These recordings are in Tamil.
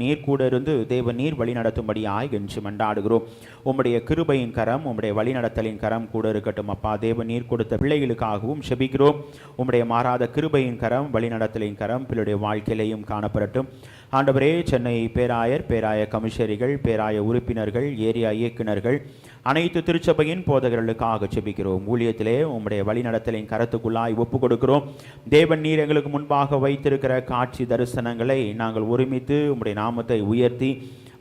நீர் கூட இருந்து தேவ நீர் வழி நடத்தும்படியாய் என்று மன்றாடுகிறோம். உம்முடைய கிருபையின் கரம், உம்முடைய வழிநடத்தலின் கரம் கூட இருக்கட்டும் அப்பா. தேவ நீர் கொடுத்த பிள்ளைகளுக்காகவும் செபிக்கிறோம். உம்முடைய மாறாத கிருபையின் கரம், வழிநடத்தலின் கரம் பிள்ளையுடைய வாழ்க்கையிலையும் காணப்படட்டும். ஆண்டவரே, சென்னை பேராய கமிஷனரிகள், பேராய உறுப்பினர்கள், ஏரியா இயக்குநர்கள், அனைத்து திருச்சபையின் போதகர்களுக்காக செபிக்கிறோம். ஊழியத்திலே உம்முடைய வழிநடத்தலின் கரத்துக்குள்ளாய் ஒப்பு கொடுக்கிறோம். தேவன் நீர் எங்களுக்கு முன்பாக வைத்திருக்கிற காட்சி தரிசனங்களை நாங்கள் ஒருமித்து உம்முடைய நாமத்தை உயர்த்தி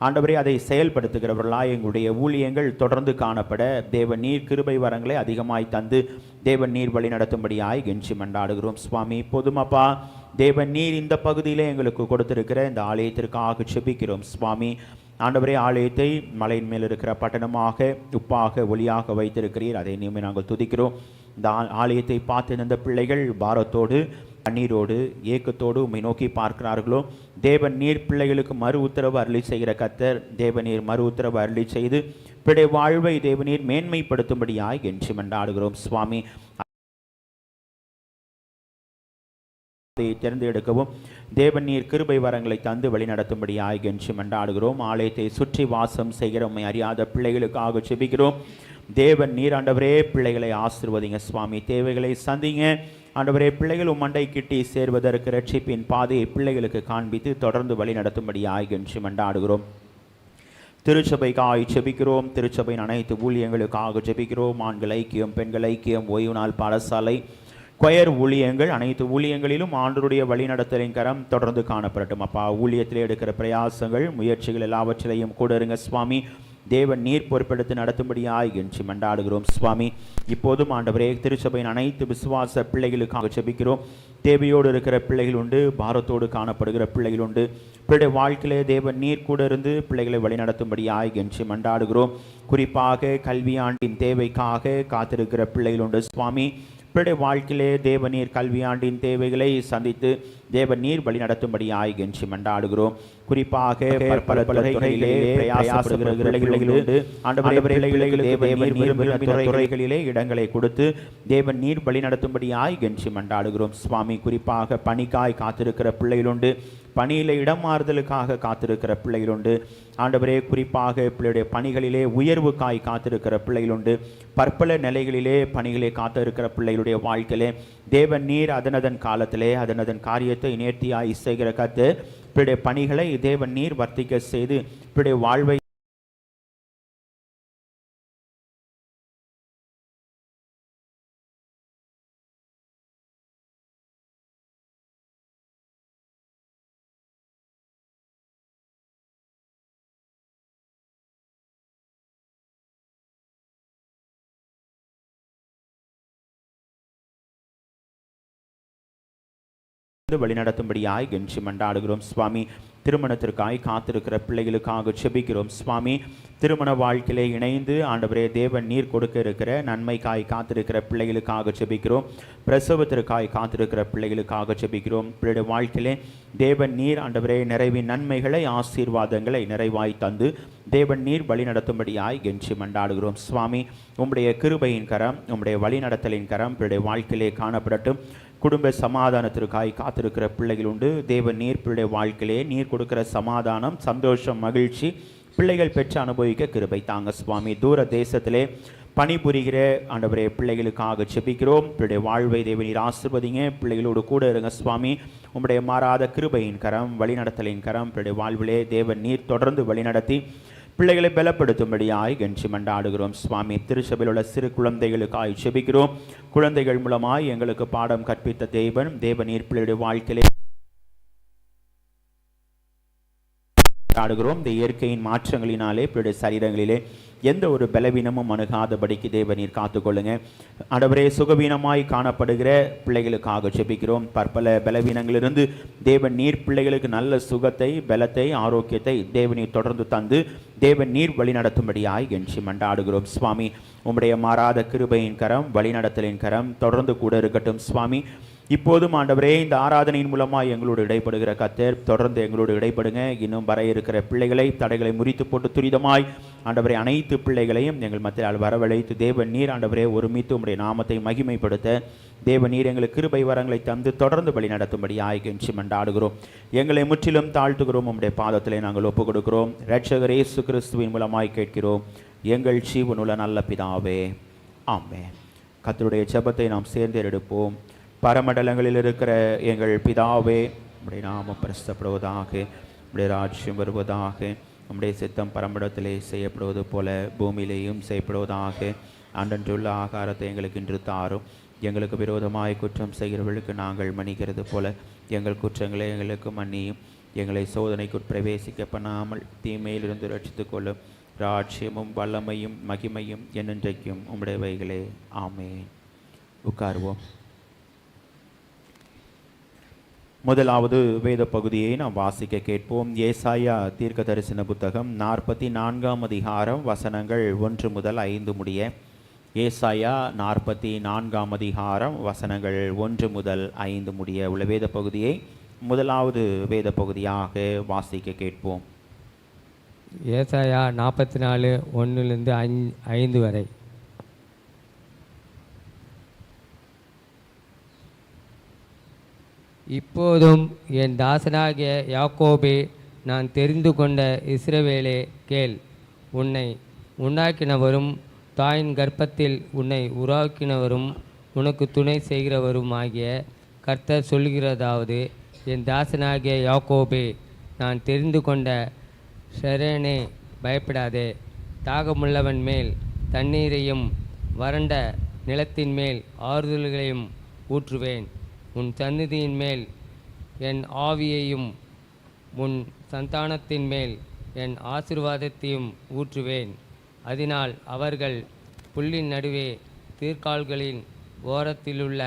ஆண்டவரே அதை செயல்படுத்துகிறவர்களாய் எங்களுடைய ஊழியங்கள் தொடர்ந்து காணப்பட தேவன் நீர் கிருபை வரங்களை அதிகமாய் தந்து தேவன் நீர் வழி நடத்தும்படியாய் கெஞ்சி மன்றாடுகிறோம். சுவாமி, போதுமாப்பா. தேவன் நீர் இந்த பகுதியிலே எங்களுக்கு கொடுத்திருக்கிற இந்த ஆலயத்திற்காக செபிக்கிறோம். சுவாமி ஆண்டவரே, ஆலயத்தை மலையின் மேல் இருக்கிற பட்டணமாக, உப்பாக, ஒளியாக வைத்திருக்கிறீர். அதை நீமே நாங்கள் துதிக்கிறோம். இந்த ஆலயத்தை பார்த்து இந்த பிள்ளைகள் பாரத்தோடு, கண்ணீரோடு, ஏக்கத்தோடு உம்மை நோக்கி பார்க்கிறார்களோ, தேவன் நீர் பிள்ளைகளுக்கு மறு உத்தரவு அருளி செய்கிற கர்த்தர். தேவநீர் மறு உத்தரவு அருளி செய்து பிள்ளை வாழ்வை தேவநீர் மேன்மைப்படுத்தும்படியாய் கெஞ்சி மன்றாடுகிறோம். சுவாமி, தேர்ந்தெடுக்கவும் தேவன் நீர் கிருபை வரங்களை தந்து வழி நடத்தும்படியாய் கெஞ்சி மன்றாடுகிறோம். ஆலயத்தை சுற்றி வாசம் செய்கிற உம்மை அறியாத பிள்ளைகளுக்காக செபிக்கிறோம். தேவன் நீர் ஆண்டவரே பிள்ளைகளை ஆசீர்வதிங்க. சுவாமி, தேவைகளை சந்திங்க. ஆண்டவரே, பிள்ளைகள் மண்டை கிட்டி சேர்வதற்கு ரட்சிப்பின் பாதையை பிள்ளைகளுக்கு காண்பித்து தொடர்ந்து வழி நடத்தும்படியாய் கெஞ்சி மன்றாடுகிறோம். திருச்சபைக்காய் செபிக்கிறோம். திருச்சபையின் அனைத்து ஊழியங்களுக்காக செபிக்கிறோம். ஆண்கள் ஐக்கியம், பெண்கள் ஐக்கியம், ஓய்வு நாள் பாடசாலை, கொயர் ஊழியங்கள், அனைத்து ஊழியங்களிலும் ஆண்டவருடைய வழிநடத்தலின் கரம் தொடர்ந்து காணப்படட்டும் அப்பா. ஊழியத்திலே எடுக்கிற பிரயாசங்கள், முயற்சிகள் எல்லாவற்றிலையும் கூட இருங்க சுவாமி. தேவன் நீர் பொறுப்பெடுத்து நடத்தும்படியாய் கெஞ்சி மன்றாடுகிறோம். சுவாமி, இப்போதும் ஆண்டவரே திருச்சபையின் அனைத்து விசுவாச பிள்ளைகளுக்காக செபிக்கிறோம். தேவையோடு இருக்கிற பிள்ளைகள் உண்டு, பாரத்தோடு காணப்படுகிற பிள்ளைகள் உண்டு. பிள்ளைய வாழ்க்கையிலே தேவன் நீர் கூட இருந்து பிள்ளைகளை வழிநடத்தும்படியாய் கெஞ்சி மன்றாடுகிறோம். குறிப்பாக கல்வியாண்டின் தேவைக்காக காத்திருக்கிற பிள்ளைகள் உண்டு சுவாமி. பிள்ளைய வாழ்க்கையிலே தேவநீர் கல்வியாண்டின் தேவைகளை சந்தித்து தேவன் நீர் வழி நடத்தும்படியாய் கெஞ்சி மன்றாடுகிறோம். குறிப்பாக பல துறைகளிலே துறைகளிலே இடங்களை கொடுத்து தேவன் நீர் வழி நடத்தும்படியாய் கெஞ்சி மன்றாடுகிறோம். சுவாமி, குறிப்பாக பணிக்காய் காத்திருக்கிற பிள்ளைகள் உண்டு, பணியில இடமாறுதலுக்காக காத்திருக்கிற பிள்ளைகள் உண்டு. ஆண்டவரே, குறிப்பாக பிள்ளையுடைய பணிகளிலே உயர்வுக்காய் காத்திருக்கிற பிள்ளைகள் உண்டு. பற்பல நிலைகளிலே பணிகளை காத்திருக்கிற பிள்ளைகளுடைய வாழ்க்கையிலே தேவன் நீர் அதனதன் காலத்திலே அதனதன் காரியத்தை நேர்த்தியாய் செய்கிற கத்து பிள்ளைய பணிகளை தேவன் நீர் வர்த்திக்க செய்து பிள்ளைய வாழ்வை வழிநடத்தும்படியாய் கெஞ்சி மன்றாடுகிறோம். சுவாமி, திருமணத்திற்காய் காத்திருக்கிற பிள்ளைகளுக்காக செபிக்கிறோம். சுவாமி, திருமண வாழ்க்கையிலே இணைந்து ஆண்டவரே தேவன் நீர் கொடுக்க இருக்கிற நன்மைக்காய் காத்திருக்கிற பிள்ளைகளுக்காக செபிக்கிறோம். பிரசவத்திற்காய் காத்திருக்கிற பிள்ளைகளுக்காக செபிக்கிறோம். பிள்ளைய வாழ்க்கையிலே தேவன் நீர் ஆண்டவரே நிறைவின் நன்மைகளை, ஆசீர்வாதங்களை நிறைவாய் தந்து தேவன் நீர் வழி நடத்தும்படியாய் கெஞ்சி மன்றாடுகிறோம். சுவாமி, உம்முடைய கிருபையின் கரம், உம்முடைய வழி நடத்தலின் கரம் பிள்ளைய வாழ்க்கையிலே காணப்படட்டும். குடும்ப சமாதானத்திற்காய் காத்திருக்கிற பிள்ளைகள் உண்டு. தேவன் நீர் பிள்ளைய வாழ்க்கையிலே நீர் கொடுக்கிற சமாதானம், சந்தோஷம், மகிழ்ச்சி பிள்ளைகள் பெற்று அனுபவிக்க கிருபை தாங்க சுவாமி. தூர தேசத்திலே பணிபுரிகிற ஆண்டவரே பிள்ளைகளுக்காக செபிக்கிறோம். பிள்ளைய வாழ்வை தேவநீர் ஆசீர்வதிங்க. பிள்ளைகளோடு கூட இருங்க சுவாமி. உம்முடைய மாறாத கிருபையின் கரம், வழிநடத்தலின் கரம் பிள்ளைய வாழ்விலே தேவன் நீர் தொடர்ந்து வழிநடத்தி பிள்ளைகளை பலப்படுத்தும்படியாய் கெஞ்சி மன்றாடுகிறோம். சுவாமி, திருச்சபையில் உள்ள சிறு குழந்தைகளுக்காய் செபிக்கிறோம். குழந்தைகள் மூலமாய் எங்களுக்கு பாடம் கற்பித்த தேவநீர் பிள்ளையுடைய வாழ்க்கையிலே ஆடுகிறோம். இந்த இயற்கையின் மாற்றங்களினாலே பிள்ளைய சரீரங்களிலே எந்த ஒரு பலவீனமும் அணுகாதபடிக்கு தேவநீர் காத்துக்கொள்ளுங்க. ஆண்டவரே, சுகவீனமாய் காணப்படுகிற பிள்ளைகளுக்காக செபிக்கிறோம். பற்பல பலவீனங்களிலிருந்து தேவன் நீர் பிள்ளைகளுக்கு நல்ல சுகத்தை, பலத்தை, ஆரோக்கியத்தை தேவநீர் தொடர்ந்து தந்து தேவன் நீர் வழி நடத்தும்படியாய் கெஞ்சி மன்றாடுகிறோம். சுவாமி, உம்முடைய மாறாத கிருபையின் கரம், வழி நடத்தலின் கரம் தொடர்ந்து கூட இருக்கட்டும். சுவாமி, இப்போதும் ஆண்டவரே இந்த ஆராதனையின் மூலமாக எங்களோடு இடைப்படுகிற கர்த்தர் தொடர்ந்து எங்களோடு இடைப்படுங்க. இன்னும் வர இருக்கிற பிள்ளைகளை தடைகளை முறித்து போட்டு துரிதமாய் ஆண்டவரே அனைத்து பிள்ளைகளையும் எங்கள் மத்தியில் வரவழைத்து தேவன் நீர் ஆண்டவரே ஒருமித்து உம்முடைய நாமத்தை மகிமைப்படுத்த தேவன் நீர் எங்களுக்கு கிருபை வரங்களை தந்து தொடர்ந்து வழி நடத்தும்படியாய் கெஞ்சி மன்றாடுகிறோம். எங்களை முற்றிலும் தாழ்த்துகிறோம். உம்முடைய பாதத்திலே நாங்கள் ஒப்புக் கொடுக்கிறோம். இரட்சகர் இயேசு கிறிஸ்துவின் மூலமாய் கேட்கிறோம் எங்கள் ஜீவனுள்ள நல்ல பிதாவே, ஆமென். கர்த்தருடைய ஜெபத்தை நாம் சேர்ந்து எடுப்போம். பரமண்டலங்களில் இருக்கிற எங்கள் பிதாவே, உம்முடைய நாமம் பரிசுத்தப்படுவதாக, உம்முடைய ராஜ்யம் வருவதாக, உம்முடைய சித்தம் பரமண்டலத்திலே செய்யப்படுவது போல பூமியிலேயும் செய்யப்படுவதாக. அன்றன்றுள்ள ஆகாரத்தை எங்களுக்கு இன்று தாரும். எங்களுக்கு விரோதமாய் குற்றம் செய்கிறவர்களுக்கு நாங்கள் மன்னிக்கிறது போல எங்கள் குற்றங்களை எங்களுக்கு மன்னியும். எங்களை சோதனைக்கு பிரவேசிக்க பண்ணாமல் தீமையிலிருந்து ரட்சித்துக் கொள்ளும். ராஜ்யமும் வல்லமையும் மகிமையும் என்னென்றைக்கும் உம்முடையவைகளே, ஆமென். உட்காருவோம். முதலாவது வேத பகுதியை நாம் வாசிக்க கேட்போம். ஏசாயா தீர்க்க தரிசன புத்தகம் 44ஆம் அதிகாரம் வசனங்கள் 1 முதல் 5 முடிய. ஏசாயா 44ஆம் அதிகாரம் வசனங்கள் 1 முதல் 5 முடிய உள்ள வேத பகுதியை முதலாவது வேத பகுதியாக வாசிக்க கேட்போம். ஏசாயா 44 1 5 வரை. இப்போதும் என் தாசனாகிய யாக்கோபே, நான் தெரிந்து கொண்ட இஸ்ரவேலே கேள். உன்னை உண்டாக்கினவரும் தாயின் கர்ப்பத்தில் உன்னை உருவாக்கினவரும் உனக்கு துணை செய்கிறவருமாகிய கர்த்தர் சொல்கிறதாவது, என் தாசனாகிய யாக்கோபே, நான் தெரிந்து கொண்ட ஷரேனே, பயப்படாதே. தாகமுள்ளவன் மேல் தண்ணீரையும் வறண்ட நிலத்தின் மேல் ஆறுதல்களையும் ஊற்றுவேன். உன் சந்நிதியின் மேல் என் ஆவியையும் உன் சந்தானத்தின் மேல் என் ஆசீர்வாதத்தையும் ஊற்றுவேன். அதனால் அவர்கள் புல்லின் நடுவே தீர்க்கால்களின் ஓரத்திலுள்ள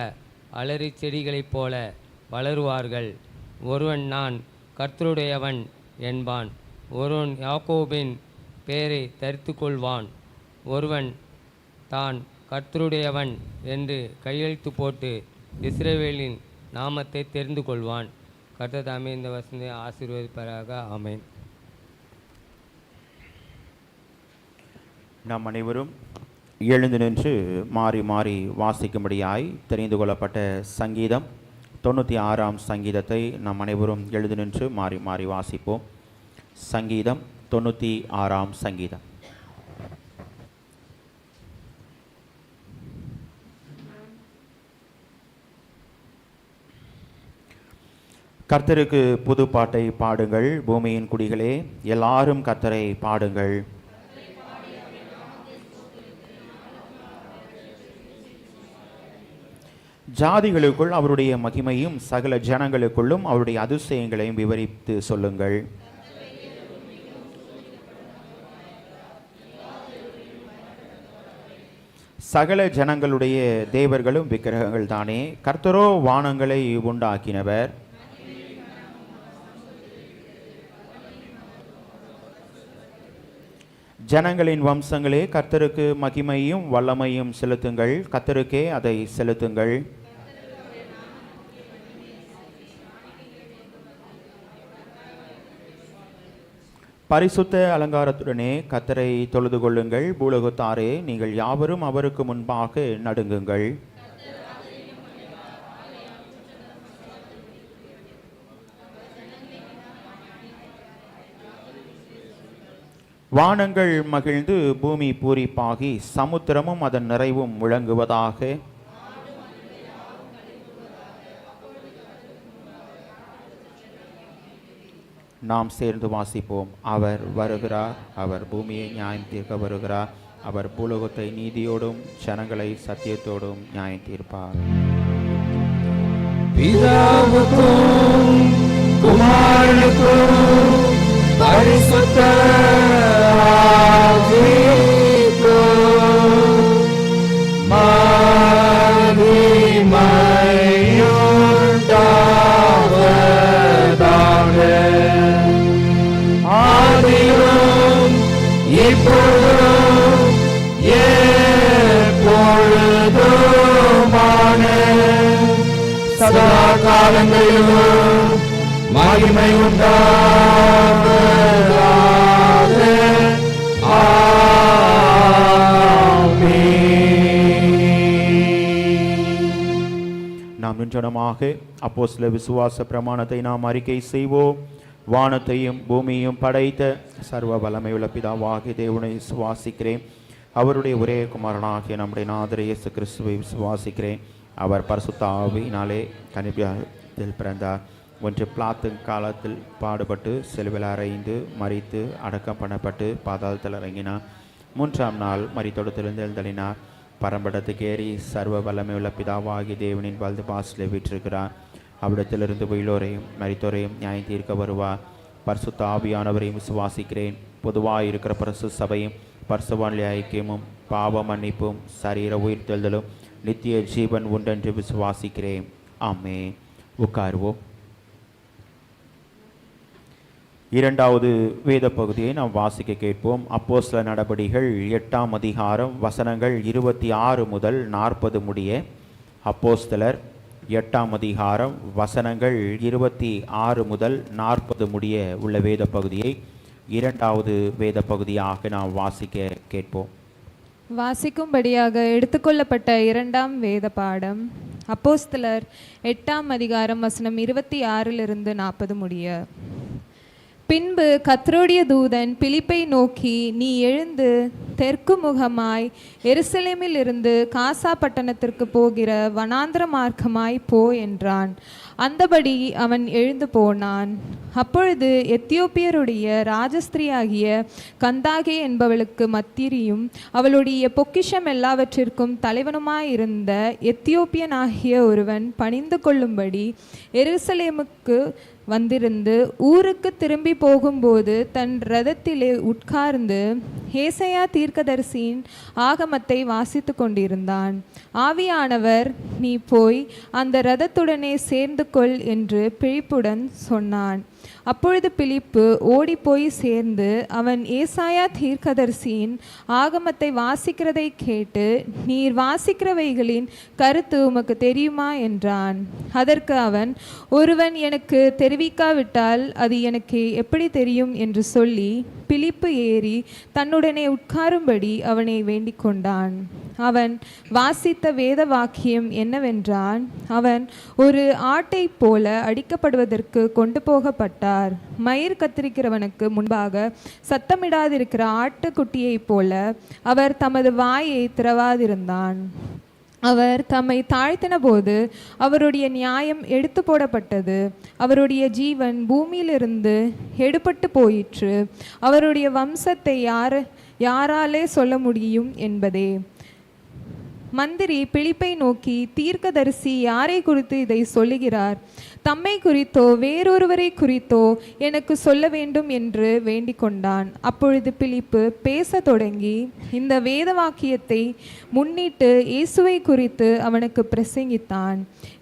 அலறி செடிகளைப் போல வளருவார்கள். ஒருவன் நான் கர்த்தருடையவன் என்பான். ஒருவன் யாக்கோபின் பெயரை தரித்து கொள்வான். ஒருவன் தான் கர்த்தருடையவன் என்று கையெழுத்து போட்டு இஸ்ரவேலின் நாமத்தை தெரிந்து கொள்வான். கர்த்தர் தாமே இந்த வசனத்தை ஆசீர்வதிப்பாராக. ஆமென். நாம் அனைவரும் எழுந்து நின்று மாறி மாறி வாசிக்கும்படியாய் தெரிந்து கொள்ளப்பட்ட சங்கீதம் 96ஆம் சங்கீதத்தை நாம் அனைவரும் எழுந்து நின்று மாறி மாறி வாசிப்போம். சங்கீதம் 96ஆம் சங்கீதம். கர்த்தருக்கு புது பாட்டை பாடுங்கள், பூமியின் குடிகளே, எல்லாரும் கர்த்தரை பாடுங்கள். ஜாதிகளுக்குள் அவருடைய மகிமையும் சகல ஜனங்களுக்குள்ளும் அவருடைய அதிசயங்களையும் விவரித்து சொல்லுங்கள். சகல ஜனங்களுடைய தேவர்களும் விக்கிரகங்கள் தானே, கர்த்தரோ வானங்களை உண்டாக்கினவர். ஜனங்களின் வம்சங்களே, கர்த்தருக்கு மகிமையும் வல்லமையும் செலுத்துங்கள், கர்த்தருக்கே அதை செலுத்துங்கள். பரிசுத்த அலங்காரத்துடனே கர்த்தரை தொழுது கொள்ளுங்கள், பூலோகத்தாரே, நீங்கள் யாவரும் அவருக்கு முன்பாக நடுங்குங்கள். வானங்கள் மகிழ்ந்து பூமி பூரிப்பாகி சமுத்திரமும் அதன் நிறைவும் முழங்குவதாக. நாம் சேர்ந்து வாசிப்போம். அவர் வருகிறார், அவர் பூமியை நியாயம் தீர்க்க வருகிறார், அவர் பூலோகத்தை நீதியோடும் ஜனங்களை சத்தியத்தோடும் நியாயம் தீர்ப்பார். பிதாவுக்கும் குமாரனுக்கும் பரிசுத்த ஆவிக்கும் மகிமையுண்டாவதாக. ஆதியிலும் இப்பொழுதும் எப்பொழுதுமான சதா சதா காலங்களிலும் மகிமை உண்டாவதாக. நாம் நின்றனமாக அப்போஸ்தல விசுவாச பிரமாணத்தை நாம் அறிக்கை செய்வோம். வானத்தையும் பூமியையும் படைத்த சர்வ வல்லமையுள்ள பிதாவாகிய தேவனை விசுவாசிக்கிறேன். அவருடைய ஒரே குமாரனாகிய நம்முடைய நாதர் இயேசு கிறிஸ்துவை விசுவாசிக்கிறேன். அவர் பரிசுத்த ஆவியினாலே கன்னியாத்தில் பிறந்தார். ஒன்று பிலாத்து காலத்தில் பாடுபட்டு சிலுவையில் அறைந்து மரித்து அடக்கம் பண்ணப்பட்டு பாதாளத்தில் இறங்கினார். மூன்றாம் நாள் மரித்தொடுத்திலிருந்து எழுந்தளினார். பரம்படத்துக்கு ஏறி சர்வ வல்லமையுள்ள பிதாவாகிய தேவனின் வலது பாசிலே வீற்றிருக்கிறார். அவ்விடத்திலிருந்து உயிரோரையும் மரித்தோரையும் நியாயம் தீர்க்க வருவார். பரிசுத்த ஆவியானவரையும் விசுவாசிக்கிறேன். பொதுவாக இருக்கிற பரிசு சபையும் பரிசுவான்ல ஐக்கியமும் பாவ மன்னிப்பும் சரீர உயிர்த்தெழுதலும் நித்திய ஜீவன் உண்டென்று விசுவாசிக்கிறேன். ஆமென். உட்காருவோம். இரண்டாவது வேத பகுதியை நாம் வாசிக்க கேட்போம். அப்போஸ்தல நடபடிகள் 8ஆம் அதிகாரம் வசனங்கள் 26 முதல் 40 முடிய. அப்போஸ்தலர் 8ஆம் அதிகாரம் வசனங்கள் 26 முதல் 40 முடிய உள்ள வேத பகுதியை இரண்டாவது வேத பகுதியாக நாம் வாசிக்க கேட்போம். வாசிக்கும்படியாக எடுத்துக்கொள்ளப்பட்ட இரண்டாம் வேத பாடம் அப்போஸ்தலர் 8ஆம் அதிகாரம் வசனம் 26 40 முடிய. பின்பு கர்த்தருடைய தூதன் பிலிப்பை நோக்கி, நீ எழுந்து தெற்கு முகமாய் எருசலேமில் இருந்து காசா பட்டணத்திற்கு போகிற வனாந்திர மார்க்கமாய் போ என்றான். அந்தபடி அவன் எழுந்து போனான். அப்பொழுது எத்தியோப்பியருடைய ராஜஸ்திரியாகிய கந்தாகே என்பவளுக்கு மத்திரியும் அவளுடைய பொக்கிஷம் எல்லாவற்றிற்கும் தலைவனுமாயிருந்த எத்தியோப்பியனாகிய ஒருவன் பணிந்து கொள்ளும்படி எருசலேமுக்கு வந்திருந்து ஊருக்கு திரும்பி போகும்போது தன் இரதத்திலே உட்கார்ந்து ஏசாயா தீர்க்கதரிசியின் ஆகமத்தை வாசித்து கொண்டிருந்தான். ஆவியானவர், நீ போய் அந்த இரதத்துடனே சேர்ந்து கொள் என்று பிலிப்புடன் சொன்னான். அப்பொழுது பிலிப்பு ஓடி போய் சேர்ந்து அவன் ஏசாயா தீர்க்கதரிசியின் ஆகமத்தை வாசிக்கிறதை கேட்டு, நீர் வாசிக்கிறவைகளின் கருத்து உமக்கு தெரியுமா என்றான். அதற்கு அவன், ஒருவன் எனக்கு தெரிவிக்காவிட்டால் அது எனக்கு எப்படி தெரியும் என்று சொல்லி பிலிப்பு ஏறி தன்னுடனே உட்காரும்படி அவனை வேண்டிக் கொண்டான். அவன் வாசித்த வேத வாக்கியம் என்னவென்றால், அவன் ஒரு ஆட்டை போல அடிக்கப்படுவதற்கு கொண்டு போகப்பட்டார். மயிர் கத்திரிக்கிறவனுக்கு முன்பாக சத்தமிடாதிருக்கிற ஆட்டுக்குட்டியைப் போல அவர் தமது வாயை திறவாதிருந்தான். அவர் தம்மை தாழ்த்தின போது அவருடைய நியாயம் எடுத்து போடப்பட்டது. அவருடைய ஜீவன் பூமியிலிருந்து எடுபட்டு போயிற்று. அவருடைய வம்சத்தை யாராலே சொல்ல முடியும் என்பதே. மந்திரி பிலிப்பை நோக்கி, தீர்க்கதரிசி யாரை குறித்து இதை சொல்லுகிறார்? தம்மை குறித்தோ வேறொருவரை குறித்தோ எனக்கு சொல்ல வேண்டும் என்று வேண்டிக் கொண்டான். அப்பொழுது பிலிப்பு பேச தொடங்கி இந்த வேத வாக்கியத்தை முன்னிட்டு இயேசுவை குறித்து அவனுக்கு பிரசங்கித்தான்.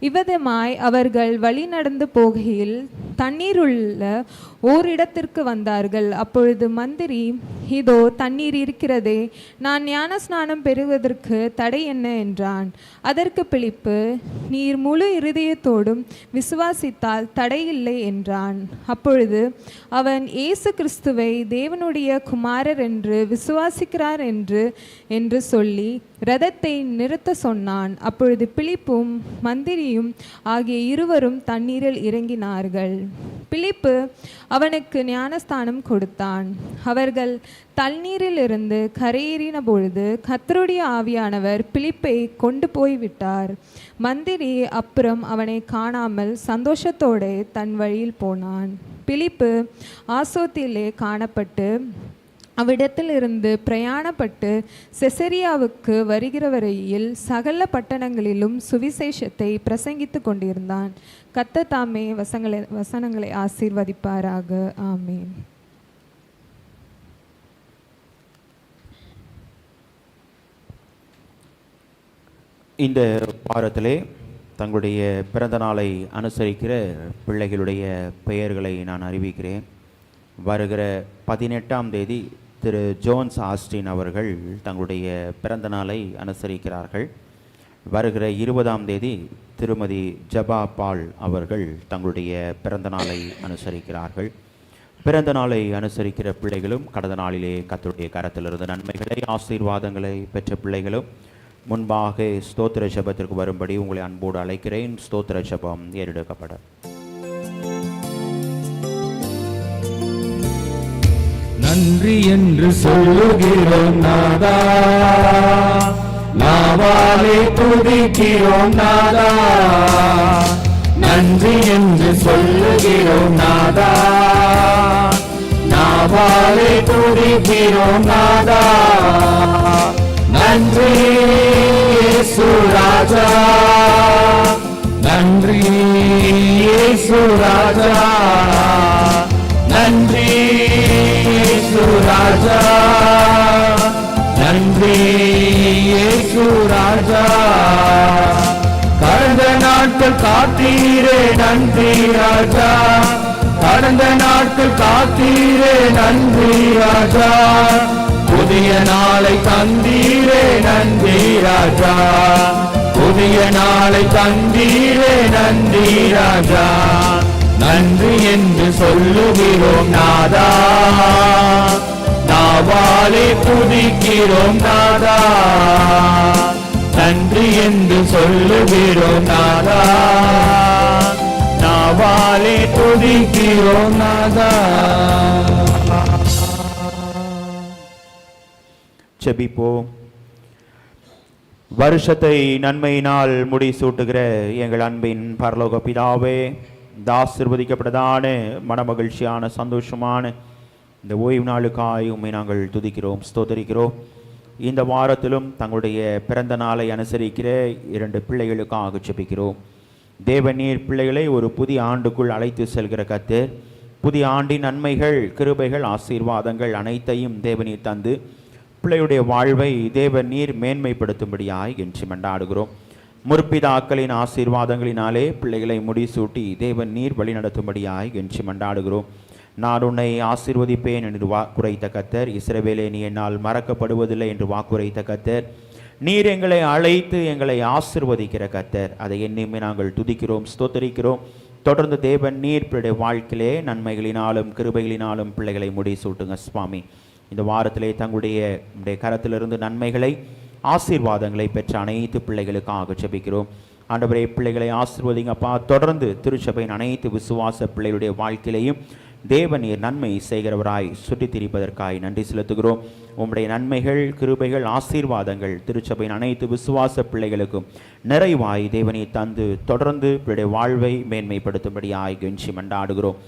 இவ்விதமாய் அவர்கள் வழி நடந்து போகையில் தண்ணீருள்ள ஓரிடத்திற்கு வந்தார்கள். அப்பொழுது மந்திரி, இதோ தண்ணீர் இருக்கிறதே, நான் ஞானஸ்நானம் பெறுவதற்கு தடை என்ன என்றான். அதற்கு பிலிப்பு, நீர் முழு இருதயத்தோடும் விசுவாசித்தால் தடையில்லை என்றான். அப்பொழுது அவன் இயேசு கிறிஸ்துவை தேவனுடைய குமாரர் என்று விசுவாசிக்கிறார் என்று சொல்லி இரதத்தை நிறுத்த சொன்னான். அப்பொழுது பிலிப்பும் மந்திரியும் ஆகிய இருவரும் தண்ணீரில் இறங்கினார்கள். பிலிப்பு அவனுக்கு ஞானஸ்தானம் கொடுத்தான். அவர்கள் தண்ணீரிலிருந்து கரையேறின பொழுது கர்த்தருடைய ஆவியானவர் பிலிப்பை கொண்டு போய்விட்டார். மந்திரி அப்புறம் அவனை காணாமல் சந்தோஷத்தோடு தன் வழியில் போனான். பிலிப்பு ஆசோத்திலே காணப்பட்டு அவ்விடத்திலிருந்து பிரயாணப்பட்டு செசரியாவுக்கு வருகிற வரையில் சகல பட்டணங்களிலும் சுவிசேஷத்தை பிரசங்கித்து கொண்டிருந்தான். கர்த்தர் தாமே வசனங்களை ஆசீர்வதிப்பாராக. ஆமென். இந்த வாரத்திலே தங்களுடைய பிறந்த நாளை அனுசரிக்கிற பிள்ளைகளுடைய பெயர்களை நான் அறிவிக்கிறேன். வருகிற 18ஆம் தேதி திரு ஜோன்ஸ் ஆஸ்டின் அவர்கள் தங்களுடைய பிறந்த நாளை அனுசரிக்கிறார்கள். வருகிற 20ஆம் தேதி திருமதி ஜபா பால் அவர்கள் தங்களுடைய பிறந்த நாளை அனுசரிக்கிறார்கள். பிறந்த நாளை அனுசரிக்கிற பிள்ளைகளும் கடந்த நாளிலே கர்த்தருடைய கரத்திலிருந்து நன்மைகளை ஆசீர்வாதங்களை பெற்ற பிள்ளைகளும் முன்பாக ஸ்தோத்திர ஜெபத்திற்கு வரும்படி உங்களை அன்போடு அழைக்கிறேன். ஸ்தோத்திர ஜெபம் ஏறெடுக்கப்பட. நன்றி என்று சொல்லுகிறோம் நாதா, நாவாலே துதிக்கிறோம் நாதா. நன்றி என்று சொல்லுகிறோம் நாதா, நாவாலே துதிக்கிறோம் நாதா. நன்றி இயேசு ராஜா, நன்றி இயேசு ராஜா, நன்றி இயேசு ராஜா, நன்றி இயேசு ராஜா. கடந்த நாட்கள் காத்தீரே நன்றி ராஜா, கடந்த நாட்கள் காத்தீரே நன்றி ராஜா. புதிய நாளை தந்தீரே நன்றி ராஜா, புதிய நாளை தந்தீரே நன்றி ராஜா. நன்றி என்று சொல்லுகிறோம் நாதா, நாவாலே துதிக்கிறோம் நாதா. நன்றி என்று சொல்லுகிறோம் நாதா, நாவாலே துதிக்கிறோம் நாதா. ஜெபிப்போம். வருஷத்தை நன்மையினால் முடிசூட்டுகிற எங்கள் அன்பின் பரலோக பிதாவே, இந்த ஆசீர்வதிக்கப்பட்டதான மனமகிழ்ச்சியான சந்தோஷமான இந்த ஓய்வு நாளுக்காய் உம்மை நாங்கள் துதிக்கிறோம், ஸ்தோத்தரிக்கிறோம். இந்த வாரத்திலும் தங்களுடைய பிறந்த நாளை அனுசரிக்கிற 2 பிள்ளைகளுக்காக ஜெபிக்கிறோம். தேவநீர் பிள்ளைகளை ஒரு புதிய ஆண்டுக்குள் அழைத்து செல்கிற கர்த்தர், புதிய ஆண்டின் நன்மைகள், கிருபைகள், ஆசீர்வாதங்கள் அனைத்தையும் தேவநீர் தந்து பிள்ளையுடைய வாழ்வை தேவநீர் மேன்மைப்படுத்தும்படியாய் என்று மன்றாடுகிறோம். முற்பிதாக்களின் ஆசீர்வாதங்களினாலே பிள்ளைகளை முடிசூட்டி தேவன் நீர் வழி நடத்தும்படியாய் என்று மன்றாடுகிறோம். நான் உன்னை ஆசீர்வதிப்பேன் என்று வாக்குரைத்த கர்த்தர், இஸ்ரவேலே நீ என்னால் மறக்கப்படுவதில்லை என்று வாக்குரைத்த கர்த்தர், நீர் எங்களை அழைத்து எங்களை ஆசீர்வதிக்கிற கர்த்தர், அதை எண்ணியுமே நாங்கள் துதிக்கிறோம், ஸ்தோத்தரிக்கிறோம். தொடர்ந்து தேவன் நீர் பிள்ளைய வாழ்க்கையிலே நன்மைகளினாலும் கிருபைகளினாலும் பிள்ளைகளை முடிசூட்டுங்க சுவாமி. இந்த வாரத்திலே தங்களுடைய கரத்திலிருந்து நன்மைகளை ஆசீர்வாதங்களை பெற்ற அனைத்து பிள்ளைகளுக்காக ஜெபிக்கிறோம். ஆண்டவரே, பிள்ளைகளை ஆசீர்வதிங்கப்பா. தொடர்ந்து திருச்சபையின் அனைத்து விசுவாச பிள்ளைகளுடைய வாழ்க்கையிலையும் தேவநீர் நன்மை செய்கிறவராய் சுற்றித் திரிப்பதற்காய் நன்றி செலுத்துகிறோம். உம்முடைய நன்மைகள், கிருபைகள், ஆசீர்வாதங்கள் திருச்சபையின் அனைத்து விசுவாச பிள்ளைகளுக்கும் நிறைவாய் தேவநீர் தந்து தொடர்ந்து பிள்ளைய வாழ்வை மேன்மைப்படுத்தும்படியாய் கெஞ்சி மன்றாடுகிறோம்.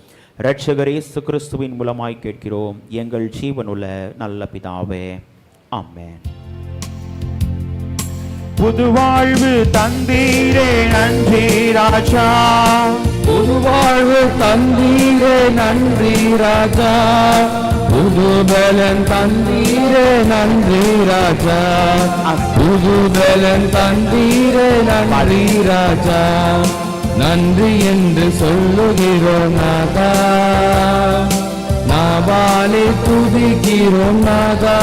இரட்சகர் இயேசு கிறிஸ்துவின் மூலமாய் கேட்கிறோம் எங்கள் ஜீவனுள்ள நல்ல பிதாவே, ஆமென். புது வாழ்வு தந்தீரே நன்றி ராஜா, புது வாழ்வு தந்தீரே நன்றி ராஜா, புது பலன் தந்தீரே நன்றி ராஜா, புது பலன் தந்தீரே நன்றி ராஜா. நன்றி என்று சொல்லுகிறோம் நாதா, நாவாலே துதிக்கிறோம் நாதா.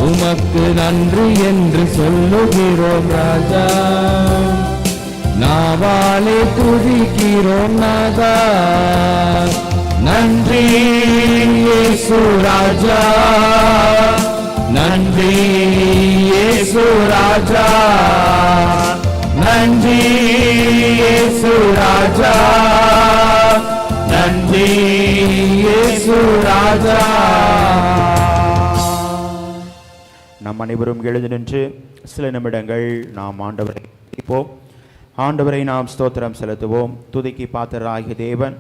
உமக்கு நன்றி என்று சொல்லுகிறோம் ராஜா, நாவாலே துதிக்கிறோம் நாதா. நன்றி இயேசு ராஜா, நன்றி இயேசு ராஜா, நன்றி இயேசு ராஜா, நன்றி இயேசு ராஜா. நம் அனைவரும் எழுந்து நின்று சில நிமிடங்கள் நாம் ஆண்டவரை துதிப்போம். ஆண்டவரை நாம் ஸ்தோத்திரம் செலுத்துவோம். துதிக்கு பாத்திரராகிய தேவன்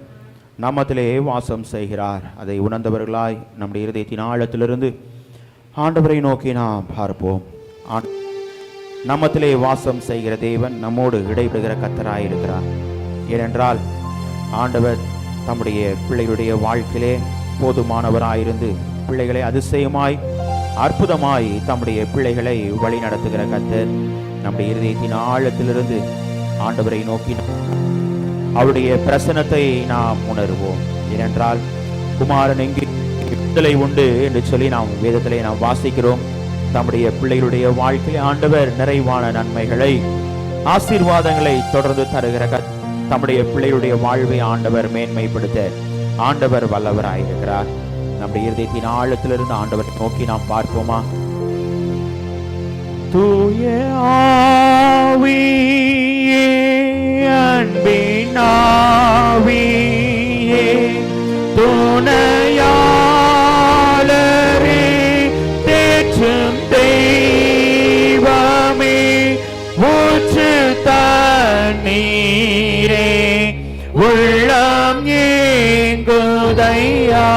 நம்மத்திலே வாசம் செய்கிறார். அதை உணர்ந்தவர்களாய் நம்முடைய இருதயத்தின் ஆழத்திலிருந்து ஆண்டவரை நோக்கி நாம் பார்ப்போம். நம்மத்திலே வாசம் செய்கிற தேவன் நம்மோடு இடைபெறுகிற கர்த்தராயிருக்கிறார். ஏனென்றால் ஆண்டவர் தம்முடைய பிள்ளைகளுடைய வாழ்க்கையிலே போதுமானவராயிருந்து பிள்ளைகளை அதிசயமாய் அற்புதமாய் தம்முடைய பிள்ளைகளை வழி நடத்துகிற கர்த்தர். நம்முடைய இருதயத்தின் ஆழத்திலிருந்து ஆண்டவரை நோக்கி அவருடைய பிரசன்னத்தை நாம் உணர்வோம். ஏனென்றால் குமாரன் எங்கே விடுதலை உண்டு என்று சொல்லி நாம் வேதத்திலே நாம் வாசிக்கிறோம். தம்முடைய பிள்ளைகளுடைய வாழ்க்கையில் ஆண்டவர் நிறைவான நன்மைகளை ஆசீர்வாதங்களை தொடர்ந்து தருகிற தம்முடைய பிள்ளையுடைய வாழ்வை ஆண்டவர் மேன்மைப்படுத்த ஆண்டவர் வல்லவராயிருக்கிறார். நம்முடைய இருதயத்தின் ஆழத்திலிருந்து ஆண்டவரை நோக்கி நாம் பார்ப்போமா? தூய ஆவியே, அன்பின் ஆவியே, துணையாளரே, தேற்றும் தெய்வமே, ஊற்று தண்ணீரே, உள்ளம் ஏங்குதையா,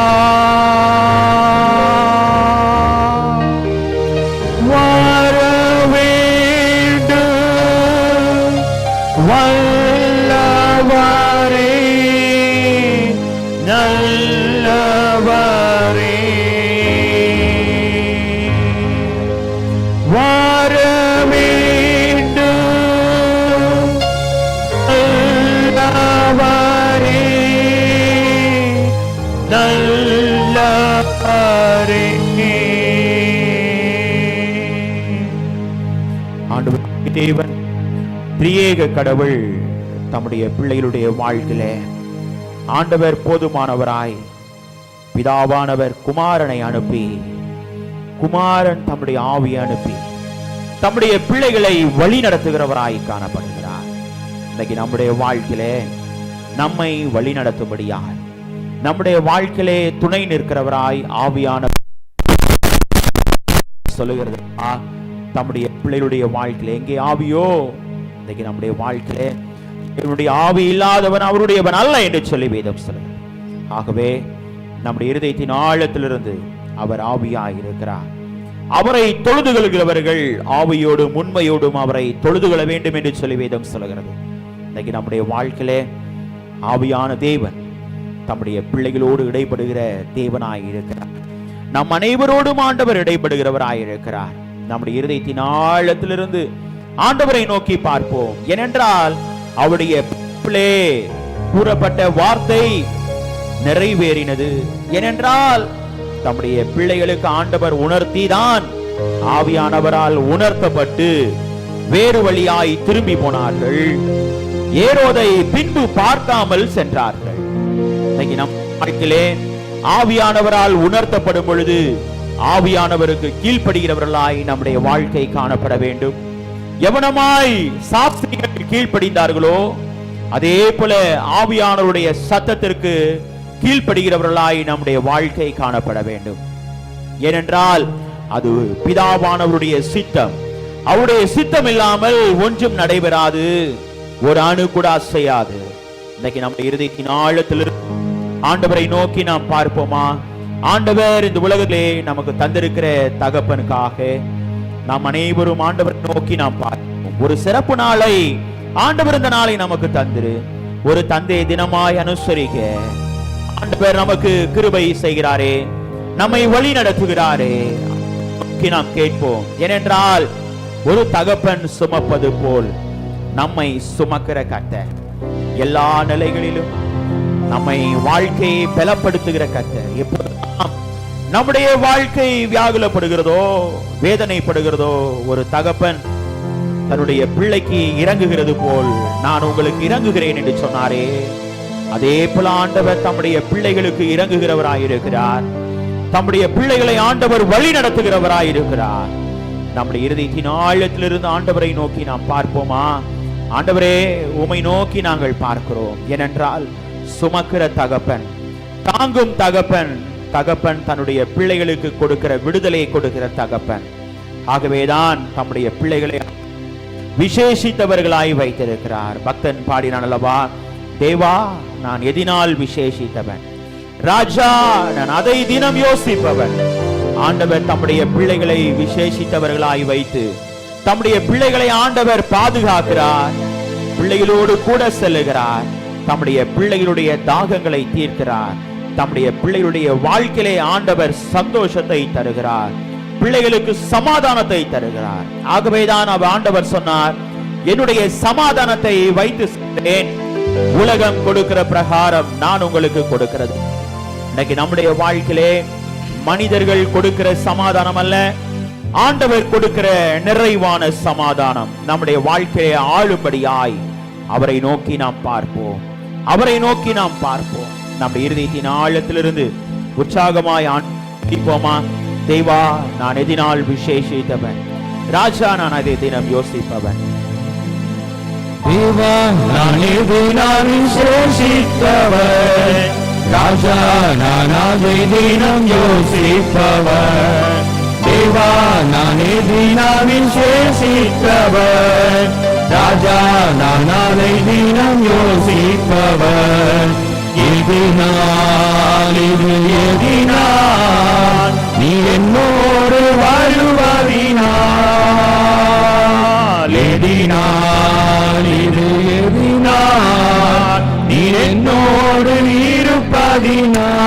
வர வேண்டும் வல்லவரே, நல்லவரே, வர வேண்டும் நல்லவரே, நல்லவரே. ஆண்டவர் தேவன் திரியேக கடவுள் தம்முடைய பிள்ளைகளுடைய வாழ்க்கையிலே ஆண்டவர் போதுமானவராய் பிதாவானவர் குமாரனை அனுப்பி, குமாரன் தம்முடைய ஆவியை அனுப்பி தம்முடைய பிள்ளைகளை வழி நடத்துகிறவராய் காணப்படுகிறார். இன்னைக்கு நம்முடைய வாழ்க்கையிலே நம்மை வழி நடத்தும்படியாய், நம்முடைய வாழ்க்கையிலே துணை நிற்கிறவராய் ஆவியான சொல்லுகிறது. தம்முடைய பிள்ளைகளுடைய வாழ்க்கையில எங்கே ஆவியோ, இன்னைக்கு நம்முடைய வாழ்க்கையிலே என்னுடைய ஆவி இல்லாதவன் அவருடையவன் அல்ல என்று சொல்லி வேதம் சொல்லுகிறது. ஆகவே நம்முடைய இருதயத்தின் ஆழத்திலிருந்து அவர் ஆவியாய் இருக்கிறார். அவரை தொழுது கொள்கிறவர்கள் ஆவியோடும் உண்மையோடும் அவரை தொழுது கொள்ள வேண்டும் என்று சொல்லி வேதம் சொல்லுகிறது. இன்னைக்கு நம்முடைய வாழ்க்கையிலே ஆவியான தேவன் தம்முடைய பிள்ளைகளோடு இடைப்படுகிற தேவனாய் இருக்கிறார். நம் அனைவரோடும் ஆண்டவர் இடைப்படுகிறவராய் இருக்கிறார். நம்முடைய இருதயத்தின் ஆழத்திலிருந்து ஆண்டவரை நோக்கி பார்ப்போம். ஏனென்றால் அவருடைய பிள்ளை கூறப்பட்ட வார்த்தை நிறைவேறினது. ஏனென்றால் தம்முடைய பிள்ளைகளுக்கு ஆண்டவர் உணர்த்திதான் ஆவியானவரால் உணர்த்தப்பட்டு வேறு வழியாய் திரும்பி போனார்கள். ஏரோதை பின்பு பார்க்காமல் சென்றார்கள். இன்னைக்கு நம் வாழ்க்கையிலே ஆவியானவரால் உணர்த்தப்படும் பொழுது ஆவியானவருக்கு கீழ்ப்படுகிறவர்களாய் நம்முடைய வாழ்க்கை காணப்பட வேண்டும். எவனமாய் சாஸ்திரிகள் கீழ்ப்படிந்தார்களோ அதே போல ஆவியானவருடைய சத்தத்திற்கு கீழ்ப்படுகிறவர்களாய் நம்முடைய வாழ்க்கை காணப்பட வேண்டும். ஏனென்றால் அது பிதாவானவருடைய சித்தம். அவருடைய சித்தம் இல்லாமல் ஒன்றும் நடைபெறாது, ஒரு அணு கூட அசையாது. இன்னைக்கு நம்முடைய இருதயத்தின் ஆழத்தில் ஆண்டவரை நோக்கி நாம் பார்ப்போமா? ஆண்டவர் இந்த உலகத்திலே நமக்கு தந்திருக்கிற தகப்பனுக்காக நாம் அனைவரும் ஆண்டவரை நோக்கி நாம் பார்ப்போம். ஒரு சிறப்பு நாளை ஆண்டவர் இந்த நாளை நமக்கு தந்திரு ஒரு தந்தை தினமாய் அனுசரிக்க ஆண்டவர் நமக்கு கிருபை செய்கிறாரே, நம்மை வழி நடத்துகிறாரே. நாம் கேட்போம். ஏனென்றால் ஒரு தகப்பன் சுமப்பது போல் நம்மை சுமக்கிற கர்த்தர், எல்லா நிலைகளிலும் நம்மை வாழ்க்கையை பலப்படுத்துகிற கர்த்தர். எப்போதெல்லாம் நம்முடைய வாழ்க்கை வியாகுலப்படுகிறதோ வேதனைப்படுகிறதோ ஒரு தகப்பன் தன்னுடைய பிள்ளைக்கு இறங்குகிறது போல் நான் உங்களுக்கு இறங்குகிறேன் என்று சொன்னாரே, அதே போல ஆண்டவர் தம்முடைய பிள்ளைகளுக்கு இறங்குகிறவராயிருக்கிறார். தம்முடைய பிள்ளைகளை ஆண்டவர் வழி நடத்துகிறவராயிருக்கிறார். நம்முடைய இருதயத்தின் ஆழத்திலிருந்து ஆண்டவரை நோக்கி நாம் பார்ப்போமா? ஆண்டவரே, உம்மை நோக்கி நாங்கள் பார்க்கிறோம். ஏனென்றால் சுமக்கிற தகப்பன், தாங்கும் தகப்பன், தகப்பன் தன்னுடைய பிள்ளைகளுக்கு கொடுக்கிற விடுதலையை கொடுக்கிற தகப்பன். ஆகவேதான் தம்முடைய பிள்ளைகளை விசேஷித்தவர்களாய் வைத்திருக்கிறார். பக்தன் பாடினான் அல்லவா, தேவா நான் எதினால் விசேஷித்தவன், ராஜா நான் அதை தினம் யோசிப்பவன். ஆண்டவர் தம்முடைய பிள்ளைகளை விசேஷித்தவர்களாய் வைத்து தம்முடைய பிள்ளைகளை ஆண்டவர் பாதுகாக்கிறார். பிள்ளைகளோடு கூட செல்லுகிறார். தம்முடைய பிள்ளைகளுடைய தாகங்களை தீர்க்கிறார். தம்முடைய பிள்ளைகளுடைய வாழ்க்கையிலே ஆண்டவர் சந்தோஷத்தை தருகிறார். பிள்ளைகளுக்கு சமாதானத்தை தருகிறார். ஆகவேதான் ஆண்டவர் சொன்னார், என்னுடைய சமாதானத்தை வைத்து சென்றேன், உலகம் கொடுக்கிற பிரகாரம் நான் உங்களுக்கு கொடுக்கிறது. இன்னைக்கு நம்முடைய வாழ்க்கையிலே மனிதர்கள் கொடுக்கிற சமாதானம் அல்ல, ஆண்டவர் கொடுக்கிற நிறைவான சமாதானம் நம்முடைய வாழ்க்கையை ஆளும்படியாய் அவரை நோக்கி நாம் பார்ப்போம். அவரை நோக்கி நாம் பார்ப்போம். நம்முடைய இருதயத்தின் ஆழத்திலிருந்து உற்சாகமாய் ஆண்டிப்போமா? தேவா, நான் எதினால் விசேஷித்தவன், ராஜா நான் அதை தினம் யோசிப்பவன். தேவா, நான் எதினால் விசேஷித்தவன், ராஜா நான் அதை தினம் யோசிப்பவன். தேவா, நான் எதினால் விசேஷித்தவன், ராஜா நான் அதை தினம் யோசிப்பவன். எதினால் இது எதினால் நீ என்னோடு வருவதினால், எதினால் இது எதினால் நீ என்னோடு இருப்பதினால்.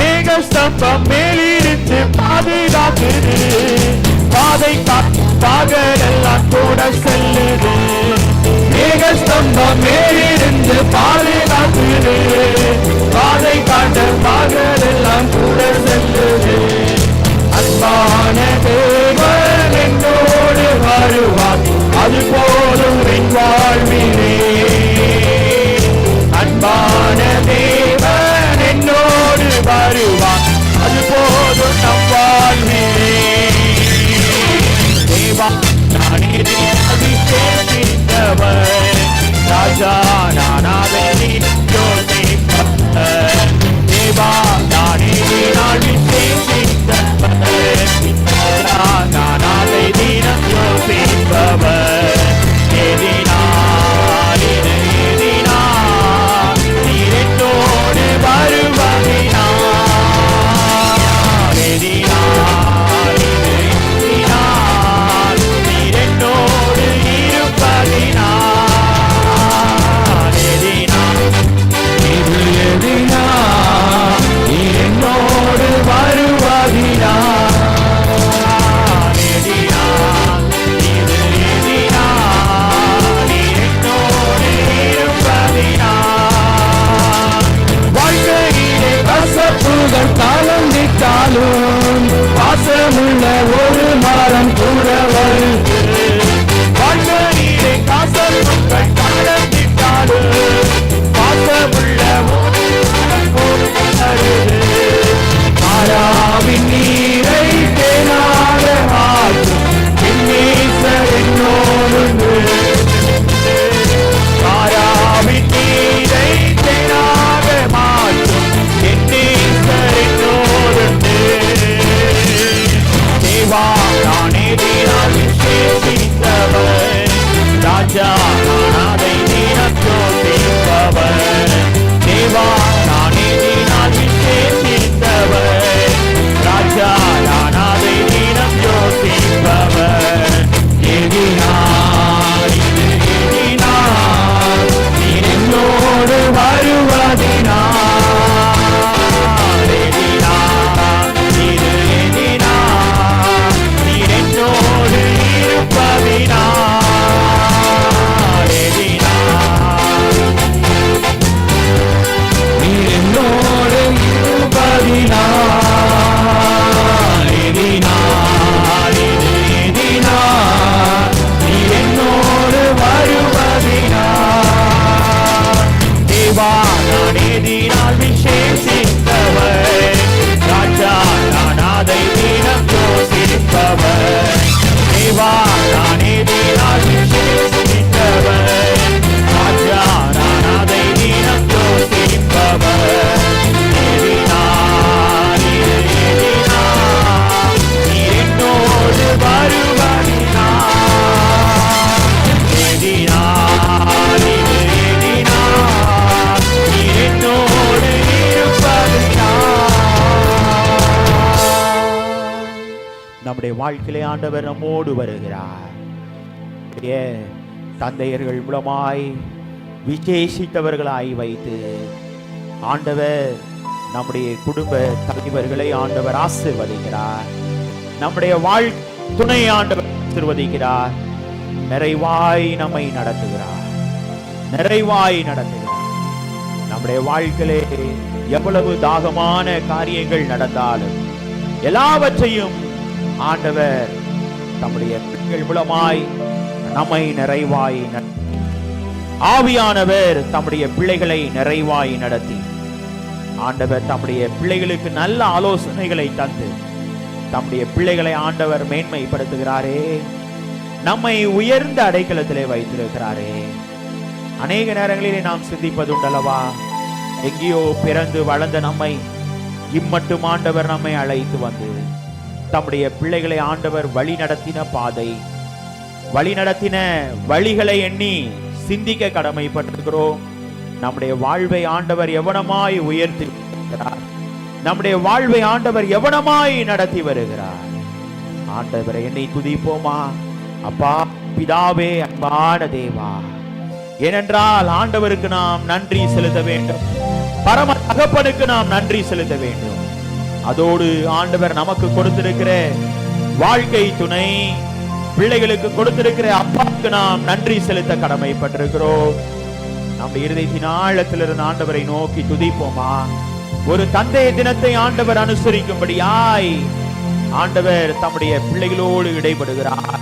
மேக ஸ்தம்பம் மேலிருந்து பாதுகாக்குது, பாதை பகலெல்லாம் கூட செல்லுது. மேக ஸ்தம்பம் மேலிருந்து பாதுகாக்குது, பாதை காட்ட பகலெல்லாம் கூட செல்லுது. அன்பான தேவன் என்னோடு வருவார், அது போதும் என் வாழ்விலே. அன்பான தேவன் என்னோடு வருவார், அது போதும் நம் வாழ்விலே. தேவா, நான் விசேஷித்தவன், ராஜா நான் அதை யோசிப்பவன். தேவா, நான் விசேஷித்தவன், ராஜா நான் அதை தினம் யோசிப்பவன். எதினால் இது எதினால் நீர் என்னோடு வருவதினால், எதினால் இது எதினால் நீர் என்னோடு இருப்பதினால், எதினால் இது எதினால் நீர் என்னோடு வருவதினால், எதினால் இது எதினால் நீர் என்னோடு இருப்பதினால். வாழ்க்கையிலே கசப்புகள் கலந்திட்டாலும் பாசமுள்ள ஒரு மரம் கூட வருது. வாழ்க்கையிலே கசப்புகள் கலந்திட்டாலும் பாசமுள்ள ஒரு மரம் கூட வருது. மாறாவின் நீரை தேனாக மாற்றும் என் நேசர் என்னோடு. மாறாவின் நீரை தேனாக மாற்றும் என் நேசர் என்னோடு. தேவா, நான் எதினால் விசேஷித்தவன், ராஜா நான் அதை தினம் யோசிப்பவன். தேவா, நான் எதினால் விசேஷித்தவன், ராஜா நான் அதை தினம் யோசிப்பவன். எதினால் இது எதினால் நீர் என்னோடு வருவதினால், எதினால் இது எதினால் நீர் என்னோடு இருப்பதினால், எதினால் நீர் என்னோடு இருப்பதினால், எதினால் இது எதினால் நீர் என்னோடு வருவதினால். தேவா, நான் எதினால் விசேஷித்தவன், ராஜா நான் அதை தினம் யோசிப்பவன். தேவா, நான் எதினால் விசேஷித்தவன், ராஜா நான் அதை தினம் யோசிப்பவன். எதினால் இது எதினால் நீர் என்னோடு வருவதினால், எதினால் இது எதினால் நீர் என்னோடு இருப்பதினால். நம்முடைய வாழ்க்கையிலே ஆண்டவர் நம்மோடு வருகிறார். தந்தையர்கள் மூலமாய் விசேஷித்தவர்களாய் வைத்து ஆண்டவர் நம்முடைய குடும்ப தலைவர்களை ஆண்டவர் ஆசீர்வதிக்கிறார். நம்முடைய துணை ஆண்டவர் ஆசீர்வதிக்கிறார். நிறைவாய் நம்மை நடத்துகிறார், நிறைவாய் நடத்துகிறார். நம்முடைய வாழ்க்கையிலே எவ்வளவு தாகமான காரியங்கள் நடந்தாலும் எல்லாவற்றையும் ஆண்டவர் தம்முடைய பிள்ளைகள் மூலமாய் நம்மை நிறைவாய் ஆவியானவர் தம்முடைய பிள்ளைகளை நிறைவாய் நடத்தி ஆண்டவர் தம்முடைய பிள்ளைகளுக்கு நல்ல ஆலோசனைகளை தந்து தம்முடைய பிள்ளைகளை ஆண்டவர் மேன்மைப்படுத்துகிறாரே, நம்மை உயர்ந்த அடைக்கலத்திலே வைத்திருக்கிறாரே. அநேக நேரங்களிலே நாம் சிந்திப்பதுண்டல்லவா, எங்கேயோ பிறந்து வளர்ந்த நம்மை இம்மட்டும் ஆண்டவர் நம்மை அழைத்து வந்து தம்முடைய பிள்ளைகளை ஆண்டவர் வழி நடத்தின பாதை, வழி நடத்தின வழிகளை எண்ணி சிந்திக்க கடமைப்பட்டிருக்கிறோம். நம்முடைய வாழ்வை ஆண்டவர் எவனமாய் உயர்த்தி வருகிறார், நம்முடைய வாழ்வை ஆண்டவர் எவனமாய் நடத்தி வருகிறார். ஆண்டவரை என்னை துதிப்போமா? அப்பா பிதாவே, அன்பான தேவா, ஏனென்றால் ஆண்டவருக்கு நாம் நன்றி செலுத்த வேண்டும், பரம தகப்பனுக்கு நாம் நன்றி செலுத்த வேண்டும். அதோடு ஆண்டவர் நமக்கு கொடுத்திருக்கிற வாழ்க்கை துணை, பிள்ளைகளுக்கு கொடுத்திருக்கிற அப்பாவுக்கு நாம் நன்றி செலுத்த கடமைப்பட்டிருக்கிறோம். நம்முடைய இருதயத்தின் ஆழத்திலிருந்து ஆண்டவரை நோக்கி துதிப்போமா? ஒரு தந்தைய தினத்தை ஆண்டவர் அனுசரிக்கும்படியாய் ஆண்டவர் தம்முடைய பிள்ளைகளோடு இடைபடுகிறார்.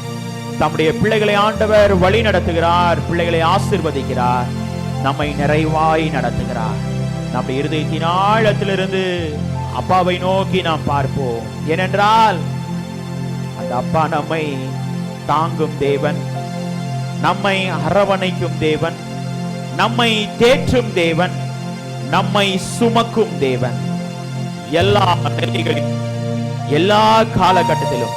தம்முடைய பிள்ளைகளை ஆண்டவர் வழி நடத்துகிறார், பிள்ளைகளை ஆசீர்வதிக்கிறார், நம்மை நிறைவாய் நடத்துகிறார். நம்முடைய இருதயத்தின் ஆழத்திலிருந்து அப்பாவை நோக்கி நாம் பார்ப்போம். ஏனென்றால் அந்த அப்பா நம்மை தாங்கும் தேவன், நம்மை அரவணைக்கும் தேவன், நம்மை தேற்றும் தேவன், நம்மை சுமக்கும் தேவன். எல்லா நிலைகளிலும் எல்லா காலகட்டத்திலும்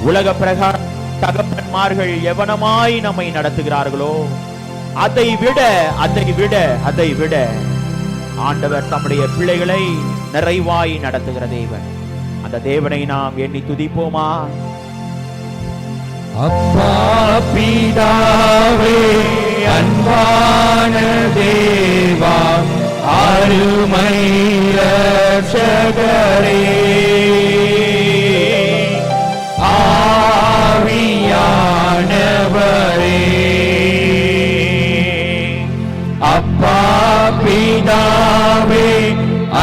உலக பிரகாரம் தகப்பன்மார்கள் எவனமாய் நம்மை நடத்துகிறார்களோ அதை விட ஆண்டவர் தம்முடைய பிள்ளைகளை நிறைவாய் நடத்துகிற தேவன். அந்த தேவனை நாம் எண்ணி துதிப்போமா? அப்பா பிதாவே, அன்பான தேவா, அருமை ரட்சகரே, ஆவியானவரே, அப்பா பிதாவே,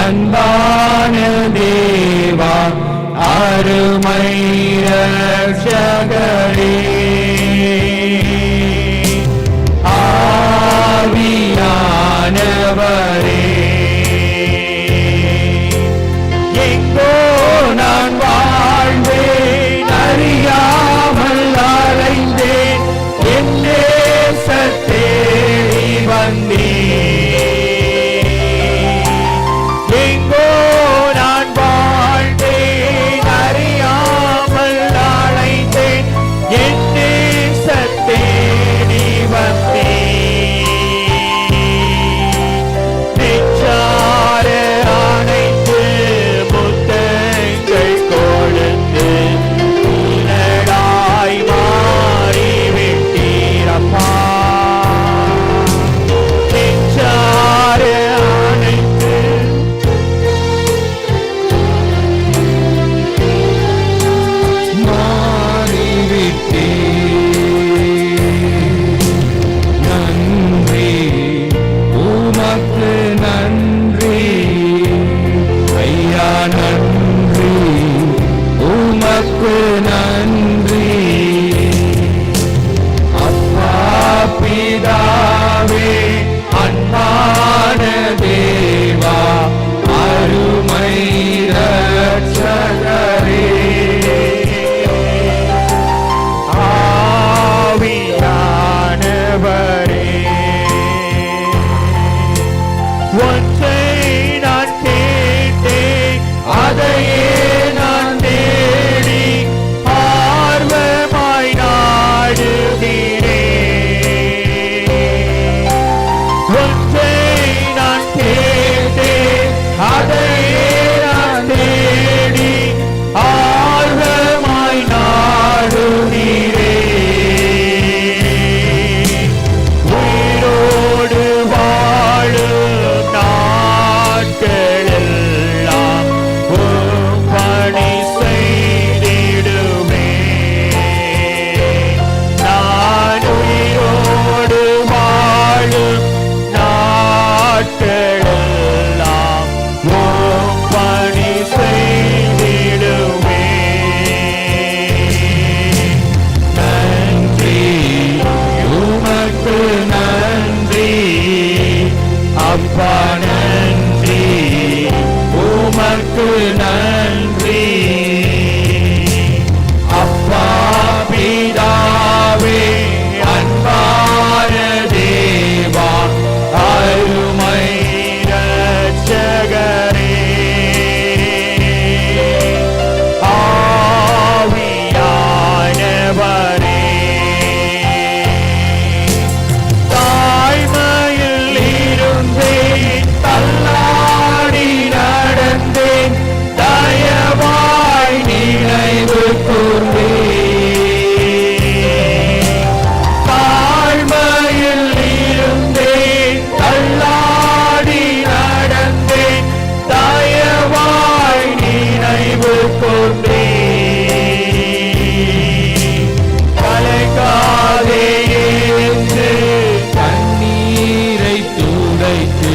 அன்பான தேவா, அருமை ரட்சகரே, ஆவியானவரே, எங்கோ நான் வாழ்ந்தேன், அறியாமல் அலைந்தேன், என் நேசத்தே வந்தேன். எங்கோ நான் வாழ்ந்தேன், அறியாமல் அலைந்தேன், என் நேசத்தே வந்தேன். நெஞ்சார அணைத்து முத்தங்கள் கொடுத்து உனடாய் மாறிவிட்டீரப்பா. நெஞ்சார அணைத்து நன்றி, உமக்கு நன்றி ஐயா, நன்றி, உமக்கு நன்றி. அப்பா பிதாவே, அன்பான தேவா, அருமை ரட்சகரே, ஆவியானவரே, ஒன்றை நான் கேட்டேன், அதையே நான் தேடி ஆர்வமாய் நாடுகிறேன். ஒன்றை நான் கேட்டேன், அதையே நான் தேடி ஆர்வமாய் நாடுகிறேன். உயிரோடு வாழும் நாட்களெல்லாம் உம் பணி செய்திடுவேன். நான் உயிரோடு வாழும் நாட்களெல்லாம் அப்பா நன்றி, உமக்கு நன்றி. அப்பா பிதாவே, அன்பான தேவா, அருமை இரட்சகரே, ஆவியானவரே, தாய்மையில் இருந்தேன், தள்ளாடி நடந்தேன், தயவாய் நினைவு கூர்ந்தேன். தாழ்மையில் இருந்தேன், தள்ளாடி நடந்தேன், தயவாய் நினைவு கூர்ந்தேன். கலங்காதே என்று கண்ணீரை துடைத்து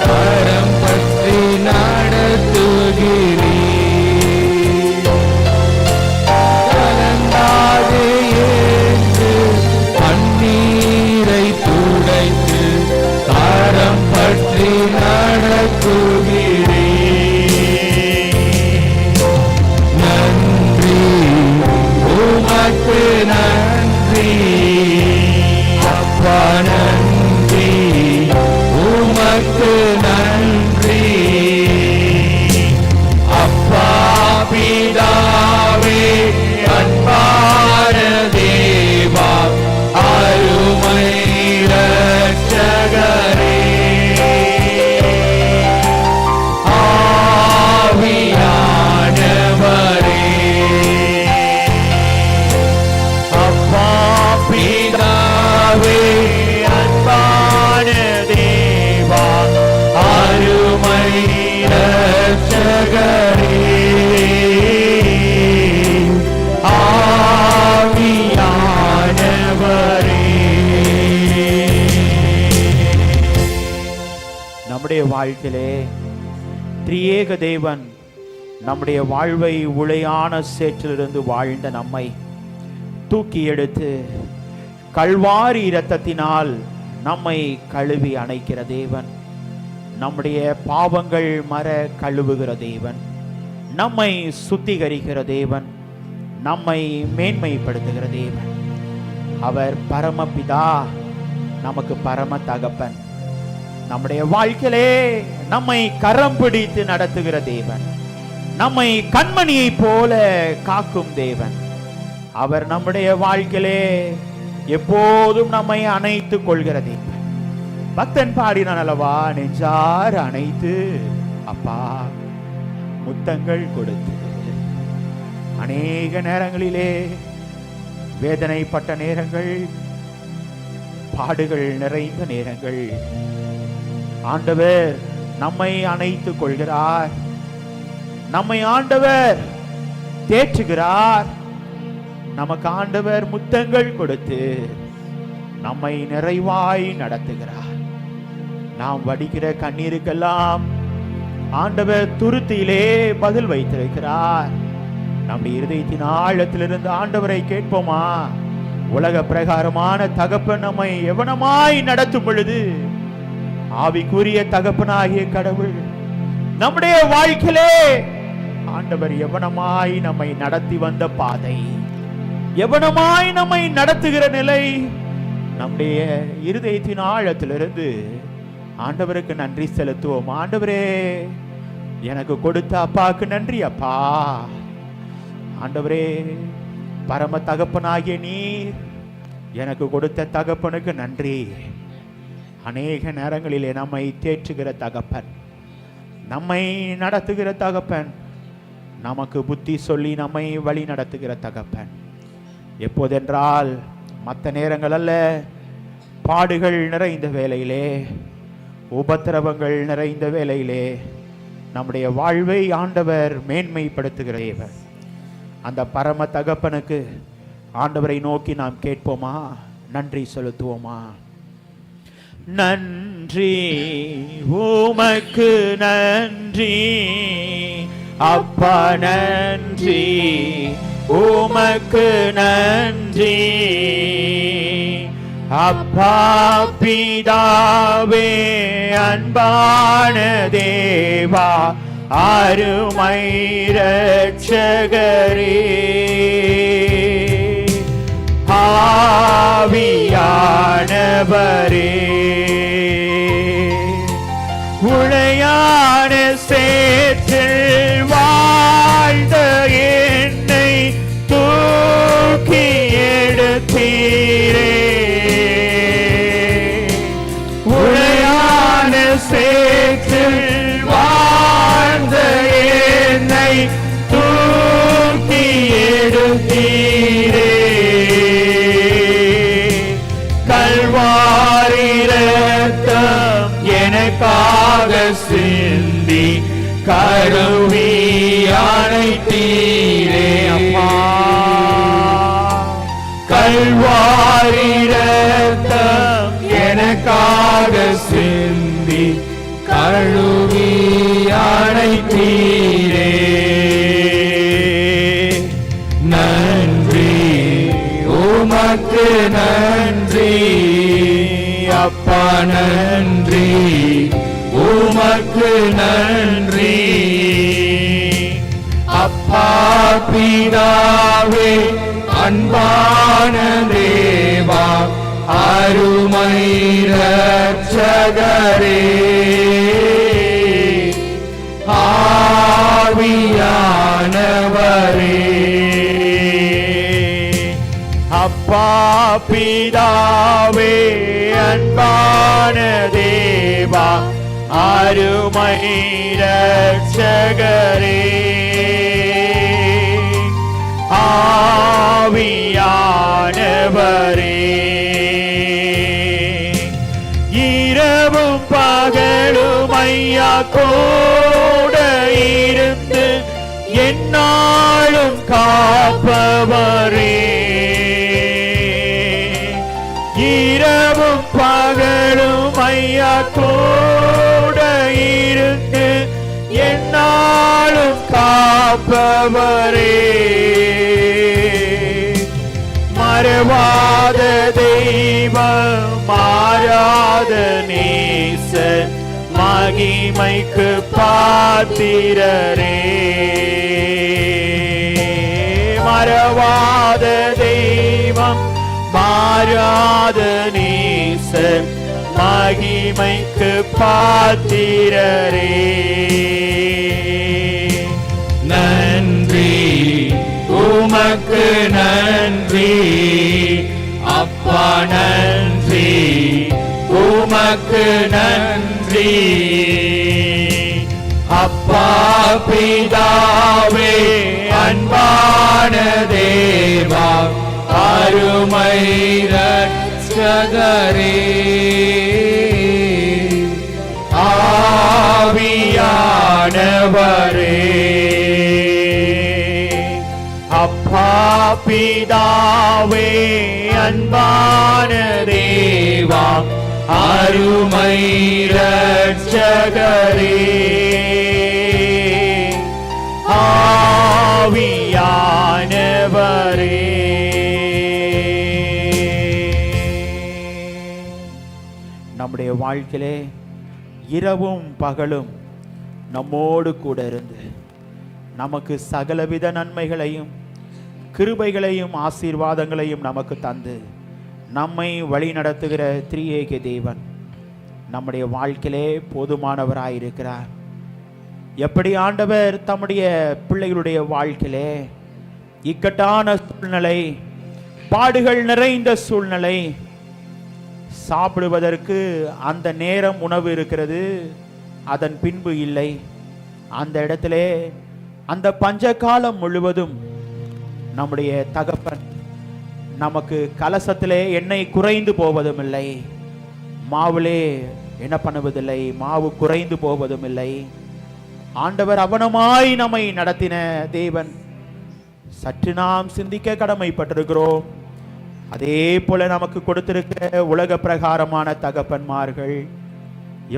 கரம் பற்றி நடத்துகிறேன். கலங்காதே என்று கண்ணீரை துடைத்து கரம் பற்றி நடத்துகிறேன். நன்றி, உமக்கு நன்றி. அப்பா நன்றி, உமக்கு நன்றி. அப்பா பிதாவே, அன்பான தேவா, அருமை இரட்சகரே, ஆவியானவரே. அப்பா பிதாவே, அன்பான தேவா, அருமை இரட்சகரே, ஆவியானவரே. நம்முடைய வாழ்க்கையிலே திரியேக தேவன் நம்முடைய வாழ்வை உளையான சேற்றிலிருந்து வாழ்ந்த நம்மை தூக்கி எடுத்து கல்வாரி இரத்தத்தினால் நம்மை கழுவி அணைக்கிற தேவன், நம்முடைய பாவங்கள் மற கழுவுகிற தேவன், நம்மை சுத்திகரிக்கிற தேவன், நம்மை மேன்மைப்படுத்துகிற தேவன். அவர் பரமபிதா, நமக்கு பரம தகப்பன். நம்முடைய வாழ்க்கையிலே நம்மை கரம் பிடித்து நடத்துகிற தேவன், நம்மை கண்மணியை போல காக்கும் தேவன். அவர் நம்முடைய வாழ்க்கையிலே எப்போதும் நம்மை அணைத்துக் கொள்கிற தேவன். பக்தன் பாடினான் அல்லவா, நெஞ்சார் அணைத்து அப்பா முத்தங்கள் கொடுத்து. அநேக நேரங்களிலே வேதனைப்பட்ட நேரங்கள், பாடுகள் நிறைந்த நேரங்கள், ஆண்டவர் நம்மை அணைத்துக் கொள்கிறார். நம்மை ஆண்டவர் தேற்றுகிறார். நமக்கு ஆண்டவர் முத்தங்கள் கொடுத்து நம்மை நிறைவாய் நடத்துகிறார். நாம் வடிக்கிற கண்ணீருக்கெல்லாம் ஆண்டவர் துருத்தியிலே பதில் வைத்திருக்கிறார். நம்முடைய இருதயத்தின் ஆழத்திலிருந்து ஆண்டவரை கேட்போமா? உலக பிரகாரமான தகப்பன் நம்மை எவனமாய் நடத்தும் பொழுது ஆவிக்குரிய தகப்பனாகிய கடவுள் நம்முடைய வாழ்க்கையிலே ஆண்டவர் எவனமாய் நம்மை நடத்தி வந்த பாதை, எவனமாய் நம்மை நடத்துகிற நிலை, நம்முடைய இருதயத்தின் ஆழத்திலிருந்து ஆண்டவருக்கு நன்றி செலுத்துவோம். ஆண்டவரே, எனக்கு கொடுத்த அப்பாவுக்கு நன்றி அப்பா. ஆண்டவரே, பரம தகப்பனாகிய நீர் எனக்கு கொடுத்த தகப்பனுக்கு நன்றி. அநேக நேரங்களிலே நம்மை தேற்றுகிற தகப்பன், நம்மை நடத்துகிற தகப்பன், நமக்கு புத்தி சொல்லி நம்மை வழி நடத்துகிற தகப்பன். எப்போதென்றால் மற்ற நேரங்கள் அல்ல, பாடுகள் நிறைந்த வேளையிலே, உபத்திரவங்கள் நிறைந்த வேளையிலே நம்முடைய வாழ்வை ஆண்டவர் மேன்மைப்படுத்துகிறவர். அந்த பரம தகப்பனுக்கு ஆண்டவரை நோக்கி நாம் கேட்போமா? நன்றி செலுத்துவோமா? நன்றி, உமக்கு நன்றி அப்பா, நன்றி, உமக்கு நன்றி அப்பா பிதாவே, அன்பான தேவா அருமை இரட்சகரே ஆவியானவரே உளையான சேற்றில் வாழ்ந்த என்னை தூக்கி எடுத்தீரே உளையான சேற்றில் வாழ்ந்த என்னை தூக்கி எடுத்தீரே கல்வாரி இரத்தம் எனக்காக சிந்தி கழுவி அணைத்தீரே அம்மா கல்வாரி இரத்தம் எனக்காக சிந்தி கழுவி அணைத்தீரே நன்றி உமக்கு நன்றி அப்பா நன்றி உமக்கு நன்றி அப்பா பிதாவே அன்பான தேவா அருமை இரட்சகரே ஆவியானவரே அப்பா பிதாவே அன்பான தேவா அருமை இரட்சகரே ஆவியானவரே இரவும் பகலும் ஐயா கூட இருந்து எந்நாளும் காப்பவரே இரவும் பகலும் ஐயா கூட இருந்து எந்நாளும் காப்பவரே மறவாத தெய்வம் மாறாத நேசர் மகிமைக்கு பாத்திரரே மறவாத தெய்வம் மாறாத நேசர் மகிமைக்கு பாத்திரரே நன்றி உமக்கு நன்றி அப்பா நன்றி உமக்கு நன்றி அப்பா பிதாவே அன்பான தேவா அருமை இரட்சகரே ஆவியானவரே அப்பா பிதாவே அன்பான தேவா அருமை இரட்சகரே ஆவியானவரே நம்முடைய வாழ்க்கையிலே இரவும் பகலும் நம்மோடு கூட இருந்து நமக்கு சகலவித நன்மைகளையும் கிருபைகளையும் ஆசீர்வாதங்களையும் நமக்கு தந்து நம்மை வழி நடத்துகிற திரியேக தேவன் நம்முடைய வாழ்க்கையிலே போதுமானவராயிருக்கிறார். எப்படி ஆண்டவர் தம்முடைய பிள்ளைகளுடைய வாழ்க்கையிலே இக்கட்டான சூழ்நிலை, பாடுகள் நிறைந்த சூழ்நிலை, சாப்பிடுவதற்கு அந்த நேரம் உணவு இருக்கிறது, அதன் பின்பு இல்லை, அந்த இடத்திலே அந்த பஞ்ச காலம் முழுவதும் நம்முடைய தகப்பன் நமக்கு கலசத்திலே எண்ணெய் குறைந்து போவதும் இல்லை, மாவிலே என்ன பண்ணுவதில்லை, மாவு குறைந்து போவதும் இல்லை. ஆண்டவர் அவனமாய் நம்மை நடத்தின தேவன் சற்று நாம் சிந்திக்க கடமைப்பட்டிருக்கிறோம். அதே போல நமக்கு கொடுத்திருக்கிற உலக பிரகாரமான தகப்பன்மார்கள்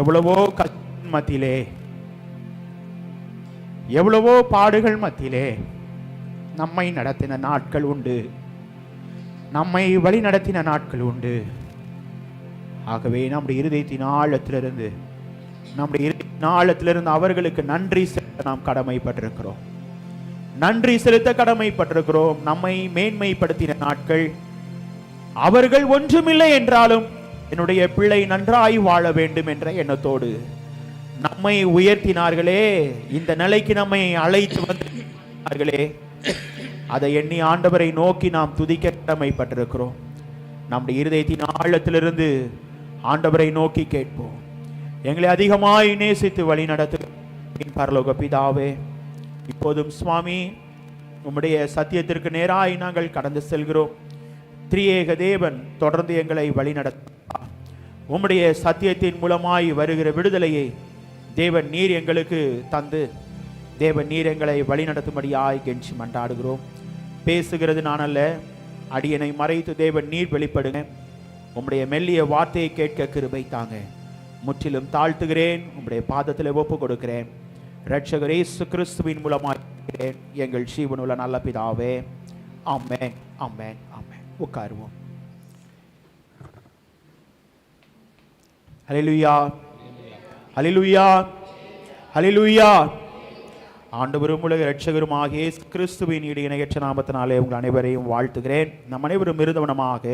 எவ்வளவோ கஷ்ட மத்தியிலே, எவ்வளவோ பாடுகள் மத்தியிலே நம்மை நடத்தின நாட்கள் உண்டு, நம்மை வழி நடத்தின நாட்கள் உண்டு. ஆகவே நம்முடைய இருதயத்தின் ஆழத்திலிருந்து நம்முடைய நாளத்திலிருந்து அவர்களுக்கு நன்றி செலுத்த நாம் கடமைப்பட்டிருக்கிறோம். நன்றி செலுத்த கடமைப்பட்டிருக்கிறோம். நம்மை மேன்மைப்படுத்தின நாட்கள். அவர்கள் ஒன்றுமில்லை என்றாலும் என்னுடைய பிள்ளை நன்றாய் வாழ வேண்டும் என்ற எண்ணத்தோடு நம்மை உயர்த்தினார்களே, இந்த நிலைக்கு நம்மை அழைத்து வந்தார்களே, அதை எண்ணி ஆண்டவரை நோக்கி நாம் துதிக்க கடமைப்பட்டிருக்கிறோம். நம்முடைய இருதயத்தின் ஆழத்திலிருந்து ஆண்டவரை நோக்கி கேட்போம். எங்களை அதிகமாய் நேசித்து வழி நடத்தும் பரலோக பிதாவே, இப்போதும் சுவாமி உம்முடைய சத்தியத்திற்கு நேராய் நாங்கள் கடந்து செல்கிறோம். திரியேக தேவன் தொடர்ந்து எங்களை வழி நடத்த உம்முடைய சத்தியத்தின் மூலமாய் வருகிற விடுதலையை தேவன் நீர் எங்களுக்கு தந்து தேவன் நீர் எங்களை வழி நடத்தும்படியாய் கெஞ்சி மன்றாடுகிறோம். பேசுகிறது நான் அல்ல, அடியனை மறைத்து தேவன் நீர் வெளிப்படுங்க. உம்முடைய மெல்லிய வார்த்தையை கேட்க கிருபை தாங்க. முற்றிலும் தாழ்த்துகிறேன், உம்முடைய பாதத்தில் ஒப்பு கொடுக்கிறேன். இரட்சகர் இயேசு கிறிஸ்துவின் மூலமாய் எங்கள் ஜீவனுள்ள நல்ல பிதாவே, ஆமென், ஆமென், ஆமென். உட்காருவோம். ஹல்லேலூயா, ஹல்லேலூயா, ஹல்லேலூயா. ஆண்டவரும் உலக இரட்சகருமாகிய இயேசு கிறிஸ்துவின் இணையற்ற நாமத்தினாலே உங்கள் அனைவரையும் வாழ்த்துகிறேன். நம் அனைவரும் இருந்தவனமாக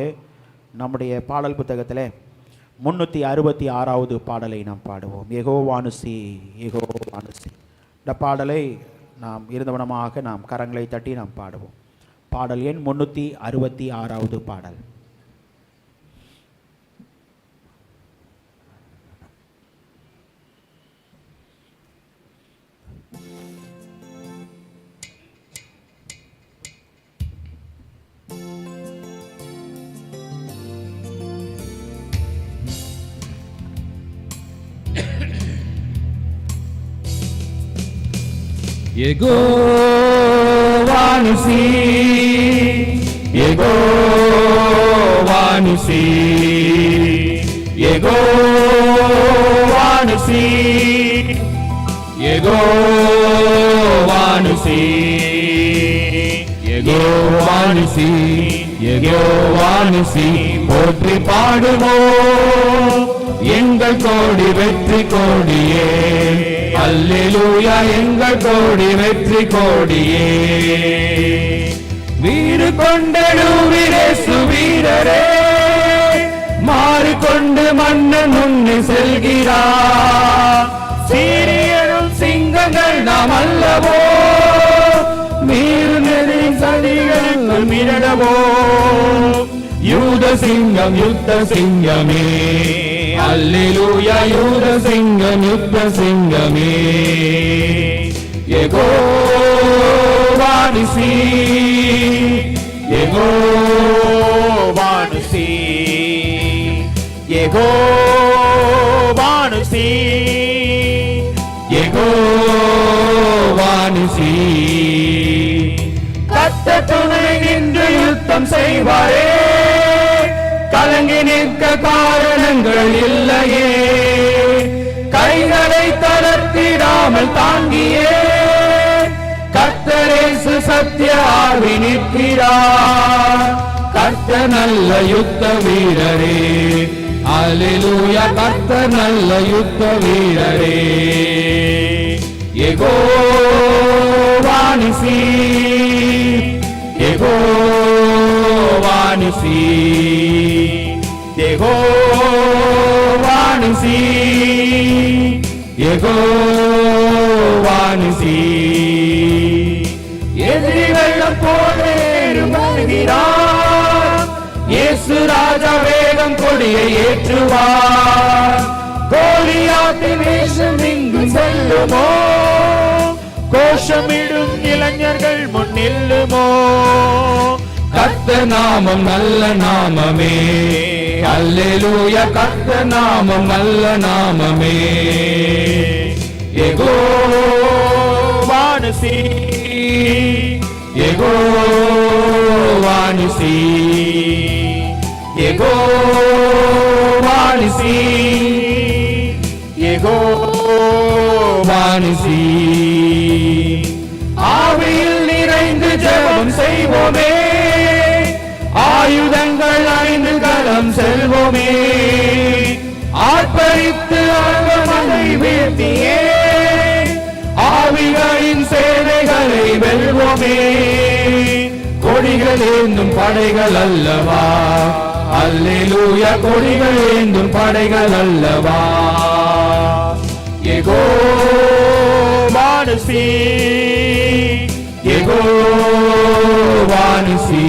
நம்முடைய பாடல் புத்தகத்தில் 366வது பாடலை நாம் பாடுவோம். யெகோவானுசி, யெகோவானுசி. இந்த பாடலை நாம் இருந்தவனமாக நாம் கரங்களை தட்டி நாம் பாடுவோம். பாடல் எண் 366வது பாடல். யெகோவானுசி, யெகோவானுசி, யெகோவானுசி, யெகோவானுசி, யெகோவானுசி, யெகோவானுசி. போற்றி பாடுவோம் எங்கள் கோடி வெற்றி கோடியே. அல்லேலூயா, எங்கள் கோடி வெற்றி கோடியே. வீறு கொண்டெழுவீரேசு வீரரே, மாறிக்கொண்டு மன்னன் முன்னே செல்கிறார். சீரியரும் சிங்கங்கள் நாம் அல்லவோ, நீர் நெறி சதிகளுக்கு மிரளவோ. யூத சிங்கம் யுத்த சிங்கமே, அல்லேலூயா, யூத சிங்கம் யுத்த சிங்கமே. யெகோவானுசி, யெகோவானுசி, யெகோவானுசி, யெகோவானுசி. கர்த்தர் துணை நின்று யுத்தம் செய்வாரே, கலங்கி நிற்க காரணங்கள் இல்லையே. கைகளை தளர்த்திடாமல் தாங்கியே கர்த்தர் இயேசு சத்திய ஆவி நிற்கிறார். கர்த்தர் நல்ல யுத்த வீரரே, அல்லேலூயா, கர்த்தர் நல்ல யுத்த வீரரே. யெகோவானுசி, யெகோவானுசி, யெகோவானுசி, யெகோவானுசி. எதிரி வெள்ளம் போல வருகிறார், இயேசு ராஜா வேகம் கொடியை ஏற்றுவார். கோலியாத்தின் வேஷம் இங்கு செல்லுமோ, கோஷமிடும் இளைஞர்கள் முன்னில்லுமோ. கர்த்தர் நாமம் நல்ல நாமமே, அல்லேலூயா, கர்த்தர் நாமம் நல்ல நாமமே. யெகோவானுசி, யெகோவானுசி, யெகோவானுசி, யெகோவானுசி. ஆவியில் நிறைந்து ஜெபம் செய்வோமே, ஆயுதங்கள் அணிந்து களம் செல்வோமே. ஆர்ப்பரித்து அங்கமதை செய்வோமே, கொடிகள் ஏந்தும் படைகள் அல்லவா, அல்லேலூயா கொடிகள் ஏந்தும் படைகள் அல்லவா. யெகோவா நிசி, யெகோவா நிசி,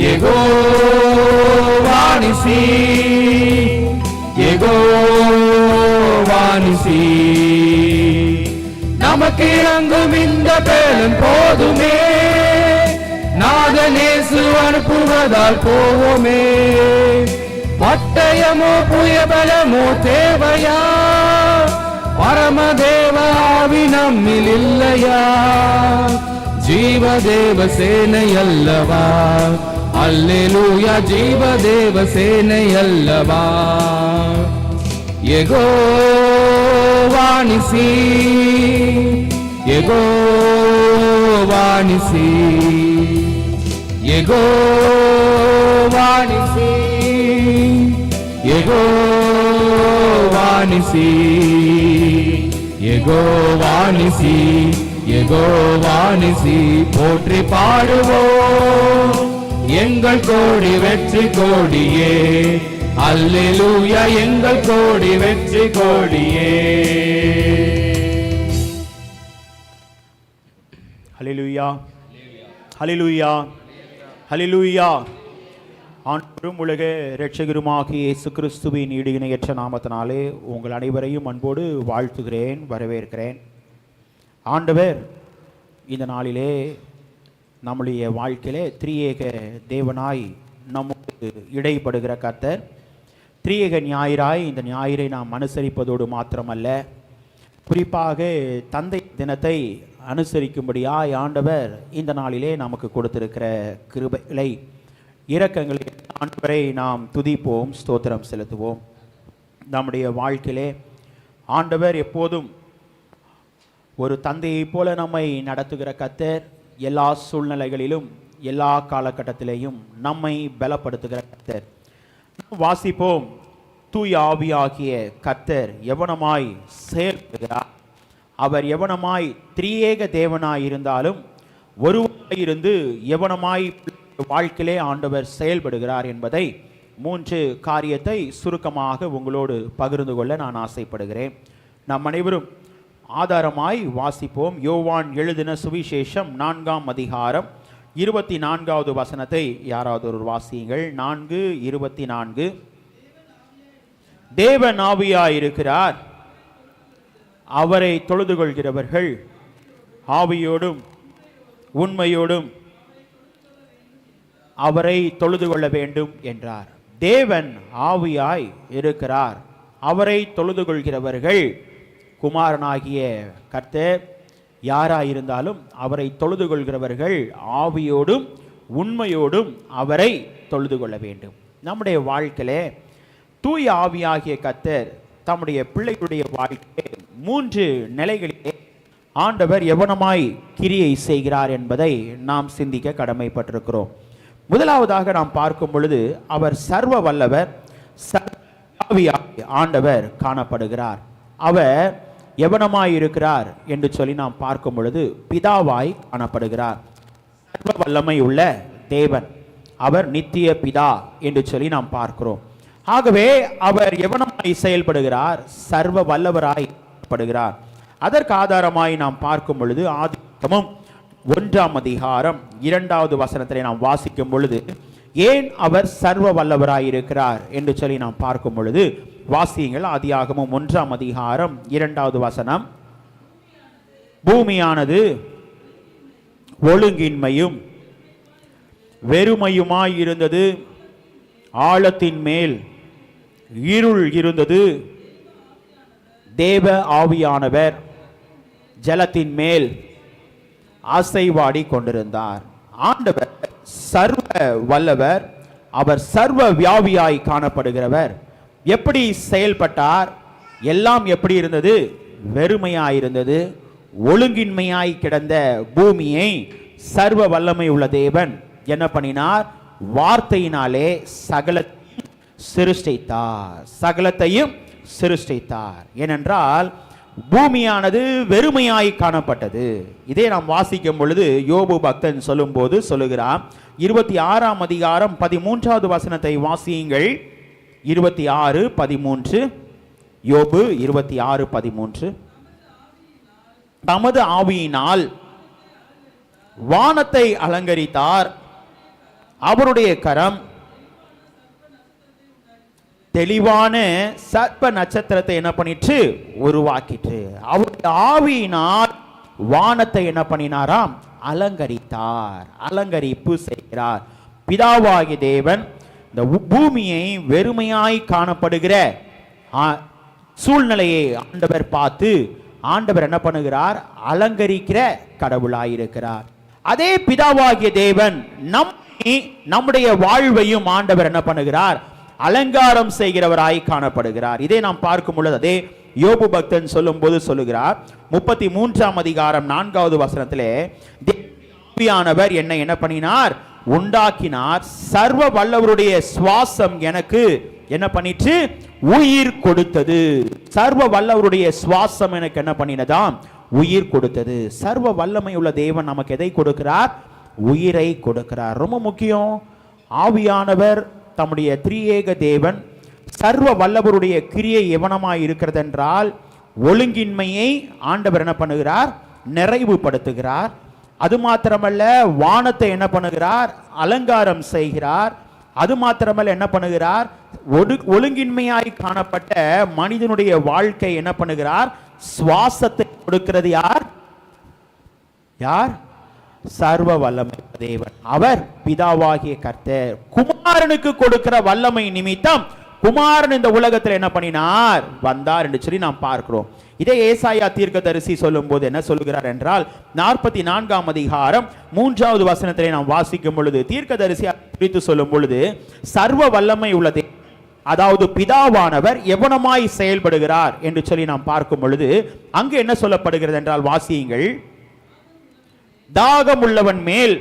யெகோவா நிசி, யெகோவா நிசி. நமக்கு இறங்கும் இந்த பேலன் போதுமே, நாதனேசு அனுப்புவதால் போவோமே. பட்டயமோ புயபலமோ தேவையா, பரமதேவ ஆவி நம்மில் இல்லையா. ஜீவதேவ சேனை அல்லவா, அல்லேலூயா ஜீவதேவ சேனை அல்லவா. யெகோவா நிசி, யெகோவா நிசி, யெகோவா நிசி, யெகோவா நிசி, யெகோவா நிசி, யெகோவா நிசி. போற்றி பாடுவோம் எங்கள் கோடி வெற்றி கோடியே, அல்லேலூயா எங்கள் கோடி வெற்றி கோடியே. ஹல்லேலூயா, ஹல்லேலூயா, ஹல்லேலூயா. ஆண்டவரும் உலக இரட்சகருமாகிய இயேசு கிறிஸ்துவின் ஈடு இணையற்ற நாமத்தினாலே உங்கள் அனைவரையும் அன்போடு வாழ்த்துகிறேன், வரவேற்கிறேன். ஆண்டவர் இந்த நாளிலே நம்முடைய வாழ்க்கையிலே திரியேக தேவனாய் நமக்கு இடைப்படுகிற கர்த்தர். திரியேக ஞாயிறாய் இந்த ஞாயிறை நாம் அனுசரிப்பதோடு மாத்திரமல்ல, குறிப்பாக தந்தை தினத்தை அனுசரிக்கும்படியாய் ஆண்டவர் இந்த நாளிலே நமக்கு கொடுத்திருக்கிற கிருபைகளை, இரக்கங்களை ஆண்டவரை நாம் துதிப்போம், ஸ்தோத்திரம் செலுத்துவோம். நம்முடைய வாழ்க்கையிலே ஆண்டவர் எப்போதும் ஒரு தந்தையைப் போல நம்மை நடத்துகிற கர்த்தர். எல்லா சூழ்நிலைகளிலும் எல்லா காலகட்டத்திலேயும் நம்மை பலப்படுத்துகிற கர்த்தர். வாசிப்போம், தூய ஆவியாகிய கர்த்தர் எவனமாய் செயல்படுகிறார். அவர் எவனமாய் திரியேக தேவனாய் இருந்தாலும் ஒருவராய் இருந்து எவனமாய் வாழ்க்கையிலே ஆண்டவர் செயல்படுகிறார் என்பதை 3 காரியத்தை சுருக்கமாக உங்களோடு பகிர்ந்து கொள்ள நான் ஆசைப்படுகிறேன். நம் அனைவரும் ஆதாரமாய் வாசிப்போம். யோவான் எழுதின சுவிசேஷம் 4ஆம் அதிகாரம் 24வது வசனத்தை யாராவது ஒரு வாசியுங்கள். 4:24. தேவன் ஆவியாயிருக்கிறார், அவரை தொழுது கொள்கிறவர்கள் ஆவியோடும் உண்மையோடும் அவரை தொழுது கொள்ள வேண்டும் என்றார். தேவன் ஆவியாய் இருக்கிறார், அவரை தொழுது கொள்கிறவர்கள், குமாரனாகிய கர்த்தர் யாராயிருந்தாலும் அவரை தொழுது கொள்கிறவர்கள் ஆவியோடும் உண்மையோடும் அவரை தொழுது கொள்ள வேண்டும். நம்முடைய வாழ்க்கையிலே தூய ஆவியாகிய கர்த்தர் தம்முடைய பிள்ளைகளுடைய வாழ்க்கையை 3 நிலைகளிலே ஆண்டவர் எவனமாய் கிரியை செய்கிறார் என்பதை நாம் சிந்திக்க கடமைப்பட்டிருக்கிறோம். முதலாவதாக நாம் பார்க்கும் பொழுது அவர் சர்வ வல்லவர், ஆண்டவர் காணப்படுகிறார். அவர் எவனமாய் இருக்கிறார் என்று சொல்லி நாம் பார்க்கும் பொழுது பிதாவாய் காணப்படுகிறார். சர்வ வல்லமை உள்ள தேவன், அவர் நித்திய பிதா என்று சொல்லி நாம் பார்க்கிறோம். ஆகவே அவர் எவனமாய் செயல்படுகிறார், சர்வ வல்லவராய் படுகிறார். அதற்கு ஆதாரமாய் நாம் பார்க்கும் பொழுது ஆதியாகமம் 1ஆம் அதிகாரம் 2வது வசனத்திலே நாம் வாசிக்கும் பொழுது ஏன் அவர் சர்வ வல்லவராய் இருக்கிறார் என்று சொல்லி நாம் பார்க்கும் பொழுது வாசியுங்கள். ஆதியாகமம் 1ஆம் அதிகாரம் 2வது வசனம். பூமியானது ஒழுங்கின்மையும் வெறுமையுமாய் இருந்தது, ஆழத்தின் மேல் இருள் இருந்தது, தேவ ஆவியானவர் ஜலத்தின் மேல் அசைவாடி கொண்டிருந்தார். ஆண்டவர் சர்வ வல்லவர், அவர் சர்வ வியாபியாய் காணப்படுகிறவர். எப்படி செயல்பட்டார்? எல்லாம் எப்படி இருந்தது? வெறுமையாயிருந்தது, ஒழுங்கின்மையாய் கிடந்த பூமியை சர்வ வல்லமை உள்ள தேவன் என்ன பண்ணினார்? வார்த்தையினாலே சகலத்தையும் சிருஷ்டித்தார். சகலத்தையும் சிருஷ்டித்தார். ஏனென்றால் பூமியானது வெறுமையாய் காணப்பட்டது. இதை நாம் வாசிக்கும் பொழுது யோபு பக்தன் சொல்லும்போது சொல்லுகிறார், 26ஆம் அதிகாரம் 13வது வசனத்தை வாசியுங்கள். 26:13, யோபு 26:13. தமது ஆவியினால் வானத்தை அலங்கரித்தார், அவருடைய கரம் தெளிவான சர்ப்ப நட்சத்திரத்தை என்ன பண்ணிட்டு உருவாக்கிட்டு, அவருடைய ஆவியினால் வானத்தை என்ன பண்ணினாராம், அலங்கரித்தார், அலங்கரிப்பு செய்கிறார். பிதாவாகிய தேவன் இந்த பூமியை வெறுமையாய் காணப்படுகிற சூழ்நிலையை ஆண்டவர் பார்த்து ஆண்டவர் என்ன பண்ணுகிறார், அலங்கரிக்கிற கடவுளாயிருக்கிறார். அதே பிதாவாகிய தேவன் நம்முடைய வாழ்வையும் ஆண்டவர் என்ன பண்ணுகிறார், அலங்காரம் செய்கிறவராய் காணப்படுகிறார். இதை நாம் பார்க்கும் பொழுது அதே யோபு பக்தன் சொல்லும் போது சொல்லுகிறார், 33ஆம் அதிகாரம் 4வது வசனத்திலே, தேவியானவர் என்னை என்ன பண்ணினார், உண்டாக்கினார், சர்வ வல்லவருடைய சுவாசம் எனக்கு என்ன பண்ணிட்டு உயிர் கொடுத்தது. சர்வ வல்லவருடைய சுவாசம் எனக்கு என்ன பண்ணினதாம், உயிர் கொடுத்தது. சர்வ வல்லமை உள்ள தேவன் நமக்கு எதை கொடுக்கிறார், உயிரை கொடுக்கிறார். ரொம்ப முக்கியம். ஆவியானவர் தம்முடைய திரியேக தேவன் சர்வ வல்லவருடைய கிரியை எவனமாய் இருக்கிறது என்றால், ஒழுங்கின்மையை ஆண்டவர் என்ன பண்ணுகிறார், நிறைவுபடுத்துகிறார். அது மாத்திரமல்ல, வானத்தை என்ன பண்ணுகிறார், அலங்காரம் செய்கிறார். அது மாத்திரமல்ல, என்ன பண்ணுகிறார், ஒழுங்கின்மையாய் காணப்பட்ட மனிதனுடைய வாழ்க்கை என்ன பண்ணுகிறார், சுவாசத்தை கொடுக்கிறது யார், யார், சர்வ வல்லமை தேவன். அவர் பிதாவாகிய கர்த்தர் குமாரனுக்கு கொடுக்கிற வல்லமை நிமித்தம் குமாரன் இந்த உலகத்தில் என்ன பண்ணினார், வந்தார் என்று சொல்லி நாம் பார்க்கிறோம். இதே ஏசாயா தீர்க்கதரிசி சொல்லும் போது என்ன சொல்கிறார் என்றால், 44ஆம் அதிகாரம் 3வது வசனத்திலே நாம் வாசிக்கும் பொழுது தீர்க்கதரிசி குறித்து சொல்லும் பொழுது, சர்வ வல்லமை உள்ளதே, அதாவது பிதாவானவர் எவனமாய் செயல்படுகிறார் என்று சொல்லி நாம் பார்க்கும் பொழுது அங்கு என்ன சொல்லப்படுகிறது என்றால், வாசியுங்கள், தாகம் உள்ளவன் மேல்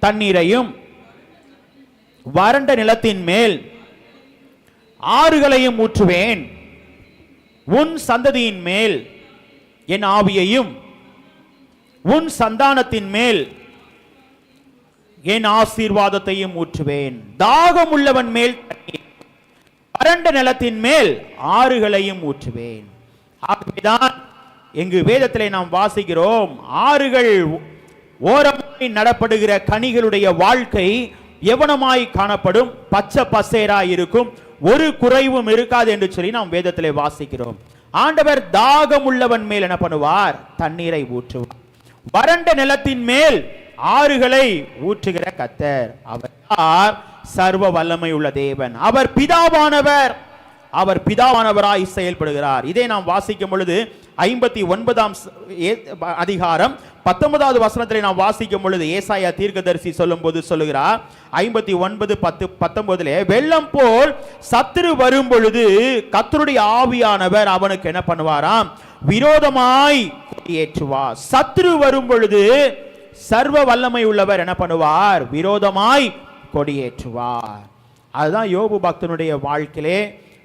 தண்ணீரையும் வறண்ட நிலத்தின் மேல் ஆறுகளையும் ஊற்றுவேன், உன் சந்ததியின் மேல் என் ஆவியையும் உன் சந்தானத்தின் மேல் என் ஆசீர்வாதத்தையும் ஊற்றுவேன். தாகம் உள்ளவன் மேல் தண்ணீர், வறண்ட நிலத்தின் மேல் ஆறுகளையும் ஊற்றுவேன். ஆகவேதான் எங்கு வேதத்திலே நாம் வாசிக்கிறோம், ஆறுகள் ஓரமாய் நடப்படுகிற கனிகளுடைய வாழ்க்கை எவனமாய் காணப்படும், பச்சை பசேராய் இருக்கும், ஒரு குறைவும் இருக்காது என்று சொல்லி நாம் வேதத்திலே வாசிக்கிறோம். ஆண்டவர் தாகம் உள்ளவன் மேல் என்ன பண்ணுவார், தண்ணீரை ஊற்றுவார். வறண்ட நிலத்தின் மேல் ஆறுகளை ஊற்றுகிற கர்த்தர், அவர் சர்வ வல்லமை உள்ள தேவன். அவர் பிதாவானவர், அவர் பிதாவானவராய் செயல்படுகிறார். இதை நாம் வாசிக்கும் பொழுது 59ஆம் அதிகாரம் 19வது வசனத்திலே நாம் வாசிக்கும் பொழுது ஏசாயா தீர்க்கதரிசி சொல்லும் போது சொல்லுகிறார், 59:10-19, வெள்ளம் போல் சத்துரு வரும் பொழுது கர்த்தருடைய ஆவியானவர் அவனுக்கு என்ன பண்ணுவாராம், விரோதமாய் கொடியேற்றுவார். சத்துரு வரும் பொழுது சர்வ வல்லமை உள்ளவர் என்ன பண்ணுவார், விரோதமாய் கொடியேற்றுவார். அதுதான் யோபு பக்தனுடைய வாழ்க்கையிலே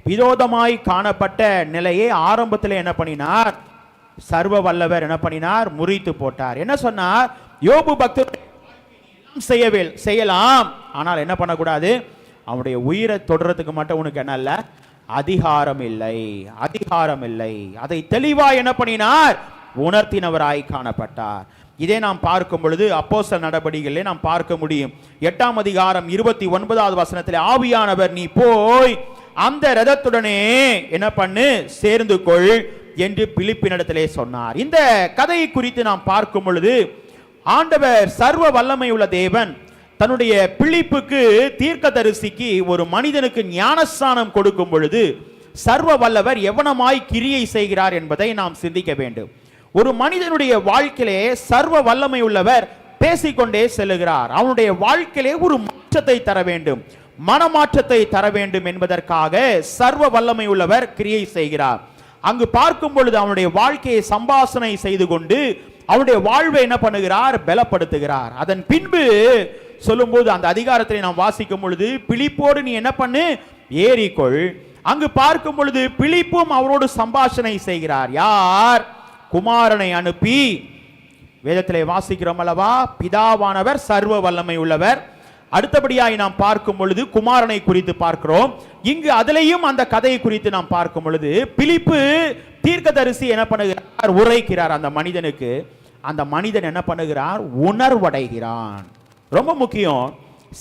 விரோதமாய் காணப்பட்ட நிலையை ஆரம்பத்தில் என்ன பண்ணினார், சர்வ வல்லவர் என்ன பண்ணினார், முறித்து போட்டார். என்ன சொன்னார், யோபு பக்தர் செய்யலாம், ஆனால் என்ன பண்ணக்கூடாது, அவனுடைய உயிரை தொடர்றதுக்கு மட்டும் உனக்கு என்ன இல்ல, அதிகாரம் இல்லை, அதிகாரம் இல்லை. அதை தெளிவாய் என்ன பண்ணினார், உணர்த்தினவராய் காணப்பட்டார். இதை நாம் பார்க்கும் பொழுது அப்போஸ்தலர் நடபடிகளிலே நாம் பார்க்க முடியும். 8ஆம் அதிகாரம் 29வது வசனத்திலே, ஆவியானவர் நீ போய் அந்த ரதத்துடனே என்ன பண்ணு, சேர்ந்து கொள் என்று பிலிப்பினிடத்திலே சொன்னார். இந்த கதையை குறித்து நாம் பார்க்கும் பொழுது ஆண்டவர் சர்வ வல்லமை உள்ள தேவன் தன்னுடைய பிலிப்புக்கு தீர்க்கதரிசிக்கு ஒரு மனிதனுக்கு ஞானஸ்நானம் கொடுக்கும் பொழுது சர்வ வல்லவர் எவனமாய் கிரியை செய்கிறார் என்பதை நாம் சிந்திக்க வேண்டும். ஒரு மனிதனுடைய வாழ்க்கையிலே சர்வ வல்லமை உள்ளவர் பேசிக்கொண்டே செல்லுகிறார். அவனுடைய வாழ்க்கையிலே ஒரு மாற்றத்தை தர வேண்டும், மனமாற்றத்தை தர வேண்டும் என்பதற்காக சர்வ வல்லமை உள்ளவர் கிரியை செய்கிறார். அங்கு பார்க்கும் பொழுது அவனுடைய வாழ்க்கையை சம்பாஷணை செய்து கொண்டு அவனுடைய வாழ்வை என்ன பண்ணுகிறார், பலப்படுத்துகிறார். அதன் பின்பு சொல்லும்போது அந்த அதிகாரத்தை நாம் வாசிக்கும் பொழுது, பிலிப்போடு நீ என்ன பண்ணு, ஏறிக்கொள், அங்கு பார்க்கும் பொழுது பிலிப்பும் அவரோடு சம்பாஷணை செய்கிறார். யார்? குமாரனை அனுப்பி. வேதத்திலே வாசிக்கிறோம் அல்லவா, பிதாவானவர் சர்வ வல்லமை உள்ளவர். அடுத்தபடியாய் நாம் பார்க்கும் பொழுது குமாரனை குறித்து பார்க்கிறோம். இங்கு அதிலேயும் அந்த கதையை குறித்து நாம் பார்க்கும் பொழுது பிலிப்பு தீர்க்கதரிசி என்ன பண்ணுகிறார்? உரைக்கிறார் அந்த மனிதனுக்கு. அந்த மனிதன் என்ன பண்ணுகிறார்? உணர்வடைகிறான். ரொம்ப முக்கியம்.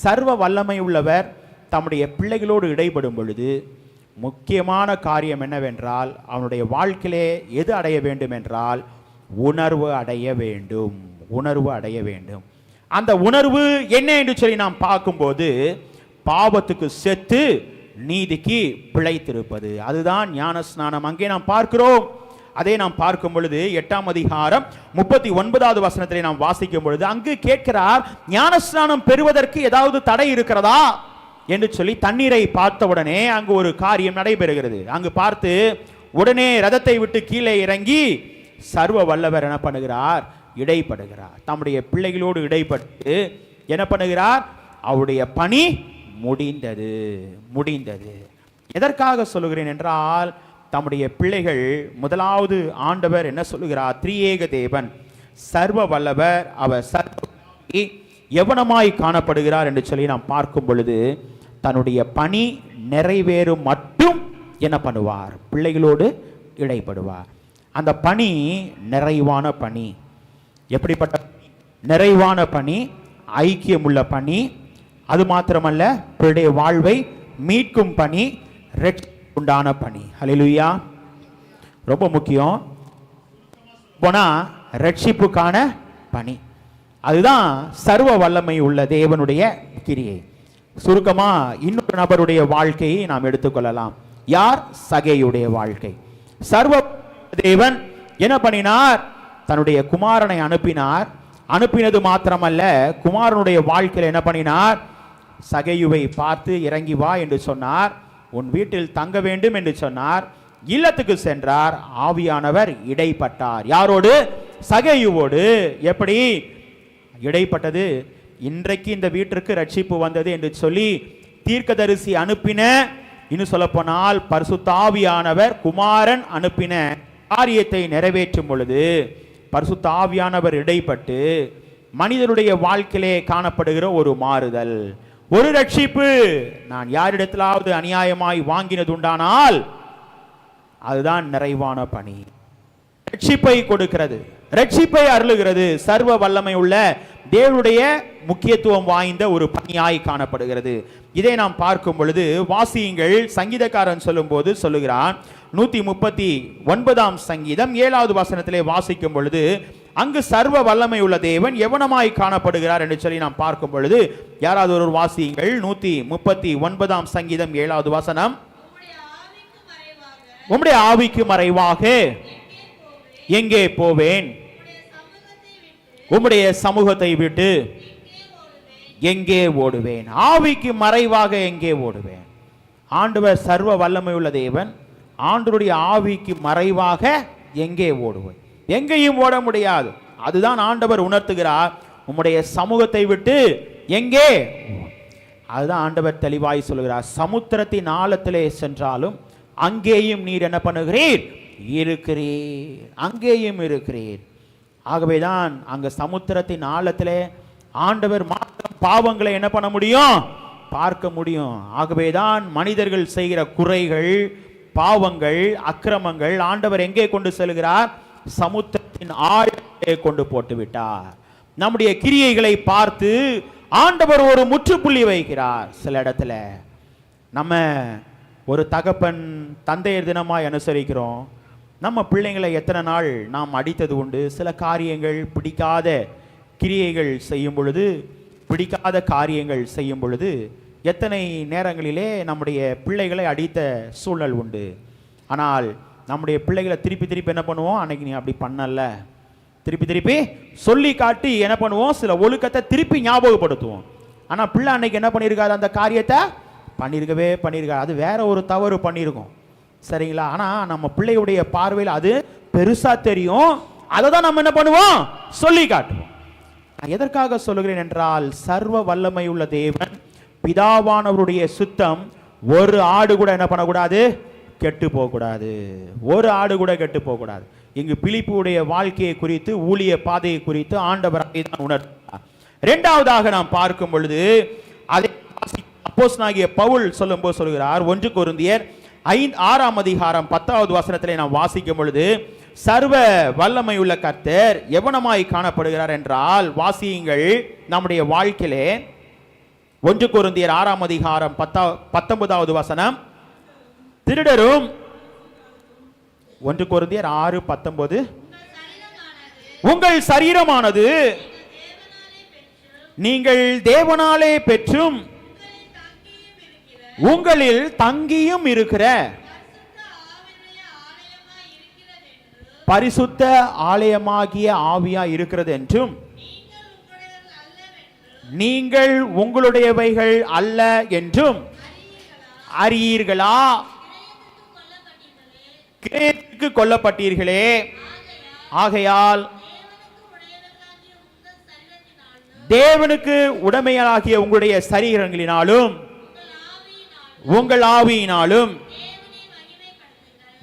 சர்வ வல்லமை உள்ளவர் தம்முடைய பிள்ளைகளோடு இடைப்படும் பொழுது முக்கியமான காரியம் என்னவென்றால், அவனுடைய வாழ்க்கையிலே எது அடைய வேண்டும் என்றால் உணர்வு அடைய வேண்டும். உணர்வு அடைய வேண்டும். அந்த உணர்வு என்ன என்று சொல்லி நாம் பார்க்கும்போது, பாவத்துக்கு செத்து நீதிக்கு பிழைத்திருப்பது, அதுதான் ஞானஸ்நானம். அங்கே நாம் பார்க்கிறோம். அதை நாம் பார்க்கும் பொழுது 8ஆம் அதிகாரம் 39வது வசனத்திலே நாம் வாசிக்கும் பொழுது அங்கு கேட்கிறார், ஞானஸ்நானம் பெறுவதற்கு ஏதாவது தடை இருக்கிறதா என்று சொல்லி தண்ணீரை பார்த்தவுடனே அங்கு ஒரு காரியம் நடைபெறுகிறது. அங்கு பார்த்து உடனே ரதத்தை விட்டு கீழே இறங்கி சர்வ வல்லவர் என்ன பண்ணுகிறார்? இடைப்படுகிறார். தம்முடைய பிள்ளைகளோடு இடைப்பட்டு என்ன பண்ணுகிறார்? அவருடைய பணி முடிந்தது. முடிந்தது. எதற்காக சொல்லுகிறேன் என்றால், தம்முடைய பிள்ளைகள் முதலாவது ஆண்டவர் என்ன சொல்லுகிறார்? திரியேக தேவன் சர்வ வல்லவர், அவர் சர்வ எவனமாய் காணப்படுகிறார் என்று சொல்லி நாம் பார்க்கும் பொழுது தன்னுடைய பணி நிறைவேறும் மட்டும் என்ன பண்ணுவார்? பிள்ளைகளோடு இடைப்படுவார். அந்த பணி நிறைவான பணி. எப்படிப்பட்ட நிறைவான பணி? ஐக்கியமுள்ள பணி. அது மாத்திரமல்ல, பிள்ளைய வாழ்வை மீட்கும் பணி, உண்டான பணி. ஹல்லேலூயா. ரொம்ப முக்கியம். போனா ரட்சிப்புக்கான பணி. அதுதான் சர்வ வல்லமை உள்ள தேவனுடைய கிரியை. சுருக்கமா இன்னொரு நபருடைய வாழ்க்கையை நாம் எடுத்துக்கொள்ளலாம். யார்? சகேயுடைய வாழ்க்கை. சர்வ தேவன் என்ன பண்ணினார்? தன்னுடைய குமாரனை அனுப்பினார். அனுப்பினது மாத்திரமல்ல, குமாரனுடைய வாழ்க்கையில் என்ன பண்ணினார்? சகேயுவை பார்த்து இறங்கி வா என்று சொன்னார். உன் வீட்டில் தங்க வேண்டும் என்று சொன்னார். இல்லத்துக்கு சென்றார். ஆவியானவர் இடைப்பட்டார். யாரோடு? சகேயுவோடு. எப்படி இடைப்பட்டது? இன்றைக்கு இந்த வீட்டிற்கு ரட்சிப்பு வந்தது என்று சொல்லி தீர்க்கதரிசி அனுப்பின, இன்னும் சொல்ல போனால் பரிசுத்த ஆவியானவர் குமாரன் அனுப்பின காரியத்தை நிறைவேற்றும் பொழுது பரிசுத்த ஆவியானவர் இடைப்பட்டு மனிதனுடைய வாழ்க்கையிலே காணப்படுகிற ஒரு மாறுதல், ஒரு ரட்சிப்பு. நான் யாரிடத்திலாவது அநியாயமாய் வாங்கினது உண்டானால் அதுதான் நிறைவான பணி. ரட்சிப்பை கொடுக்கிறது, ரட்சிப்பை அருளுகிறது. சர்வ வல்லமை உள்ள தேவனுடைய முக்கியத்துவம் வாய்ந்த ஒரு பணியாய் காணப்படுகிறது. இதை நாம் பார்க்கும் பொழுது வாசியுங்கள். சங்கீதக்காரன் சொல்லும் போது சொல்லுகிறான், 139ஆம் சங்கீதம் 7வது வசனத்திலே வாசிக்கும் பொழுது அங்கு சர்வ வல்லமை உள்ள தேவன் எவனமாய் காணப்படுகிறார் என்று சொல்லி நாம் பார்க்கும் பொழுது, யாராவது ஒரு வாசியுங்கள். 139ஆம் சங்கீதம் 7வது வசனம். உம்முடைய ஆவிக்கு மறைவாக எங்கே போவேன்? உம்முடைய சமூகத்தை விட்டு எங்கே ஓடுவேன்? ஆவிக்கு மறைவாக எங்கே ஓடுவேன்? ஆண்டவர் சர்வ வல்லமை உள்ள தேவன். ஆண்டவருடைய ஆவிக்கு மறைவாக எங்கே ஓடுவேன்? எங்கேயும் ஓட முடியாது. அதுதான் ஆண்டவர் உணர்த்துகிறார். உம்முடைய சமூகத்தை விட்டு எங்கே? அதுதான் ஆண்டவர் தெளிவாய் சொல்கிறார். சமுத்திரத்தின் ஆழத்திலே சென்றாலும் அங்கேயும் நீர் என்ன பண்ணுகிறீர்? இருக்கிறீர். அங்கேயும் இருக்கிறீர். ஆகவேதான் அங்க சமுத்திரத்தின் ஆழத்திலே ஆண்டவர் மாத்திரம் பாவங்களை என்ன பண்ண முடியும்? பார்க்க முடியும். ஆகவேதான் மனிதர்கள் செய்கிற குறைகள், பாவங்கள், அக்கிரமங்கள் ஆண்டவர் எங்கே கொண்டு செல்கிறார்? சமுத்திரத்தின் ஆழத்திலே கொண்டு போட்டு விட்டார். நம்முடைய கிரியைகளை பார்த்து ஆண்டவர் ஒரு முற்றுப்புள்ளி வைக்கிறார். சில இடத்துல நம்ம ஒரு தகப்பன் தந்தையர் தினமாய் அனுசரிக்கிறோம். நம்ம பிள்ளைங்களை எத்தனை நாள் நாம் அடித்தது உண்டு. சில காரியங்கள், பிடிக்காத கிரியைகள் செய்யும் பொழுது, பிடிக்காத காரியங்கள் செய்யும் பொழுது எத்தனை நேரங்களிலே நம்முடைய பிள்ளைகளை அடித்த சூழல் உண்டு. ஆனால் நம்முடைய பிள்ளைகளை திருப்பி திருப்பி என்ன பண்ணுவோம்? அன்னைக்கு நீ அப்படி பண்ணல, திருப்பி திருப்பி சொல்லி காட்டி என்ன பண்ணுவோம்? சில ஒழுக்கத்தை திருப்பி ஞாபகப்படுத்துவோம். ஆனால் பிள்ளை அன்னைக்கு என்ன பண்ணியிருக்காது? அந்த காரியத்தை பண்ணியிருக்காது. அது வேற ஒரு தவறு பண்ணியிருக்கோம். சரிங்களா? ஆனால் நம்ம பிள்ளையுடைய பார்வையில் அது பெருசா தெரியும். அதை தான் நம்ம என்ன பண்ணுவோம்? சொல்லி காட்டுவோம். எதற்காக சொல்லுகிறேன் என்றால், சர்வ வல்லமை உள்ள தேவன் பிதாவானவருடைய சுத்தம் ஒரு ஆடு கூட என்ன பண்ணக்கூடாது? கெட்டு போகக்கூடாது. ஒரு ஆடு கூட கெட்டு போகக்கூடாது. இங்கு பிலிப்புடைய வாழ்க்கையை குறித்து, ஊழிய பாதையை குறித்து ஆண்டவர் தான் உணர்த்தார். இரண்டாவதாக நாம் பார்க்கும் பொழுது அதை அப்போஸ்தலனாகிய பவுல் சொல்லும்போது சொல்கிறார், 1 கொரிந்தியர் 6ஆம் அதிகாரம் 10வது வசனத்திலே நாம் வாசிக்கும் பொழுது, சர்வ வல்லமை உள்ள கர்த்தர் எவனமாய் காணப்படுகிறார் என்றால், வாசியுங்கள் நம்முடைய வாழ்க்கையிலே 1 கொரிந்தியர் 6ஆம் அதிகாரம் 19வது வசனம், திருடரும் 1 கொரிந்தியர் 6:19 உங்கள் சரீரமானது நீங்கள் தேவனாலே பெற்றும் உங்களில் தங்கியும் இருக்கிற பரிசுத்த ஆலயமாகிய ஆவியா இருக்கிறது என்றும், நீங்கள் உங்களுடையவைகள் அல்ல என்றும் அறியீர்களா? கிரேத்துக்கு கொல்லப்பட்டீர்களே, ஆகையால் தேவனுக்கு உடைமையாகிய உங்களுடைய சரீரங்களினாலும் உங்கள் ஆவியினாலும்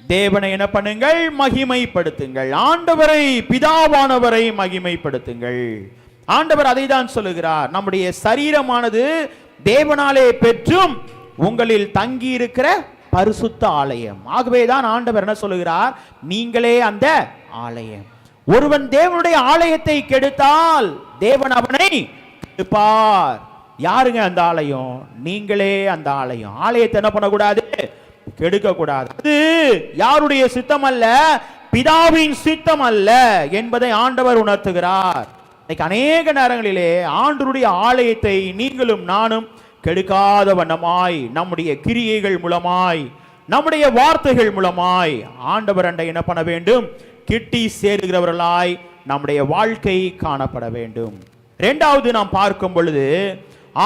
தேவனை என்ன பண்ணுங்கள்? மகிமைப்படுத்துங்கள். ஆண்டவரை, பிதாவானவரை மகிமைப்படுத்துங்கள். ஆண்டவர் அதை தான் சொல்லுகிறார். நம்முடைய சரீரமானது தேவனாலே பெற்றும் உங்களில் தங்கி இருக்கிற பரிசுத்த ஆலயம். ஆகவேதான் ஆண்டவர் என்ன சொல்லுகிறார்? நீங்களே அந்த ஆலயம். ஒருவன் தேவனுடைய ஆலயத்தை கெடுத்தால் தேவன் அவனை கெடுப்பார். யாருங்க அந்த ஆலயம்? நீங்களே அந்த ஆலயம். ஆலயத்தை என்ன பண்ணக்கூடாது? கெடுக்க கூடாது. அது யாருடைய சித்தம் அல்ல, பிதாவின் சித்தம் அல்ல என்பதை ஆண்டவர் உணர்த்துகிறார். அநேக நேரங்களிலே ஆண்டவருடைய ஆலயத்தை நீங்களும் நானும் கெடுக்காத வண்ணமாய், நம்முடைய கிரியைகள் மூலமாய், நம்முடைய வார்த்தைகள் மூலமாய் ஆண்டவர் அண்டை என்ன பண்ண வேண்டும்? கிட்டி சேருகிறவர்களாய் நம்முடைய வாழ்க்கை காணப்பட வேண்டும். இரண்டாவது நாம் பார்க்கும் பொழுது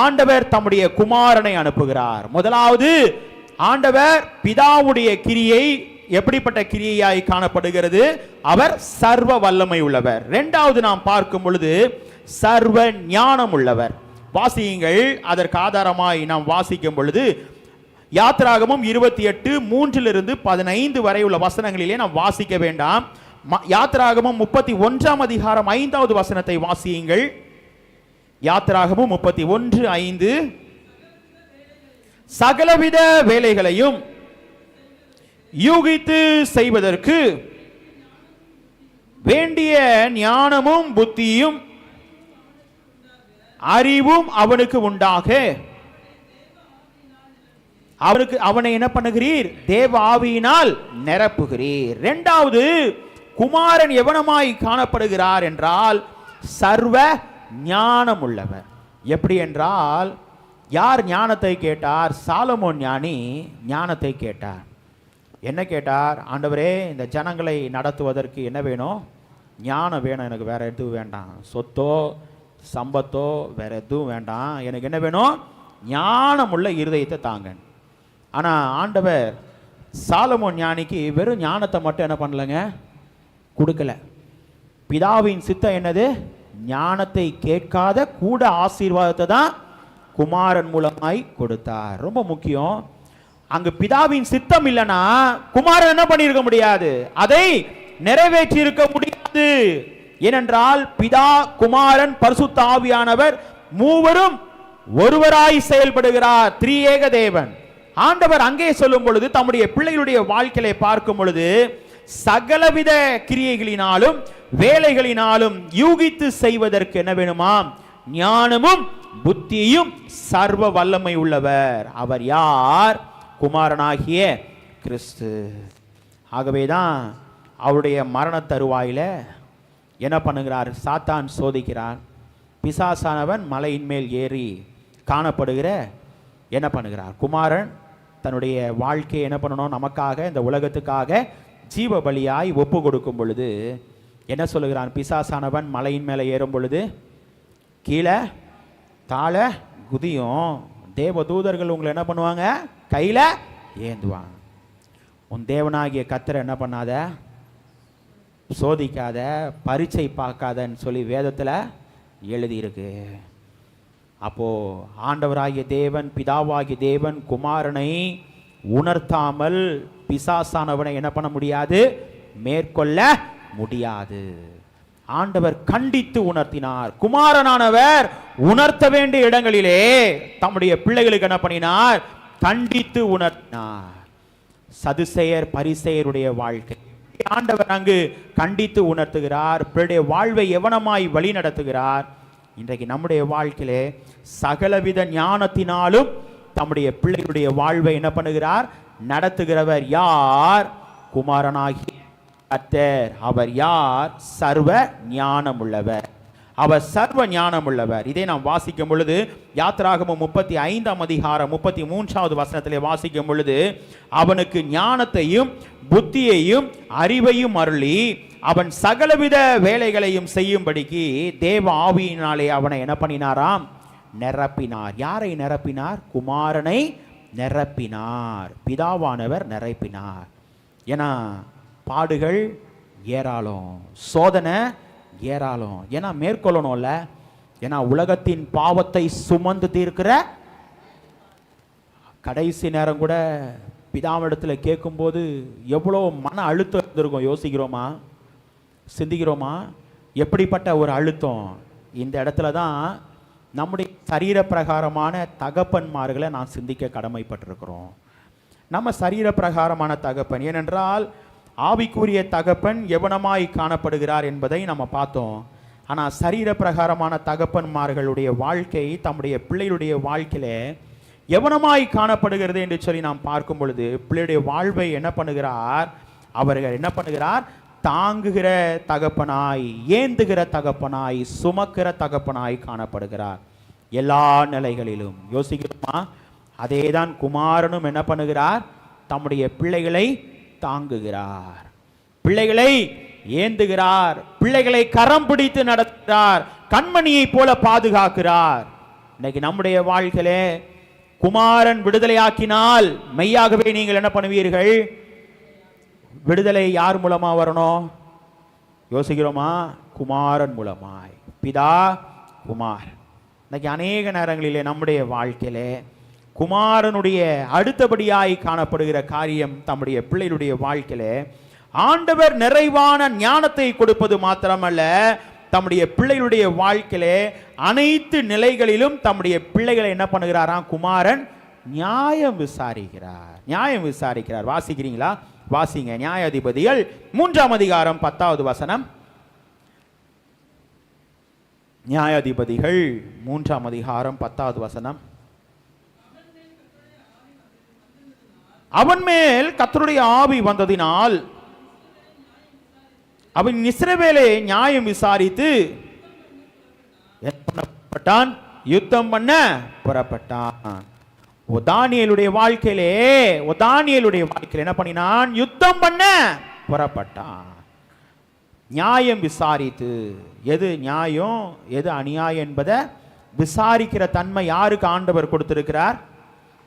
ஆண்டவர் தம்முடைய குமாரனை அனுப்புகிறார். முதலாவது, ஆண்டவர் பிதாவுடைய கிரியை எப்படிப்பட்ட கிரியையாய் காணப்படுகிறது? அவர் சர்வ வல்லமை உள்ளவர். இரண்டாவது நாம் பார்க்கும் பொழுது சர்வ ஞானம் உள்ளவர். வாசியுங்கள். அதற்கு ஆதாரமாய் நாம் வாசிக்கும் பொழுது யாத்திராகமும் 28:3-15 வரை உள்ள வசனங்களிலே நாம் வாசிக்க வேண்டாம். யாத்திராகமும் 31ஆம் அதிகாரம் 5வது வசனத்தை வாசியுங்கள். யாத்திராகமும் 31:5 சகலவித வேலைகளையும் யூகித்து செய்வதற்கு வேண்டிய ஞானமும் புத்தியும் அறிவும் அவனுக்கு உண்டாக அவனை என்ன பண்ணுகிறீர்? தேவ ஆவியினால் நிரப்புகிறீர். இரண்டாவது, குமாரன் எவனமாய் காணப்படுகிறார் என்றால் சர்வ ஞானம் உள்ளவர். எப்படி என்றால், யார் ஞானத்தை கேட்டார்? சாலமோன் ஞானி ஞானத்தை கேட்டார். என்ன கேட்டார்? ஆண்டவரே, இந்த ஜனங்களை நடத்துவதற்கு என்ன வேணும்? ஞானம் வேணும். எனக்கு வேற எதுவும் வேண்டாம். சொத்தோ சம்பத்தோ வேற எதுவும் வேண்டாம். எனக்கு என்ன வேணும்? ஞானம் உள்ள இருதயத்தை தாங்க. ஆனா ஆண்டவர் சாலமோன் ஞானிக்கு வெறும் ஞானத்தை மட்டும் என்ன பண்ணலங்க? கொடுக்கல. பிதாவின் சித்தம் என்னது? ஞானத்தை கேட்காத கூட ஆசீர்வாதத்தை தான் குமாரன் மூலமாய் கொடுத்தார். ரொம்ப முக்கியம். அங்கு பிதாவின் சித்தம் இல்லைன்னா குமாரன் என்ன பண்ணியிருக்க முடியாது? அதை நிறைவேற்றி இருக்க முடியாது. ஏனென்றால் பிதா, குமாரன், பரிசுத்த ஆவியானவர் மூவரும் ஒருவராய் செயல்படுகிறார். திரியேக தேவன். ஆண்டவர் அங்கே சொல்லும் பொழுது தம்முடைய பிள்ளைகளுடைய வாழ்க்கையை பார்க்கும் பொழுது சகலவித கிரியைகளினாலும் வேலைகளினாலும் யூகித்து செய்வதற்கு என்ன வேணுமாம்? ஞானமும் புத்தியும் சர்வ வல்லமை உள்ளவர். அவர் யார்? குமாரனாகிய கிறிஸ்து. ஆகவேதான் அவருடைய மரண தருவாயில என்ன பண்ணுகிறார்? சாத்தான் சோதிக்கிறார். பிசாசானவன் மலையின் மேல் ஏறி காணப்படுகிற என்ன பண்ணுகிறார்? குமாரன் தன்னுடைய வாழ்க்கையை என்ன பண்ணணும்? நமக்காக, இந்த உலகத்துக்காக ஜீவ பலியாய் ஒப்பு கொடுக்கும் பொழுது என்ன சொல்லுகிறான்? பிசாசானவன் மலையின் மேலே ஏறும் பொழுது கீழே தாழ குதியும். தேவ தூதர்கள் உங்களை என்ன பண்ணுவாங்க? கையில ஏந்துவாங்க. உன் தேவனாகிய கர்த்தரை என்ன பண்ணாத? சோதிக்காத, பரீட்சை பார்க்காதன்னு சொல்லி வேதத்தில் எழுதியிருக்கு. அப்போ ஆண்டவராகிய தேவன், பிதாவாகிய தேவன் குமாரனை உணர்த்தாமல் பிசாசானவனை என்ன பண்ண முடியாது? மேற்கொள்ள முடியாது. ஆண்டவர் கண்டித்து உணர்த்தினார். குமாரனானவர் உணர்த்த வேண்டிய இடங்களிலே தம்முடைய பிள்ளைகளுக்கு என்ன பண்ணினார்? கண்டித்து உணர்த்தினார். சதுசேயர் பரிசேயருடைய வாழ்க்கை ஆண்டவர் அங்கு கண்டித்து உணர்த்துகிறார். பிள்ளைடைய வாழ்வை எவனமாய் வழி நடத்துகிறார். இன்றைக்கு நம்முடைய வாழ்க்கையிலே சகலவித ஞானத்தினாலும் தம்முடைய பிள்ளைகளுடைய வாழ்வை என்ன பண்ணுகிறார்? நடத்துகிறவர் யார்? குமாரனாகிய கர்த்தர். அவர் யார்? சர்வ ஞானமுள்ளவர். அவர் சர்வ ஞானமுள்ளவர். இதை நாம் வாசிக்கும் பொழுது யாத்திராகமம் 35ஆம் அதிகாரம் 33வது வசனத்திலே வாசிக்கும் பொழுது, அவனுக்கு ஞானத்தையும் புத்தியையும் அறிவையும் அருளி அவன் சகலவித வேலைகளையும் செய்யும்படிக்கு தேவ ஆவியினாலே அவனை என்ன பண்ணினாராம்? நிரப்பினார். யாரை நிரப்பினார்? குமாரனை நிரப்பினார். பிதாவானவர் நிரப்பினார். ஏன்னா பாடுகள் ஏராளம், சோதனை ஏராளம். ஏன்னா மேற்கொள்ளணும்ல. ஏன்னா உலகத்தின் பாவத்தை சுமந்து தீர்க்கிற கடைசி நேரம் கூட பிதாவிடத்தில் கேட்கும்போது எவ்வளோ மன அழுத்தம் இருந்திருக்கும். யோசிக்கிறோமா? சிந்திக்கிறோமா? எப்படிப்பட்ட ஒரு அழுத்தம். இந்த இடத்துல தான் நம்முடைய சரீர பிரகாரமான தகப்பன்மார்களை நான் சிந்திக்க கடமைப்பட்டிருக்கிறோம். நம்ம சரீர பிரகாரமான தகப்பன், ஏனென்றால் ஆவிக்குரிய தகப்பன் எவனமாய் காணப்படுகிறார் என்பதை நம்ம பார்த்தோம். ஆனால் சரீர பிரகாரமான தகப்பன்மார்களுடைய வாழ்க்கை தம்முடைய பிள்ளைகளுடைய வாழ்க்கையில எவனமாய் காணப்படுகிறது என்று சொல்லி நாம் பார்க்கும் பொழுது, பிள்ளையுடைய வாழ்வை என்ன பண்ணுகிறார்? அவர்கள் என்ன பண்ணுகிறார்? தாங்குகிற தகப்பனாய், ஏந்துகிற தகப்பனாய், சுமக்கிற தகப்பனாய் காணப்படுகிறார் எல்லா நிலைகளிலும். யோசிக்கிறோமா? அதேதான் குமாரனும் என்ன பண்ணுகிறார்? தம்முடைய பிள்ளைகளை தாங்குகிறார், பிள்ளைகளை ஏந்துகிறார், பிள்ளைகளை கரம் பிடித்து நடத்துகிறார், கண்மணியை போல பாதுகாக்கிறார். இன்னைக்கு நம்முடைய வாழ்க்கையிலே குமாரன் விடுதலையாக்கினால் மெய்யாகவே நீங்கள் என்ன பண்ணுவீர்கள்? விடுதலை யார் மூலமா வரணும்? யோசிக்கிறோமா? குமாரன் மூலமாய். பிதா, குமார். இன்னைக்கு அநேக நேரங்களிலே நம்முடைய வாழ்க்கையிலே குமாரனுடைய அடுத்தபடியாய் காணப்படுகிற காரியம் தம்முடைய பிள்ளைகளுடைய வாழ்க்கையிலே ஆண்டவர் நிறைவான ஞானத்தை கொடுப்பது மாத்திரமல்ல, தம்முடைய பிள்ளைகளுடைய வாழ்க்கையிலே அனைத்து நிலைகளிலும் தம்முடைய பிள்ளைகளை என்ன பண்ணுகிறாராம்? குமாரன் நியாயம் விசாரிக்கிறார். நியாயம் விசாரிக்கிறார். வாசிக்கிறீங்களா? வாசிங்க. நியாயாதிபதிகள் 3ஆம் அதிகாரம் 10வது வசனம். நியாயாதிபதிகள் 3ஆம் அதிகாரம் 10வது வசனம். அவன் மேல் கர்த்தருடைய ஆவி வந்ததினால் அவன் இஸ்ரவேலை நியாயம் விசாரித்து பண்ணப்பட்டான், யுத்தம் பண்ண புறப்பட்டான். தானியேலுடைய வாழ்க்கையிலே என்ன பண்ணினான்? யுத்தம் பண்ண புறப்பட்டான். நியாயம் விசாரித்து, எது நியாயம் எது அநியாயம் என்பதை விசாரிக்கிற தன்மை யாருக்கு ஆண்டவர் கொடுத்திருக்கிறார்?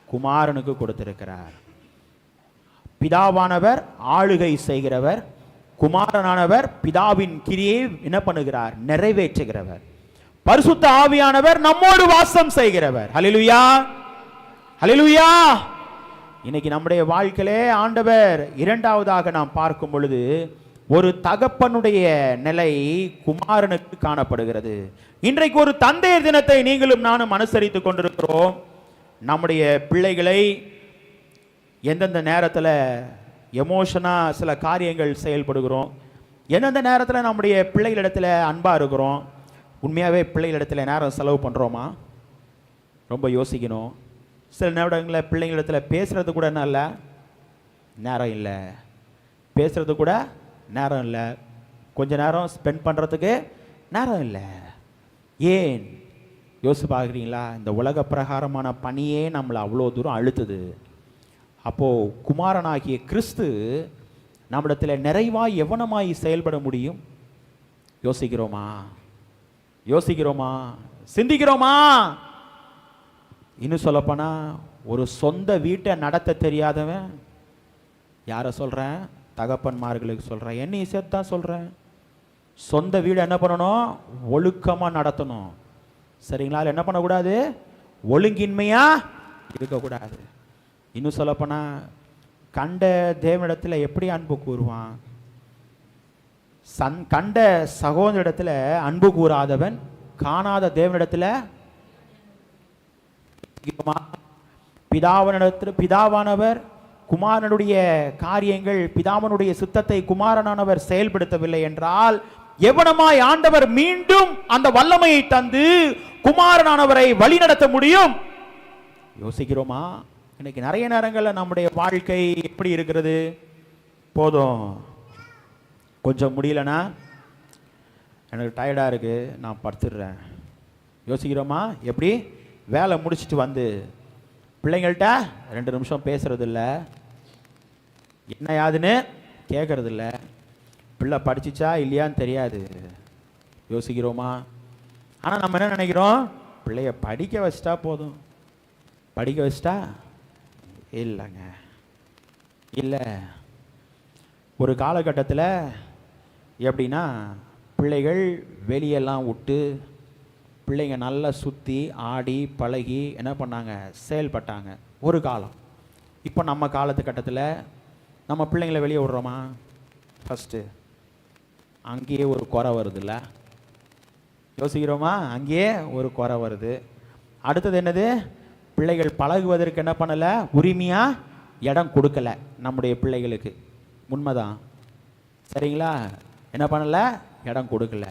குமாரனுக்கு கொடுத்திருக்கிறார். பிதாவானவர் ஆளுகை செய்கிறவர், குமாரனானவர் பிதாவின் கிரியை என்ன பண்ணுகிறார்? நிறைவேற்றுகிறவர். பரிசுத்த ஆவியானவர் நம்மோடு வாசம் செய்கிறவர். ஹல்லேலூயா, ஹல்லேலூயா. இன்னைக்கு நம்முடைய வாழ்க்கையிலே ஆண்டவர் இரண்டாவதாக நாம் பார்க்கும் பொழுது ஒரு தகப்பனுடைய நிலை குமாரனுக்கு காணப்படுகிறது. இன்றைக்கு ஒரு தந்தையர் தினத்தை நீங்களும் நானும் அனுசரித்துக் கொண்டிருக்கிறோம். நம்முடைய பிள்ளைகளை எந்தெந்த நேரத்தில் எமோஷனாக சில காரியங்கள் செயல்படுகிறோம், எந்தெந்த நேரத்தில் நம்முடைய பிள்ளைகளிடத்தில் அன்பாக இருக்கிறோம். உண்மையாகவே பிள்ளைகளிடத்தில் நேரம் செலவு பண்ணுறோமா? ரொம்ப யோசிக்கணும். சில நேரங்களில் பிள்ளைங்களிடத்தில் பேசுகிறது கூட என்ன இல்லை, நேரம் இல்லை. பேசுகிறது கூட நேரம் இல்லை. கொஞ்ச நேரம் ஸ்பெண்ட் பண்ணுறதுக்கு நேரம் இல்லை. ஏன் யோசிச்சு பார்க்குறீங்களா? இந்த உலக பிரகாரமான பணியே நம்மளை அவ்வளோ தூரம் அழுத்துது. அப்போது குமாரனாகிய கிறிஸ்து நம்மிடத்தில் நிறைவாய் எவனமாய் செயல்பட முடியும்? யோசிக்கிறோமா? யோசிக்கிறோமா? சிந்திக்கிறோமா? இன்னும் சொல்லப்போனா ஒரு சொந்த வீட்டை நடத்த தெரியாதவன், யாரை சொல்கிறேன்? தகப்பன்மார்களுக்கு சொல்கிறேன், என்னையும் சேர்த்து தான் சொல்கிறேன். சொந்த வீடு என்ன பண்ணணும்? ஒழுக்கமாக நடத்தணும். சரிங்களா? என்ன பண்ணக்கூடாது? ஒழுங்கின்மையா இருக்கக்கூடாது. இன்னும் சொல்லப்போனா கண்ட தேவனிடத்தில் எப்படி அன்பு கூறுவான்? கண்ட சகோதரிடத்தில் அன்பு கூறாதவன் காணாத தேவனிடத்தில் பிதாவானவர் குமாரனுடைய காரியங்கள், பிதாவனுடைய சித்தத்தை குமாரனானவர் செயல்படுத்தவில்லை என்றால் எவனமாய் ஆண்டவர் மீண்டும் அந்த வல்லமையை தந்து குமாரனானவரை வழிநடத்த முடியும்? யோசிக்கிறோமா? இன்னைக்கு நிறைய நேரங்களில் நம்முடைய வாழ்க்கை எப்படி இருக்கிறது? போதும், கொஞ்சம் முடியலனா எனக்கு டயர்டாக இருக்குது, நான் படுத்துடுறேன். யோசிக்கிறோமா? எப்படி? வேலை முடிச்சுட்டு வந்து பிள்ளைங்கள்ட்ட 2 நிமிஷம் பேசுறது இல்லை, என்ன யாதுன்னு கேட்கறது இல்லை, பிள்ளை படிச்சிச்சா இல்லையான்னு தெரியாது. யோசிக்கிறோமா? ஆனால் நம்ம என்ன நினைக்கிறோம்? பிள்ளைய படிக்க வச்சிட்டா போதும். படிக்க வச்சிட்டா இல்லைங்க, இல்லை. ஒரு காலகட்டத்தில் எப்படின்னா பிள்ளைகள் வெளியெல்லாம் விட்டு பிள்ளைங்க நல்லா சுற்றி ஆடி பழகி என்ன பண்ணாங்க? செயல்பட்டாங்க ஒரு காலம். இப்போ நம்ம காலத்து கட்டத்தில் நம்ம பிள்ளைங்களை வெளியே விடுறோமா? ஃபஸ்ட்டு அங்கேயே ஒரு குறை வருதுல்ல? யோசிக்கிறோமா? அங்கேயே ஒரு குறை வருது. அடுத்தது என்னது? பிள்ளைகள் பழகுவதற்கு என்ன பண்ணலை? உரிமையாக இடம் கொடுக்கல நம்முடைய பிள்ளைகளுக்கு. உண்மைதான், சரிங்களா? என்ன பண்ணலை? இடம் கொடுக்கல.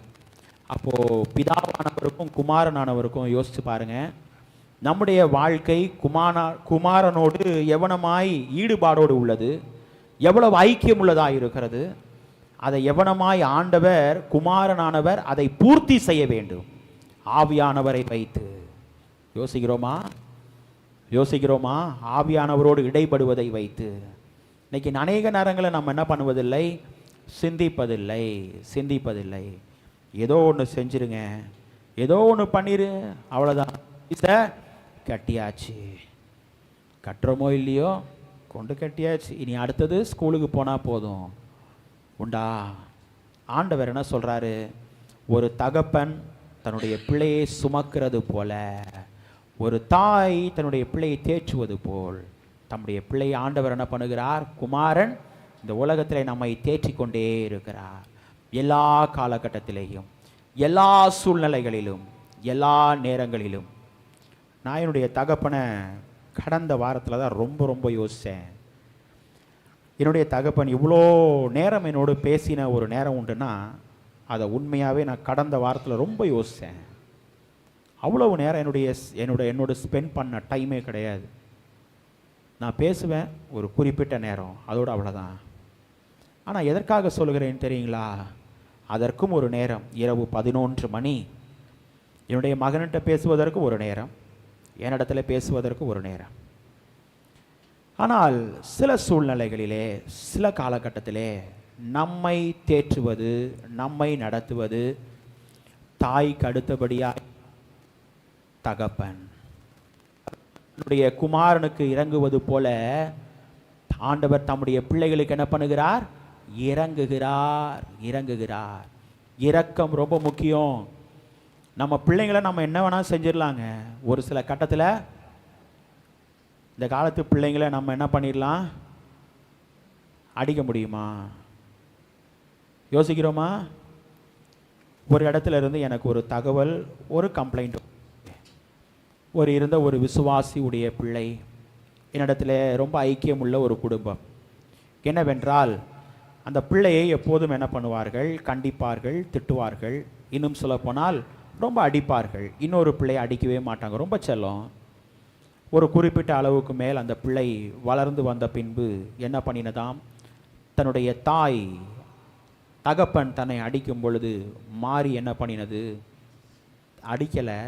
அப்போது பிதாவானவருக்கும் குமாரனானவருக்கும் யோசித்து பாருங்கள், நம்முடைய வாழ்க்கை குமாரனோடு எவனமாய் ஈடுபாடோடு உள்ளது, எவ்வளவு ஐக்கியம் உள்ளதாக இருக்கிறது. அதை எவனமாய் ஆண்டவர் குமாரனானவர் அதை பூர்த்தி செய்ய வேண்டும் ஆவியானவரை வைத்து. யோசிக்கிறோமா? யோசிக்கிறோமா? ஆவியானவரோடு இடைப்படுவதை வைத்து. இன்னைக்கு அநேக நேரங்களில் நம்ம என்ன பண்ணுவதில்லை? சிந்திப்பதில்லை. ஏதோ ஒன்று செஞ்சிருங்க, ஏதோ ஒன்று பண்ணிரு, அவ்வளோதான். கட்டியாச்சு, கட்டுறோமோ இல்லையோ கொண்டு கட்டியாச்சு, இனி அடுத்தது ஸ்கூலுக்கு போனால் போதும். உண்டா? ஆண்டவர் என்ன சொல்கிறாரு? ஒரு தகப்பன் தன்னுடைய பிள்ளையை சுமக்கிறது போல, ஒரு தாய் தன்னுடைய பிள்ளையை தேற்றுவது போல் தம்முடைய பிள்ளையை ஆண்டவர் என்ன பண்ணுகிறார்? குமாரன் இந்த உலகத்தில் நம்மை தேற்றிக்கொண்டே இருக்கிறார். எல்லா காலகட்டத்திலேயும், எல்லா சூழ்நிலைகளிலும், எல்லா நேரங்களிலும். நான் என்னுடைய தகப்பனை கடந்த வாரத்தில் தான் ரொம்ப யோசித்தேன். என்னுடைய தகப்பன் இவ்வளோ நேரம் என்னோடு பேசின ஒரு நேரம் உண்டுன்னா அதை உண்மையாகவே நான் கடந்த வாரத்தில் ரொம்ப யோசித்தேன். அவ்வளவு நேரம் என்னோட ஸ்பெண்ட் பண்ண டைமே கிடையாது. நான் பேசுவேன் ஒரு குறிப்பிட்ட நேரம், அதோடு அவ்வளோதான். ஆனால் எதற்காக சொல்கிறேன்னு தெரியுங்களா? அதற்கும் ஒரு நேரம், இரவு 11 மணி என்னுடைய மகன்கிட்ட பேசுவதற்கு ஒரு நேரம், என்னிடத்துல பேசுவதற்கு ஒரு நேரம். ஆனால் சில சூழ்நிலைகளிலே, சில காலகட்டத்திலே நம்மை தேற்றுவது, நம்மை நடத்துவது தாய்க்கு அடுத்தபடியாய் தகப்பன். தன்னுடைய குமாரனுக்கு இறங்குவது போல ஆண்டவர் தம்முடைய பிள்ளைகளுக்கு என்ன பண்ணுகிறார்? இறங்குகிறார். இரக்கம் ரொம்ப முக்கியம். நம்ம பிள்ளைங்களை நம்ம என்ன வேணாலும் செஞ்சிடலாங்க. ஒரு சில கட்டத்தில் இந்த காலத்து பிள்ளைங்களை நம்ம என்ன பண்ணிடலாம்? அடிக்க முடியுமா? யோசிக்கிறோமா? ஒரு இடத்துல இருந்து எனக்கு ஒரு தகவல், ஒரு கம்ப்ளைண்ட். ஒரு விசுவாசி உடைய பிள்ளை என்னிடத்துல ரொம்ப ஐக்கியம் உள்ள ஒரு குடும்பம். என்னவென்றால் அந்த பிள்ளையை எப்போதும் என்ன பண்ணுவார்கள்? கண்டிப்பார்கள், திட்டுவார்கள், இன்னும் சொல்ல போனால் ரொம்ப அடிப்பார்கள். இன்னொரு பிள்ளையை அடிக்கவே மாட்டாங்க, ரொம்ப செல்லம். ஒரு குறிப்பிட்ட அளவுக்கு மேல் அந்த பிள்ளை வளர்ந்து வந்த பின்பு என்ன பண்ணினதாம்? தன்னுடைய தாய் தகப்பன் தன்னை அடிக்கும் பொழுது மாறி என்ன பண்ணினது? அடிக்கலை,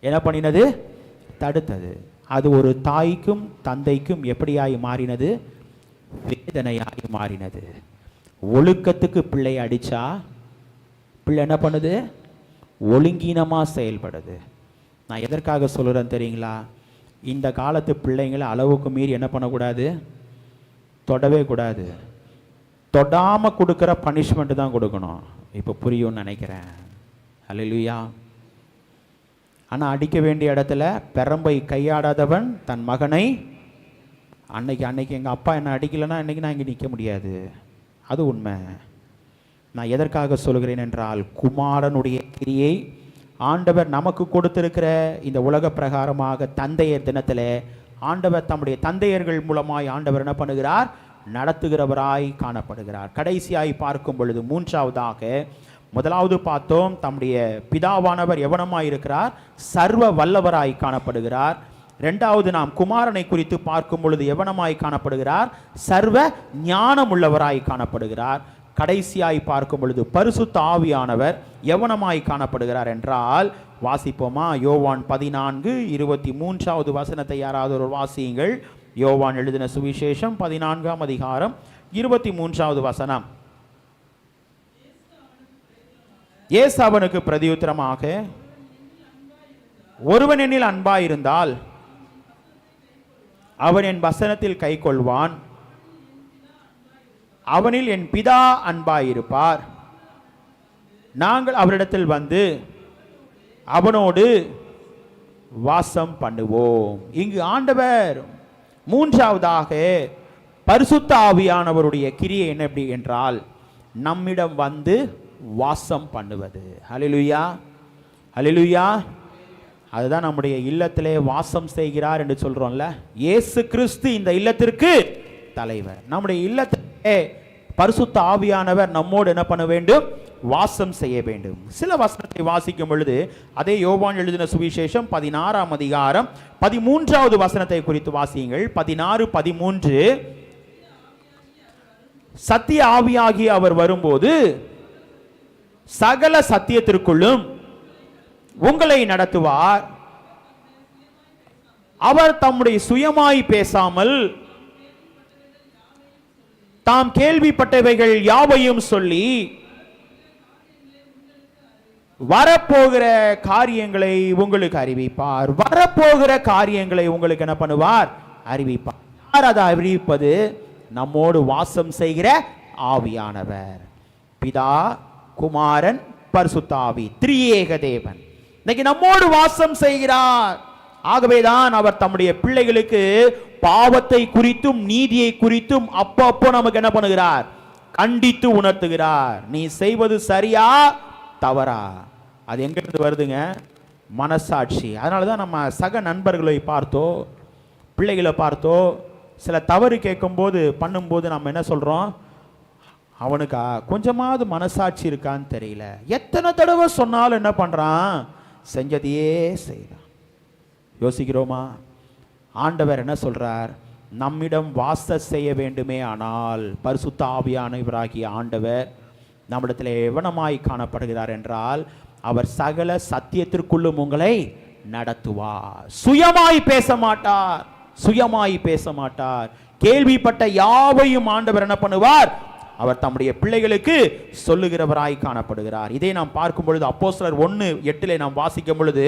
என்ன பண்ணினது? தடுத்தது. அது ஒரு தாய்க்கும் தந்தைக்கும் எப்படியாய் மாறினது? வேதனையாய் மாறினது. ஒழுக்கத்துக்கு பிள்ளை அடிச்சா பிள்ளை என்ன பண்ணுது? ஒழுங்கீனமாக செயல்படுது. நான் எதற்காக சொல்கிறேன் தெரியுங்களா? இந்த காலத்து பிள்ளைங்களை அளவுக்கு மீறி என்ன பண்ணக்கூடாது? தொடவே கூடாது. தொடாமல் கொடுக்குற பனிஷ்மெண்ட்டு தான் கொடுக்கணும். இப்போ புரியும்னு நினைக்கிறேன். அல்லேலூயா. ஆனால் அடிக்க வேண்டிய இடத்துல பெரம்பை கையாடாதவன் தன் மகனை அன்னைக்கு எங்கள் அப்பா என்னை அடிக்கலைன்னா இன்றைக்கி நான் இங்கே நிற்க முடியாது. அது உண்மை. நான் எதற்காக சொல்கிறேன் என்றால், குமாரனுடைய கிரியை ஆண்டவர் நமக்கு கொடுத்திருக்கிற இந்த உலக பிரகாரமாக தந்தையர் தினத்தில் ஆண்டவர் தம்முடைய தந்தையர்கள் மூலமாய் ஆண்டவர் என்ன பண்ணுகிறார்? நடத்துகிறவராய் காணப்படுகிறார். கடைசியாய் பார்க்கும் பொழுது மூன்றாவதாக, முதலாவது பார்த்தோம் தம்முடைய பிதாவானவர் எவனமாய் இருக்கிறார்? சர்வ வல்லவராய் காணப்படுகிறார். இரண்டாவது நாம் குமாரனை குறித்து பார்க்கும் பொழுது எவனமாய் காணப்படுகிறார்? சர்வ ஞானம் உள்ளவராய் காணப்படுகிறார். கடைசியாய் பார்க்கும் பொழுது பரிசுத்த ஆவியானவர் எவனமாய் காணப்படுகிறார் என்றால், வாசிப்போமா? யோவான் 14:23 வசனத்தை யாராவது ஒரு வாசியுங்கள். யோவான் எழுதின சுவிசேஷம் 14ஆம் அதிகாரம் 23வது வசனம். இயேசு அவனுக்கு பிரதியுத்தரமாக, ஒருவன் என்னில் அன்பாயிருந்தால் அவன் என் வசனத்தில் கை கொள்வான், அவனில் என் பிதா அன்பாயிருப்பார், நாங்கள் அவரிடத்தில் வந்து அவனோடு வாசம் பண்ணுவோம். இங்கு ஆண்டவர் மூன்றாவதாக பரிசுத்த ஆவியானவருடைய கிரியை என்ன எப்படி என்றால், நம்மிடம் வந்து வாசம் பண்ணுவது. ஹல்லேலூயா, ஹல்லேலூயா. அதுதான் நம்முடைய இல்லத்திலே வாசம் செய்கிறார் என்று சொல்றோம்ல. இயேசு கிறிஸ்து இந்த இல்லத்திற்கு தலைவர். நம்முடைய இல்லத்திலே பரிசுத்த ஆவியானவர் நம்மோடு என்ன பண்ண வேண்டும்? வாசம் செய்ய வேண்டும். சில வசனத்தை வாசிக்கும் பொழுது அதே யோவான் எழுதின சுவிசேஷம் 16ஆம் அதிகாரம் 13வது வசனத்தை குறித்து வாசியுங்கள். 16:13. சத்திய ஆவியாகி அவர் வரும்போது சகல சத்தியத்திற்குள்ளும் உங்களை நடத்துவார். அவர் தம்முடைய சுயமாய் பேசாமல் தாம் கேள்விப்பட்டவைகள் யாவையும் சொல்லி வரப்போகிற காரியங்களை உங்களுக்கு அறிவிப்பார். வரப்போகிற காரியங்களை உங்களுக்கு என்ன பண்ணுவார்? அறிவிப்பார். யார் அதை அறிவிப்பது? நம்மோடு வாசம் செய்கிற ஆவியானவர். பிதா, குமாரன், பரிசுத்த ஆவி, திரியேக தேவன் இன்னைக்கு நம்மோடு வாசம் செய்கிறார். ஆகவேதான் அவர் தம்முடைய பிள்ளைகளுக்கு பாவத்தை குறித்தும் நீதியை குறித்தும் அப்பப்போ நமக்கு என்ன பண்ணுகிறார்? கண்டித்து உணர்த்துகிறார். நீ செய்வது சரியா தவறா? அது எங்கிருந்து வருதுங்க? மனசாட்சி. அதனால தான் நம்ம சக நண்பர்களை பார்த்தோ பிள்ளைகளை பார்த்தோ சில தவறு கேட்கும்போது பண்ணும்போது நம்ம என்ன சொல்கிறோம்? அவனுக்கா கொஞ்சமாவது மனசாட்சி இருக்கான்னு தெரியல. எத்தனை தடவை சொன்னாலும் என்ன பண்ணுறான்? செஞ்சதையே செய்கிறான். யோசிக்கிறோமா? ஆண்டவர் என்ன சொல்றார்? நம்மிடம் வாச செய்ய வேண்டுமே ஆனால் பரிசுத்த ஆவியானவராகிய ஆண்டவர் நம்மிடத்தில் எவனமாய் காணப்படுகிறார் என்றால், அவர் சகல சத்தியத்திற்குள்ளும் உங்களை நடத்துவார். சுயமாய் பேச மாட்டார், சுயமாய் பேச மாட்டார். கேள்விப்பட்ட யாவையும் ஆண்டவர் என்ன பண்ணுவார்? அவர் தம்முடைய பிள்ளைகளுக்கு சொல்லுகிறவராய் காணப்படுகிறார். இதை நாம் பார்க்கும் பொழுது அப்போஸ்தலர் 1:8 நாம் வாசிக்கும் பொழுது,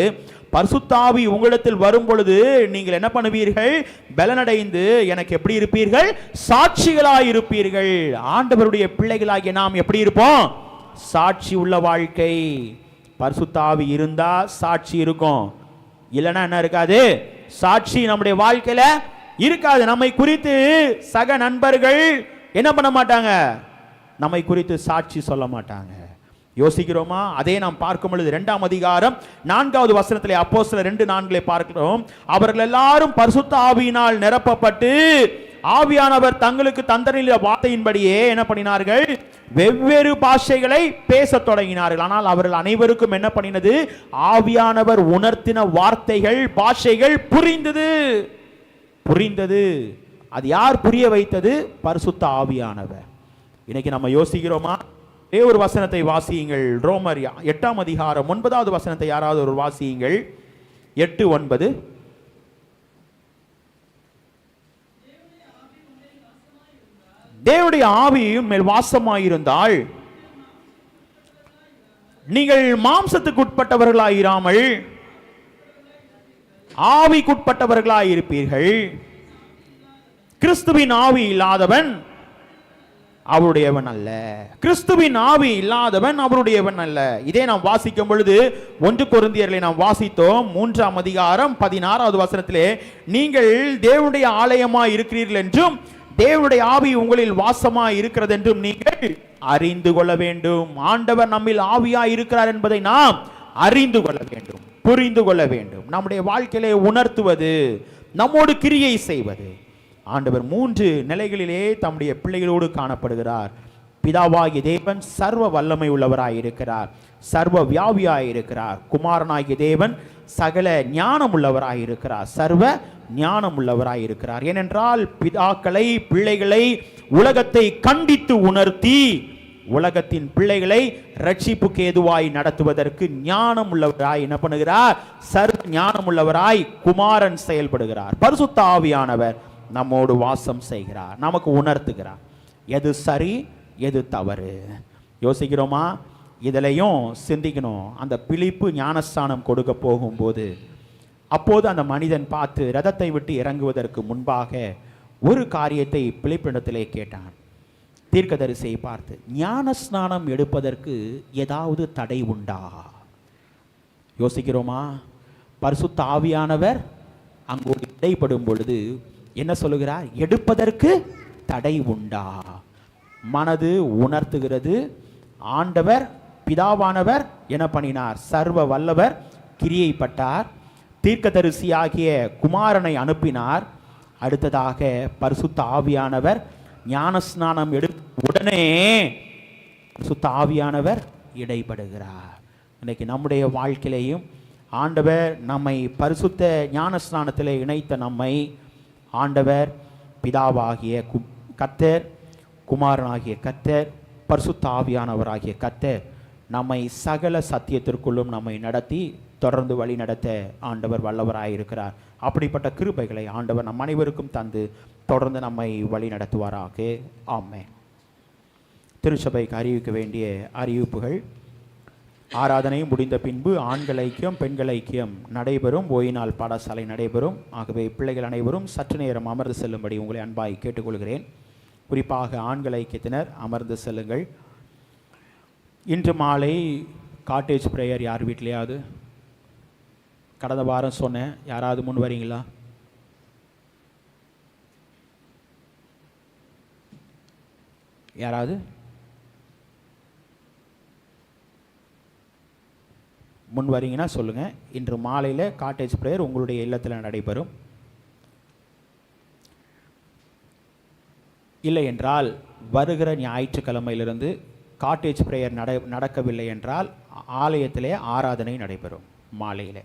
பரிசுத்த ஆவி உங்களிடத்தில் வரும் பொழுது நீங்கள் என்ன பண்ணுவீர்கள்? பலனடைந்து எனக்கு எப்படி இருப்பீர்கள்? சாட்சிகளாய் இருப்பீர்கள். ஆண்டவருடைய பிள்ளைகளாகிய நாம் எப்படி இருப்போம்? சாட்சி உள்ள வாழ்க்கை. பரிசுத்த ஆவி இருந்தா சாட்சி இருக்கும், இல்லைன்னா என்ன இருக்காது? சாட்சி நம்முடைய வாழ்க்கையில இருக்காது. நம்மை குறித்து சக நண்பர்கள் என்ன பண்ண மாட்டாங்க? நம்மை குறித்து சாட்சி சொல்ல மாட்டாங்க. யோசிக்கிறோமா? அதே நாம் பார்க்கும் பொழுது 2ஆம் அதிகாரம் 4வது வசனத்திலே அப்போஸ்தலர் 2:4 பார்க்கிறோம். அவர்கள் எல்லாரும் பரிசுத்த ஆவியினால் நிரப்பப்பட்டு ஆவியானவர் தங்களுக்கு தந்தனில வார்த்தையின்படியே என்ன பண்ணினார்கள்? வெவ்வேறு பாஷைகளை பேசத் தொடங்கினார்கள். ஆனால் அவர்கள் அனைவருக்கும் என்ன பண்ணினது? ஆவியானவர் உணர்த்தின வார்த்தைகள், பாஷைகள் புரிந்தது. அது யார் புரிய வைத்தது? பரிசுத்த ஆவியானவர். இன்னைக்கு நம்ம யோசிக்கிறோமா? ஒரே ஒரு வசனத்தை வாசியுங்கள். ரோமர் 8ஆம் அதிகாரம் 9வது வசனத்தை யாராவது ஒரு வாசியுங்கள். 8:9. தேவனுடைய ஆவியும் மேல் வாசமாயிருந்தால் நீங்கள் மாம்சத்துக்கு உட்பட்டவர்களாயிராமல் ஆவிக்குட்பட்டவர்களாயிருப்பீர்கள். கிறிஸ்துவின் ஆவி இல்லாதவன் அவருடையவன் அல்ல. கிறிஸ்துவின் ஆவி இல்லாதவன் அவருடையவன் அல்ல. இதே நாம் வாசிக்கும் பொழுது 1 கொரிந்தியர்களை நாம் வாசித்தோம். 3ஆம் அதிகாரம் 16வது வசனத்திலே, நீங்கள் தேவனுடைய ஆலயமாய் இருக்கிறீர்கள் என்றும் தேவனுடைய ஆவி உங்களில் வாசமாய் இருக்கிறது என்றும் நீங்கள் அறிந்து கொள்ள வேண்டும். ஆண்டவர் நம்மில் ஆவியாய் இருக்கிறார் என்பதை நாம் அறிந்து கொள்ள வேண்டும், புரிந்து கொள்ள வேண்டும். நம்முடைய வாழ்க்கையிலே உணர்த்துவது, நம்மோடு கிரியை செய்வது. ஆண்டவர் 3 நிலைகளிலே தம்முடைய பிள்ளைகளோடு காணப்படுகிறார். பிதாவாகிய தேவன் சர்வ வல்லமை உள்ளவராய் இருக்கிறார், சர்வ வியாபியாய் இருக்கிறார். குமாரனாகிய தேவன் சகல ஞானம் உள்ளவராய் இருக்கிறார், சர்வ ஞானம் உள்ளவராய் இருக்கிறார். ஏனென்றால் பிதாக்களை, பிள்ளைகளை உலகத்தை கண்டித்து உணர்த்தி உலகத்தின் பிள்ளைகளை ரட்சிப்புக்கு ஏதுவாய் நடத்துவதற்கு ஞானம் உள்ளவராய் என்ன பண்ணுகிறார்? சர்வ ஞானம் உள்ளவராய் குமாரன் செயல்படுகிறார். பரிசுத்த ஆவியானவர் நம்மோடு வாசம் செய்கிறார், நமக்கு உணர்த்துகிறார் எது சரி எது தவறு. யோசிக்கிறோமா? இதிலையும் சிந்திக்கணும். அந்த பிலிப்பு ஞானஸ்தானம் கொடுக்க போகும்போது, அப்போது அந்த மனிதன் பார்த்து ரதத்தை விட்டு இறங்குவதற்கு முன்பாக ஒரு காரியத்தை பிலிப்பினிடத்திலே கேட்டான். தீர்க்கதரிசியை பார்த்து, ஞானஸ்நானம் எடுப்பதற்கு ஏதாவது தடை உண்டா? யோசிக்கிறோமா? பரிசுத்த ஆவியானவர் அங்கோடு இடைப்படும் பொழுது என்ன சொல்லுகிறார்? எடுப்பதற்கு தடை உண்டா? மனது உணர்த்துகிறது. ஆண்டவர் பிதாவானவர் என்ன பண்ணினார்? சர்வ வல்லவர் கிரியைப்பட்டார். தீர்க்கதரிசியாகிய குமாரனை அனுப்பினார். அடுத்ததாக பரிசுத்த ஆவியானவர் ஞானஸ்நானம் உடனே பரிசுத்த ஆவியானவர் இடைப்படுகிறார். இன்னைக்கு நம்முடைய வாழ்க்கையிலேயும் ஆண்டவர் நம்மை பரிசுத்த ஞானஸ்நானத்திலே இணைத்த நம்மை ஆண்டவர் பிதாவாகிய கர்த்தர், குமாரனாகிய கர்த்தர், பரிசுத்த ஆவியானவராகிய கர்த்தர் நம்மை சகல சத்தியத்திற்குள்ளும் நம்மை நடத்தி தொடர்ந்து வழி நடத்த ஆண்டவர் வல்லவராயிருக்கிறார். அப்படிப்பட்ட கிருபைகளை ஆண்டவர் நம் அனைவருக்கும் தந்து தொடர்ந்து நம்மை வழி நடத்துவாராக. ஆமென். திருச்சபைக்கு அறிவிக்க வேண்டிய அறிவிப்புகள். ஆராதனை முடிந்த பின்பு ஆண்கள் ஐக்கியம், பெண்கள் ஐக்கியம் நடைபெறும். ஓய்நாள் பாடசாலை நடைபெறும். ஆகவே பிள்ளைகள் அனைவரும் சற்று நேரம் அமர்ந்து செல்லும்படி உங்களை அன்பாய் கேட்டுக்கொள்கிறேன். குறிப்பாக ஆண்கள் ஐக்கியத்தினர் அமர்ந்து செல்லுங்கள். இன்று மாலை காட்டேஜ் ப்ரேயர் யார் வீட்லையாவது? கடந்த வாரம் சொன்னேன், யாராவது முன் வரீங்களா? யாராவது முன் வரீங்கன்னா சொல்லுங்கள். இன்று மாலையில் காட்டேஜ் ப்ரேயர் உங்களுடைய இல்லத்தில் நடைபெறும். இல்லை என்றால் வருகிற ஞாயிற்றுக்கிழமையிலிருந்து காட்டேஜ் ப்ரேயர் நடக்கவில்லை என்றால் ஆலயத்திலே ஆராதனை நடைபெறும் மாலையில்.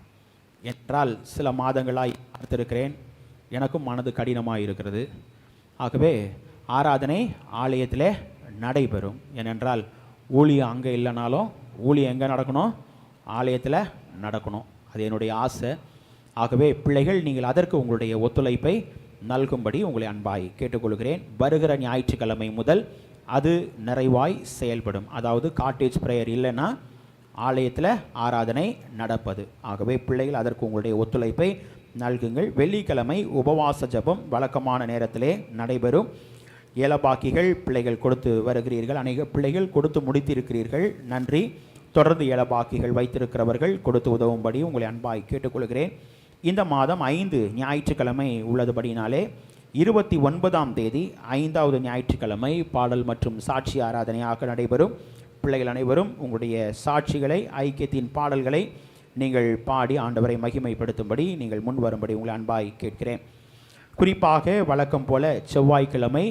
என்றால் சில மாதங்களாய் பார்த்திருக்கிறேன், எனக்கும் மனது கடினமாக இருக்கிறது. ஆகவே ஆராதனை ஆலயத்திலே நடைபெறும். ஏனென்றால் ஊழியம் அங்கே இல்லைனாலும் ஊழியம் எங்கே நடக்கணும்? ஆலயத்தில் நடக்கணும். அது என்னுடைய ஆசை. ஆகவே பிள்ளைகள், நீங்கள் அதற்கு உங்களுடைய ஒத்துழைப்பை நல்கும்படி உங்களை அன்பாய் கேட்டுக்கொள்கிறேன். வருகிற ஞாயிற்றுக்கிழமை முதல் அது நிறைவாய் செயல்படும். அதாவது காட்டேஜ் ப்ரேயர் இல்லைன்னா ஆலயத்தில் ஆராதனை நடப்பது. ஆகவே பிள்ளைகள் அதற்கு உங்களுடைய ஒத்துழைப்பை நல்குங்கள். வெள்ளிக்கிழமை உபவாச ஜபம் வழக்கமான நேரத்திலே நடைபெறும். ஏலபாக்கிகள் பிள்ளைகள் கொடுத்து வருகிறீர்கள். அநேக பிள்ளைகள் கொடுத்து முடித்திருக்கிறீர்கள், நன்றி. தொடர்ந்து ஏலபாக்கிகள் வைத்திருக்கிறவர்கள் கொடுத்து உதவும்படி உங்களை அன்பாய் கேட்டுக்கொள்கிறேன். இந்த மாதம் 5 ஞாயிற்றுக்கிழமை உள்ளதுபடினாலே 29ஆம் தேதி 5வது ஞாயிற்றுக்கிழமை பாடல் மற்றும் சாட்சி ஆராதனையாக நடைபெறும். பிள்ளைகள் அனைவரும் உங்களுடைய சாட்சிகளை, ஐக்கியத்தின் பாடல்களை நீங்கள் பாடி ஆண்டவரை மகிமைப்படுத்தும்படி நீங்கள் முன் வரும்படி உங்களை அன்பாய் கேட்கிறேன். குறிப்பாக வழக்கம் போல செவ்வாய்க்கிழமை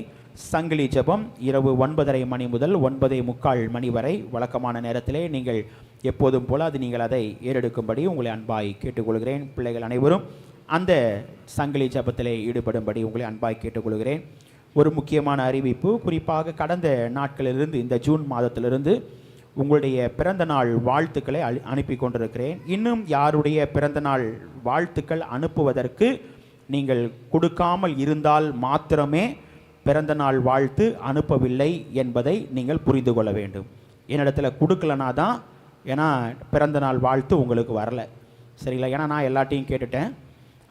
சங்கிலி ஜெபம் இரவு 9:30 மணி முதல் 9:45 மணி வரை வழக்கமான நேரத்திலே நீங்கள் எப்போதும் போல நீங்கள் அதை ஏறெடுக்கும்படி உங்களை அன்பாய் கேட்டுக்கொள்கிறேன். பிள்ளைகள் அனைவரும் அந்த சங்கிலி ஜெபத்திலே ஈடுபடும்படி உங்களை அன்பாய் கேட்டுக்கொள்கிறேன். ஒரு முக்கியமான அறிவிப்பு. குறிப்பாக கடந்த நாட்களிலிருந்து, இந்த ஜூன் மாதத்திலிருந்து உங்களுடைய பிறந்த நாள் வாழ்த்துக்களை அனுப்பி கொண்டிருக்கிறேன். இன்னும் யாருடைய பிறந்த நாள் வாழ்த்துக்கள் அனுப்புவதற்கு நீங்கள் கொடுக்காமல் இருந்தால் மாத்திரமே பிறந்த நாள் வாழ்த்து அனுப்பவில்லை என்பதை நீங்கள் புரிந்து கொள்ள வேண்டும். என்னிடத்தில் கொடுக்கலனா தான், ஏன்னா பிறந்த நாள் வாழ்த்து உங்களுக்கு வரல, சரிங்களா? ஏன்னா நான் எல்லாத்தையும் கேட்டுட்டேன்.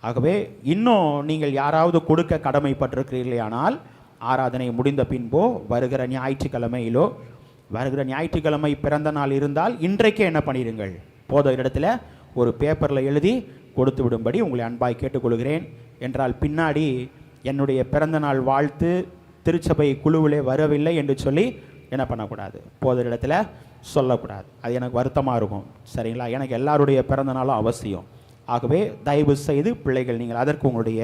ஆகவே இன்னும் நீங்கள் யாராவது கொடுக்க கடமைப்பட்டிருக்கிறீர்களே ஆனால் ஆராதனை முடிந்த பின்போ வருகிற ஞாயிற்றுக்கிழமை பிறந்த நாள் இருந்தால் இன்றைக்கே என்ன பண்ணிடுங்கள், போதகர் இடத்துல ஒரு பேப்பரில் எழுதி கொடுத்து விடும்படி உங்களை அன்பாய் கேட்டுக்கொள்கிறேன். என்றால் பின்னாடி என்னுடைய பிறந்த நாள் வாழ்த்து திருச்சபை குழுவிலே வரவில்லை என்று சொல்லி என்ன பண்ணக்கூடாது, போதகர் இடத்துல சொல்லக்கூடாது. அது எனக்கு வருத்தமாக இருக்கும். சரிங்களா? எனக்கு எல்லாருடைய பிறந்த நாளும் அவசியம். ஆகவே தயவு செய்து பிள்ளைகள் நீங்கள் அதற்கு உங்களுடைய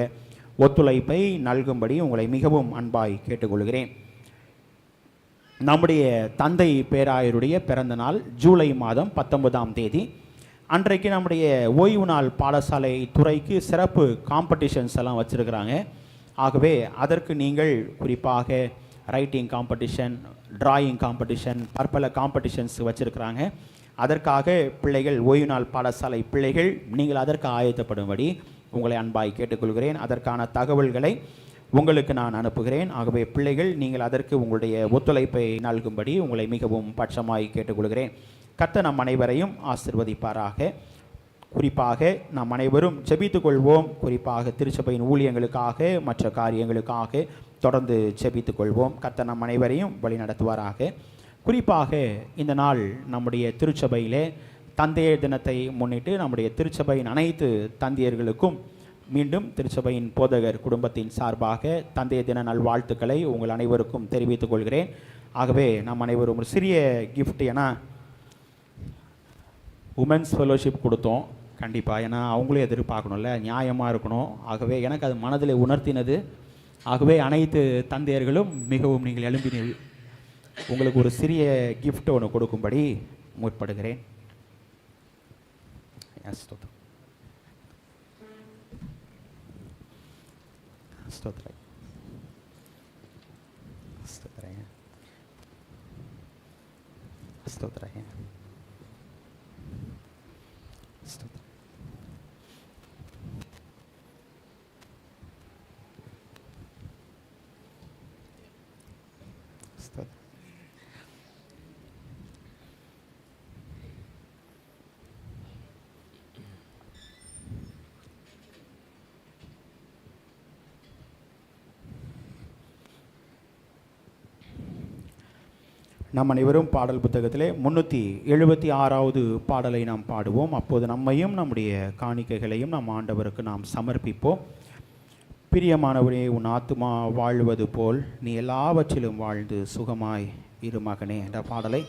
ஒத்துழைப்பை நல்கும்படி உங்களை மிகவும் அன்பாய் கேட்டுக்கொள்கிறேன். நம்முடைய தந்தை பேராயருடைய பிறந்த நாள் ஜூலை மாதம் 19ஆம் தேதி. அன்றைக்கு நம்முடைய ஓய்வு நாள் பாடசாலை துறைக்கு சிறப்பு காம்படிஷன்ஸ் எல்லாம் வச்சுருக்கிறாங்க. ஆகவே அதற்கு நீங்கள் குறிப்பாக ரைட்டிங் காம்படிஷன், டிராயிங் காம்படிஷன், பற்பல காம்படிஷன்ஸ் வச்சுருக்கிறாங்க. அதற்காக பிள்ளைகள், ஓய்வு நாள் பாடசாலை பிள்ளைகள், நீங்கள் அதற்கு ஆயத்தப்படும்படி உங்களை அன்பாய் கேட்டுக்கொள்கிறேன். அதற்கான தகவல்களை உங்களுக்கு நான் அனுப்புகிறேன். ஆகவே பிள்ளைகள் நீங்கள் அதற்கு உங்களுடைய ஒத்துழைப்பை நல்கும்படி உங்களை மிகவும் பட்சமாய் கேட்டுக்கொள்கிறேன். கர்த்தர் நம் அனைவரையும் ஆசிர்வதிப்பாராக. குறிப்பாக நாம் அனைவரும் ஜெபித்துக் கொள்வோம். குறிப்பாக திருச்சபையின் ஊழியங்களுக்காக, மற்ற காரியங்களுக்காக தொடர்ந்து ஜெபித்துக் கொள்வோம். கர்த்தர் நம் அனைவரையும் வழி நடத்துவாராக. குறிப்பாக இந்த நாள் நம்முடைய திருச்சபையிலே தந்தையர் தினத்தை முன்னிட்டு நம்முடைய திருச்சபையின் அனைத்து தந்தையர்களுக்கும் மீண்டும் திருச்சபையின் போதகர் குடும்பத்தின் சார்பாக தந்தையர் தின நல்வாழ்த்துக்களை உங்கள் அனைவருக்கும் தெரிவித்துக் கொள்கிறேன். ஆகவே நாம் அனைவரும் ஒரு சிறிய கிஃப்ட், ஏன்னா உமன்ஸ் ஃபெலோஷிப் கொடுத்தோம் கண்டிப்பாக, ஏன்னா அவங்களே எதிர்பார்க்கணும்ல, நியாயமாக இருக்கணும். ஆகவே எனக்கு அது மனதில் உணர்த்தினது. ஆகவே அனைத்து தந்தையர்களும் மிகவும் நீங்கள் எழும்பினீர்கள், உங்களுக்கு ஒரு சிறிய கிஃப்ட் ஒன்று கொடுக்கும்படி முற்படுகிறேன். ஸ்தோத்திரம். ஸ்தோத்திரம். ஸ்தோத்திரம். ஸ்தோத்திரம். ஸ்தோத்திரம். ஸ்தோத்திரம். நம் அனைவரும் பாடல் புத்தகத்திலே 376வது பாடலை நாம் பாடுவோம். அப்போது நம்மையும் நம்முடைய காணிக்கைகளையும் நம் ஆண்டவருக்கு நாம் சமர்ப்பிப்போம். பிரியமானவரே, உன் ஆத்துமா வாழ்வது போல் நீ எல்லாவற்றிலும் வாழ்ந்து சுகமாய் இரு மகனே என்ற பாடலை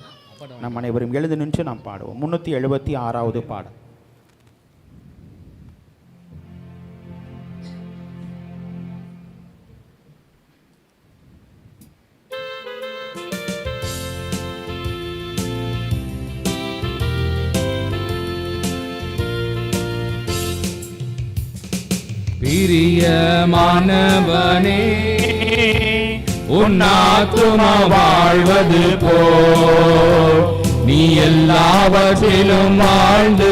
நம் அனைவரும் எழுந்து நின்று நாம் பாடுவோம். 376வது பாடல். பிரியமானவனே, உன் ஆத்துமா வாழ்வது போல் நீ எல்லாவற்றிலும் வாழ்ந்து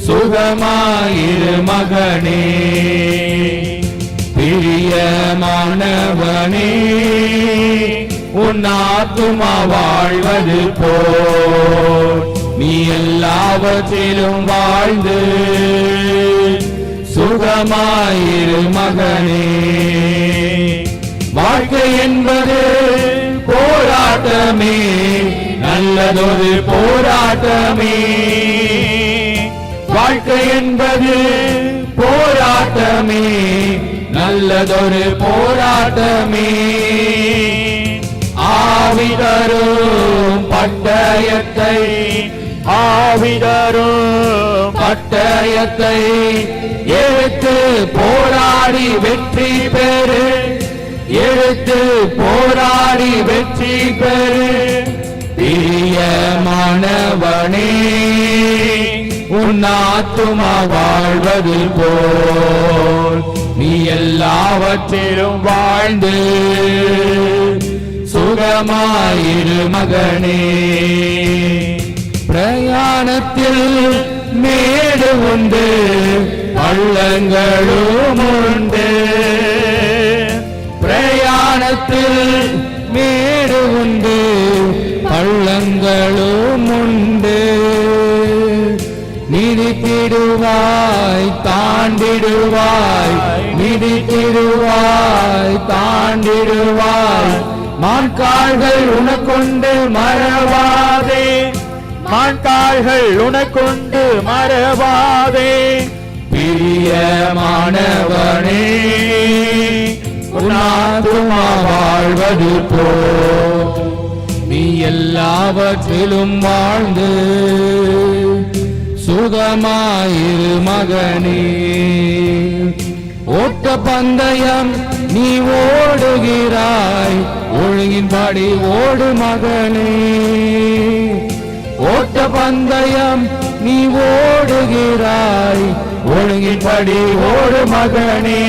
சுகமாயிரு மகனே. பிரியமானவனே, உன் ஆத்துமா வாழ்வது போல் நீ எல்லாவற்றிலும் வாழ்ந்து சுகமாயிரு மகனே. வாழ்க்கை என்பது போராட்டமே, நல்லதொரு போராட்டமே. வாழ்க்கை என்பது போராட்டமே, நல்லதொரு போராட்டமே. ஆவிதரும் பட்டயத்தை, ஆவிதரும் பட்டயத்தை எடுத்து போராடி வெற்றி பெறு, எடுத்து போராடி வெற்றி பெறு. பிரியமானவனே, உன் ஆத்துமா வாழ்வது போல் நீ எல்லாவற்றிலும் வாழ்ந்து சுகமாயிரு மகனே. பிரயாணத்தில் மேடு உண்டு, பள்ளங்களும் உண்டு. பிரயாணத்தில் மேடு உண்டு, பள்ளங்களும் உண்டு. நிறுத்திடுவாய் தான் ஆண்டிடுவாய், மிதித்திடுவாய், தாண்டிடுவாய். மான்கால்கள் உனக்கொண்டு மறவாதே, மான்கால்கள் உனக்கொண்டு மறவாதே. பிரியமானவனே, உன் ஆத்துமா வாழ்வது போ, நீ எல்லாவற்றிலும் வாழ்ந்து சுகமாயிரு மகனே. ஓட்ட பந்தயம் நீ ஓடுகிறாய், ஒழுங்கின்படி ஓடு மகனே. ஓட்ட பந்தயம் நீ ஓடுகிறாய், ஒழுங்கின்படி ஓடு மகனே.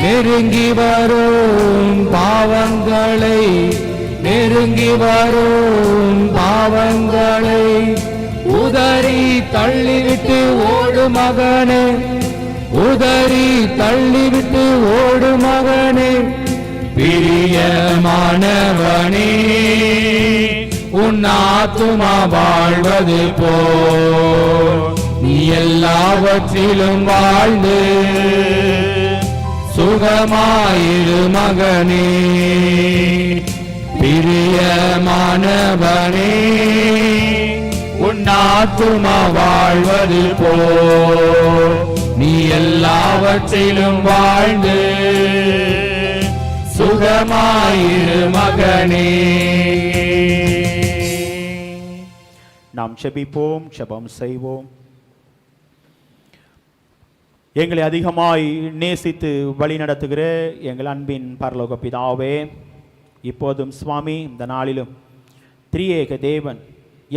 நெருங்கி வரும் பாவங்களை, நெருங்கி வரும் பாவங்களை உதறி தள்ளிவிட்டு ஓடு மகனே, உதறி தள்ளிவிட்டு ஓடு மகனே. பிரியமானவனே, உன் ஆத்துமா வாழ்வது போ, நீ எல்லாவற்றிலும் வாழ்ந்து சுகமாயிரு மகனே. பிரியமானவனே, உன் ஆத்துமா வாழ்வது போ, நீ எல்லாவற்றிலும் வாழ்ந்து சுகமாயிரு மகனே. நாம் செபிப்போம், செபம் செய்வோம். எங்களை அதிகமாய் நேசித்து வழி நடத்துகிற எங்கள் அன்பின் பரலோக பிதாவே, இப்போதும் சுவாமி இந்த நாளிலும் திரியேக தேவன்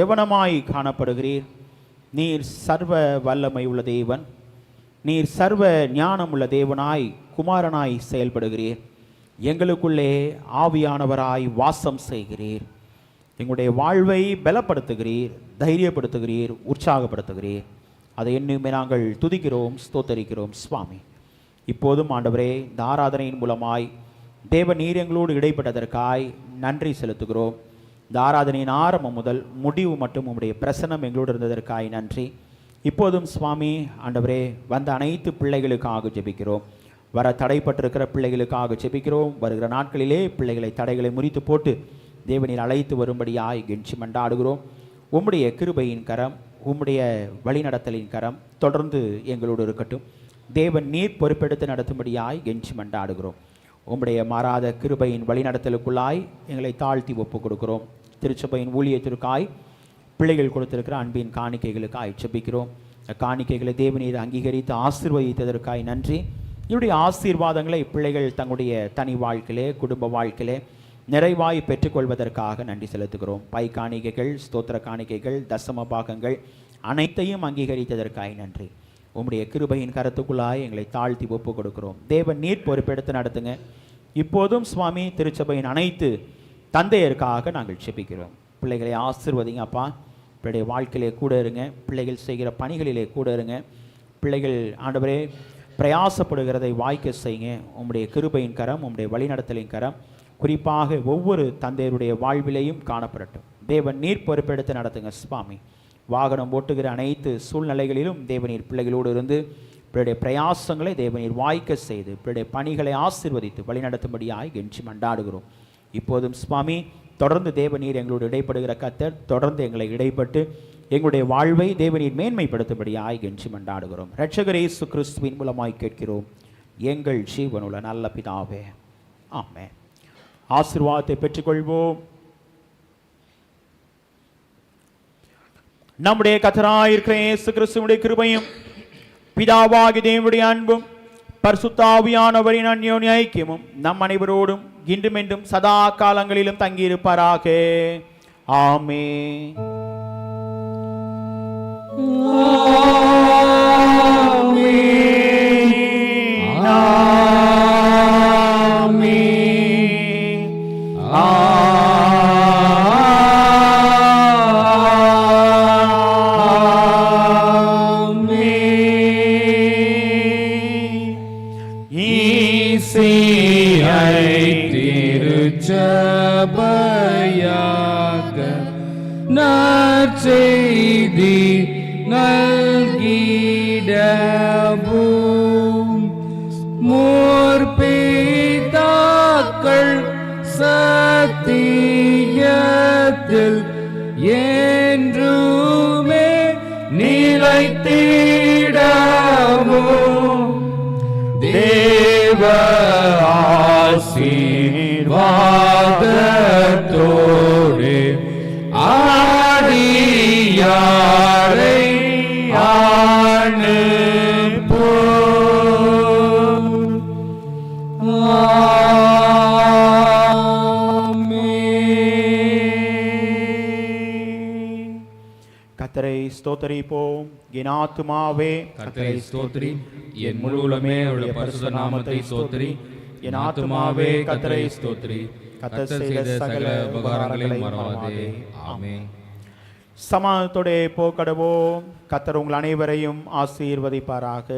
எவனமாய் காணப்படுகிறீர். நீர் சர்வ வல்லமை உள்ள தேவன், நீர் சர்வ ஞானம் உள்ள தேவனாய் குமாரனாய் செயல்படுகிறீர். எங்களுக்குள்ளே ஆவியானவராய் வாசம் செய்கிறீர். எங்களுடைய வாழ்வை பலப்படுத்துகிறீர், தைரியப்படுத்துகிறீர், உற்சாகப்படுத்துகிறீர். அதை என்னுமே நாங்கள் துதிக்கிறோம், ஸ்தோத்தரிக்கிறோம் சுவாமி. இப்போதும் ஆண்டவரே, இந்த ஆராதனையின் மூலமாய் தேவ நீர் எங்களோடு இடைப்பட்டதற்காய் நன்றி செலுத்துகிறோம். இந்த ஆராதனையின் ஆரம்பம் முதல் முடிவு மட்டும் உம்முடைய பிரசன்னம் எங்களோடு இருந்ததற்காய் நன்றி. இப்போதும் சுவாமி ஆண்டவரே, வந்த அனைத்து பிள்ளைகளுக்காக ஜெபிக்கிறோம். வர தடைப்பட்டிருக்கிற பிள்ளைகளுக்காக ஜெபிக்கிறோம். வருகிற நாட்களிலே பிள்ளைகளை தடைகளை முறித்து போட்டு தேவனீர் அழைத்து வரும்படியாய் கெஞ்சி மண்டாடுகிறோம். உம்முடைய கிருபையின் கரம், உம்முடைய வழிநடத்தலின் கரம் தொடர்ந்து எங்களோடு இருக்கட்டும். தேவன் நீர் பொறுப்பெடுத்து நடத்தும்படியாய் கெஞ்சி மண்டாடுகிறோம். உம்முடைய மாறாத கிருபையின் வழிநடத்தலுக்குள்ளாய் எங்களை தாழ்த்தி ஒப்பு கொடுக்கிறோம். திருச்சபையின் ஊழியத்திற்காய் பிள்ளைகள் கொடுத்திருக்கிற அன்பின் காணிக்கைகளுக்காய் ஜெபிக்கிறோம். காணிக்கைகளை தேவனீர் அங்கீகரித்து ஆசீர்வதித்ததற்காய் நன்றி. இவருடைய ஆசீர்வாதங்களை பிள்ளைகள் தங்களுடைய தனி வாழ்க்கையிலே, குடும்ப வாழ்க்கையிலே நிறைவாய் பெற்றுக்கொள்வதற்காக நன்றி செலுத்துகிறோம். பை காணிக்கைகள், ஸ்தோத்திர காணிக்கைகள், தசம பாகங்கள் அனைத்தையும் அங்கீகரித்ததற்காய் நன்றி. உம்முடைய கிருபையின் கருத்துக்குள்ளாய் எங்களை தாழ்த்தி ஒப்பு கொடுக்கிறோம். தேவன் நீர் பொறுப்பெடுத்து நடத்துங்க. இப்போதும் சுவாமி திருச்சபையின் அனைத்து தந்தையருக்காக நாங்கள் செபிக்கிறோம். பிள்ளைகளை ஆசீர்வதிங்க அப்பா. பிள்ளைடைய வாழ்க்கையிலே கூட இருங்க, பிள்ளைகள் செய்கிற பணிகளிலே கூட இருங்க. பிள்ளைகள் ஆண்டவரே பிரயாசப்படுகிறதை வாய்க்க செய்யுங்க. உம்முடைய கிருபையின் கரம், உம்முடைய வழிநடத்தலின் கரம் குறிப்பாக ஒவ்வொரு தந்தையருடைய வாழ்விலையும் காணப்படட்டும். தேவன் நீர் பொறுப்பெடுத்து நடத்துங்க சுவாமி. வாகனம் ஓட்டுகிற அனைத்து சூழ்நிலைகளிலும் தேவநீர் பிள்ளைகளோடு இருந்து பிள்ளைடைய பிரயாசங்களை தேவநீர் வாய்க்க செய்து பிள்ளைடைய பணிகளை ஆசீர்வதித்து வழிநடத்தும்படியாய் கெஞ்சி மண்டாடுகிறோம். இப்போதும் சுவாமி தொடர்ந்து தேவநீர் எங்களோடு இடைப்படுகிற கர்த்தர், தொடர்ந்து எங்களை இடைப்பட்டு எங்களுடைய வாழ்வை தேவநீர் மேன்மைப்படுத்தும்படியாய் கெஞ்சி மண்டாடுகிறோம். இரட்சகர் இயேசு கிறிஸ்துவின் மூலமாய் கேட்கிறோம் எங்கள் ஜீவனுள்ள நல்ல பிதாவே, ஆமென். ஆசீர்வாதத்தை பெற்றுக்கொள்வோம். நம்முடைய கர்த்தராயிருக்கிற இயேசு கிறிஸ்துவினுடைய கிருபையும் பிதாவாகிய தேவனுடைய அன்பும் பரிசுத்த ஆவியானவரின் அந்யோன்ய ஐக்கியமும் நம் அனைவரோடும் இன்றும் என்றும் சதா காலங்களிலும் தங்கியிருப்பாராக. ஆமென். நற்செய்தி நல்கிட சத்தியத்தில் என்றுமே நிலைத்திடவும் தேவ ஆசீர்வாதத்தோடு ஆடியாரை கர்த்தரை ஸ்தோத்தரிப்போம். என் ஆத்துமாவே கர்த்தரை ஸ்தோத்திரி, என் முழு உள்ளமே அவருடைய பரிசுத்த நாமத்தை ஸ்தோத்திரி. என் ஆத்துமாவே கர்த்தரை ஸ்தோத்திரி, கர்த்தர் செய்த சகல உபகாரங்களை மறவாதே. ஆமென். சமாதானத்தோட போக்கடவோம். கர்த்தர் உங்கள் அனைவரையும் ஆசீர்வதிப்பாராக.